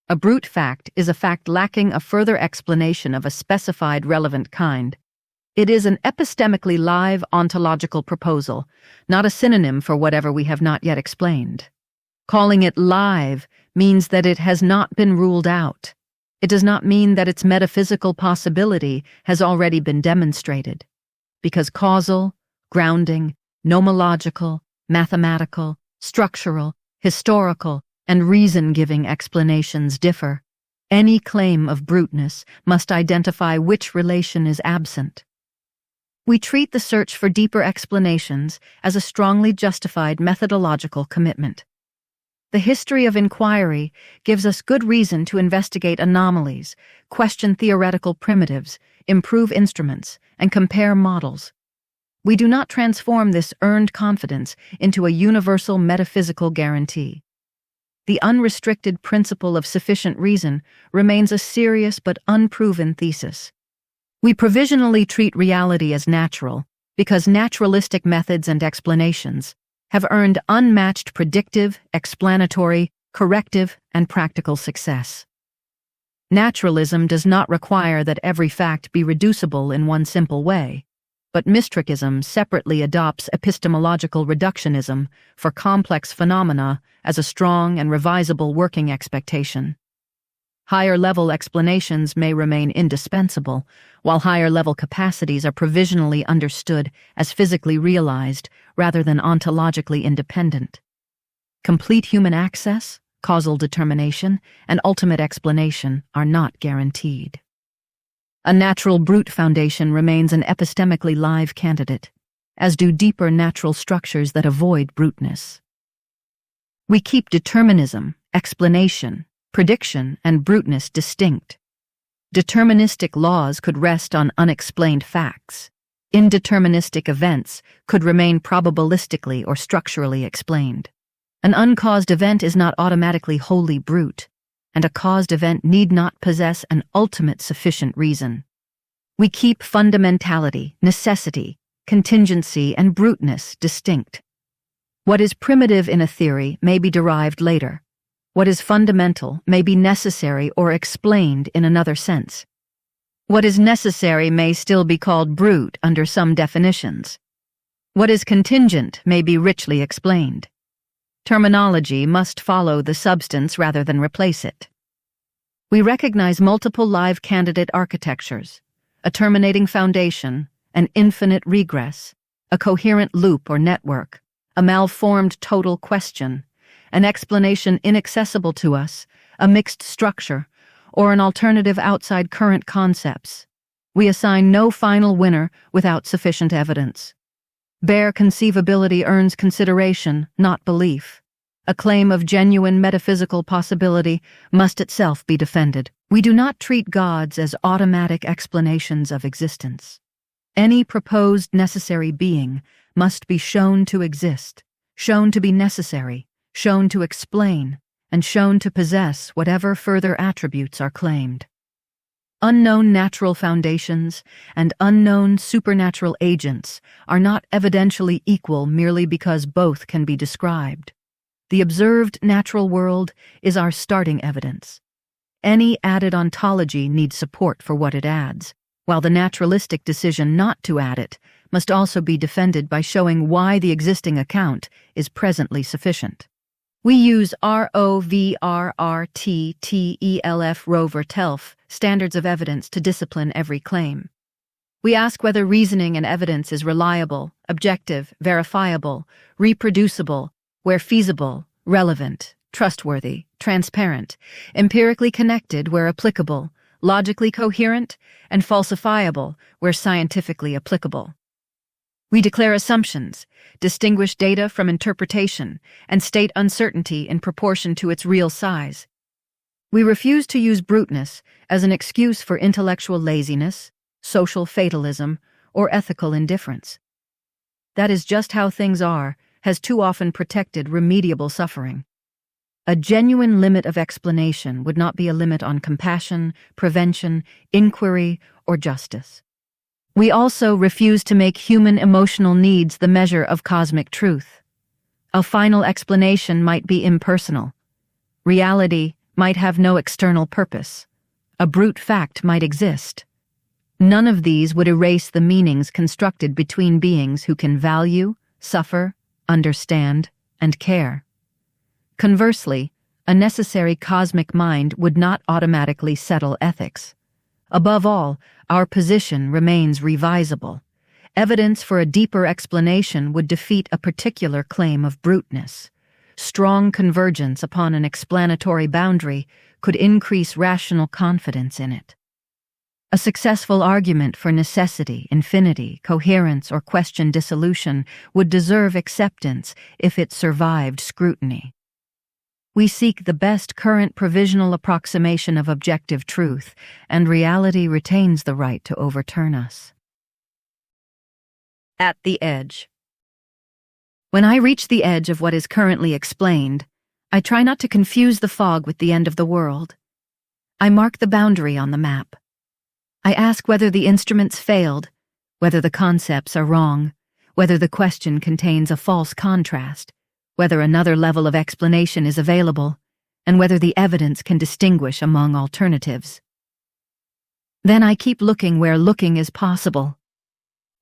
A brute fact is a fact lacking a further explanation of a specified relevant kind. It is an epistemically live ontological proposal, not a synonym for whatever we have not yet explained. Calling it live means that it has not been ruled out. It does not mean that its metaphysical possibility has already been demonstrated. Because causal, grounding, nomological, mathematical, structural, historical, and reason-giving explanations differ, any claim of bruteness must identify which relation is absent. We treat the search for deeper explanations as a strongly justified methodological commitment. The history of inquiry gives us good reason to investigate anomalies, question theoretical primitives, improve instruments, and compare models. We do not transform this earned confidence into a universal metaphysical guarantee. The unrestricted principle of sufficient reason remains a serious but unproven thesis. We provisionally treat reality as natural because naturalistic methods and explanations have earned unmatched predictive, explanatory, corrective, and practical success. Naturalism does not require that every fact be reducible in one simple way, but Mystrikism separately adopts epistemological reductionism for complex phenomena as a strong and revisable working expectation. Higher-level explanations may remain indispensable, while higher-level capacities are provisionally understood as physically realized rather than ontologically independent. Complete human access, causal determination, and ultimate explanation are not guaranteed. A natural brute foundation remains an epistemically live candidate, as do deeper natural structures that avoid bruteness. We keep determinism, explanation, prediction, and bruteness distinct. Deterministic laws could rest on unexplained facts. Indeterministic events could remain probabilistically or structurally explained. An uncaused event is not automatically wholly brute, and a caused event need not possess an ultimate sufficient reason. We keep fundamentality, necessity, contingency, and bruteness distinct. What is primitive in a theory may be derived later. What is fundamental may be necessary or explained in another sense. What is necessary may still be called brute under some definitions. What is contingent may be richly explained. Terminology must follow the substance rather than replace it. We recognize multiple live candidate architectures, a terminating foundation, an infinite regress, a coherent loop or network, a malformed total question, an explanation inaccessible to us, a mixed structure, or an alternative outside current concepts. We assign no final winner without sufficient evidence. Bare conceivability earns consideration, not belief. A claim of genuine metaphysical possibility must itself be defended. We do not treat gods as automatic explanations of existence. Any proposed necessary being must be shown to exist, shown to be necessary, shown to explain, and shown to possess whatever further attributes are claimed. Unknown natural foundations and unknown supernatural agents are not evidentially equal merely because both can be described. The observed natural world is our starting evidence. Any added ontology needs support for what it adds, while the naturalistic decision not to add it must also be defended by showing why the existing account is presently sufficient. We use ROVRRTTELF standards of evidence to discipline every claim. We ask whether reasoning and evidence is reliable, objective, verifiable, reproducible, where feasible, relevant, trustworthy, transparent, empirically connected where applicable, logically coherent, and falsifiable where scientifically applicable. We declare assumptions, distinguish data from interpretation, and state uncertainty in proportion to its real size. We refuse to use bruteness as an excuse for intellectual laziness, social fatalism, or ethical indifference. That is just how things are, has too often protected remediable suffering. A genuine limit of explanation would not be a limit on compassion, prevention, inquiry, or justice. We also refuse to make human emotional needs the measure of cosmic truth. A final explanation might be impersonal. Reality might have no external purpose. A brute fact might exist. None of these would erase the meanings constructed between beings who can value, suffer, understand, and care. Conversely, a necessary cosmic mind would not automatically settle ethics. Above all, our position remains revisable. Evidence for a deeper explanation would defeat a particular claim of bruteness. Strong convergence upon an explanatory boundary could increase rational confidence in it. A successful argument for necessity, infinity, coherence, or question dissolution would deserve acceptance if it survived scrutiny. We seek the best current provisional approximation of objective truth, and reality retains the right to overturn us. At the edge. When I reach the edge of what is currently explained, I try not to confuse the fog with the end of the world. I mark the boundary on the map. I ask whether the instruments failed, whether the concepts are wrong, whether the question contains a false contrast, whether another level of explanation is available, and whether the evidence can distinguish among alternatives. Then I keep looking where looking is possible.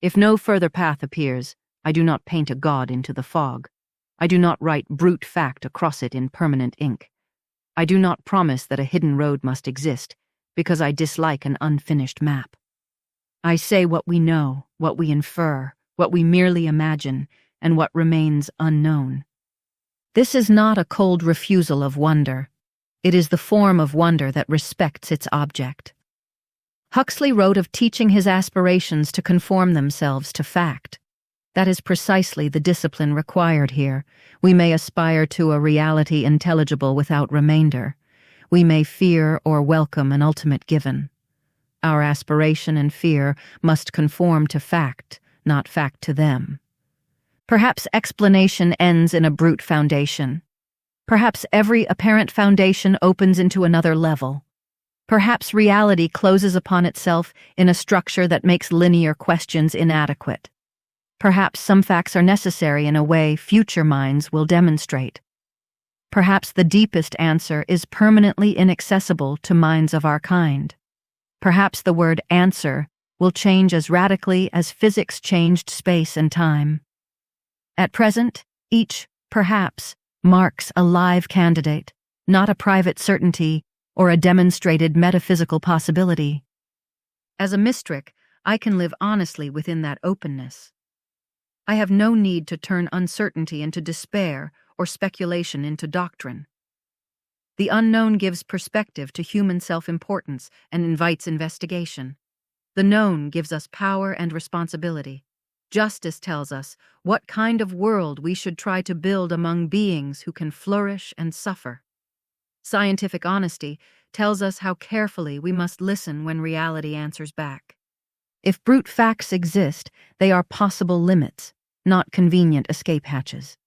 If no further path appears, I do not paint a god into the fog. I do not write brute fact across it in permanent ink. I do not promise that a hidden road must exist, because I dislike an unfinished map. I say what we know, what we infer, what we merely imagine, and what remains unknown. This is not a cold refusal of wonder. It is the form of wonder that respects its object. Huxley wrote of teaching his aspirations to conform themselves to fact. That is precisely the discipline required here. We may aspire to a reality intelligible without remainder. We may fear or welcome an ultimate given. Our aspiration and fear must conform to fact, not fact to them. Perhaps explanation ends in a brute foundation. Perhaps every apparent foundation opens into another level. Perhaps reality closes upon itself in a structure that makes linear questions inadequate. Perhaps some facts are necessary in a way future minds will demonstrate. Perhaps the deepest answer is permanently inaccessible to minds of our kind. Perhaps the word answer will change as radically as physics changed space and time. At present, each, perhaps, marks a live candidate, not a private certainty or a demonstrated metaphysical possibility. As a mystic, I can live honestly within that openness. I have no need to turn uncertainty into despair or speculation into doctrine. The unknown gives perspective to human self-importance and invites investigation. The known gives us power and responsibility. Justice tells us what kind of world we should try to build among beings who can flourish and suffer. Scientific honesty tells us how carefully we must listen when reality answers back. If brute facts exist, they are possible limits, not convenient escape hatches.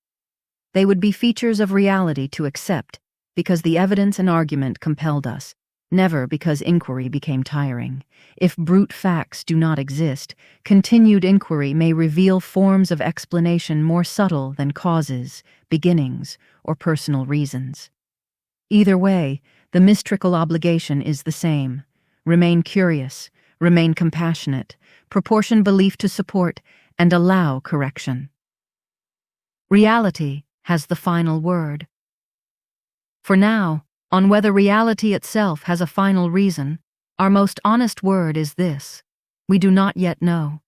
They would be features of reality to accept, because the evidence and argument compelled us, never because inquiry became tiring. If brute facts do not exist, continued inquiry may reveal forms of explanation more subtle than causes, beginnings, or personal reasons. Either way, the mystrical obligation is the same. Remain curious, remain compassionate, proportion belief to support, and allow correction. Reality has the final word. For now, on whether reality itself has a final reason, our most honest word is this: we do not yet know.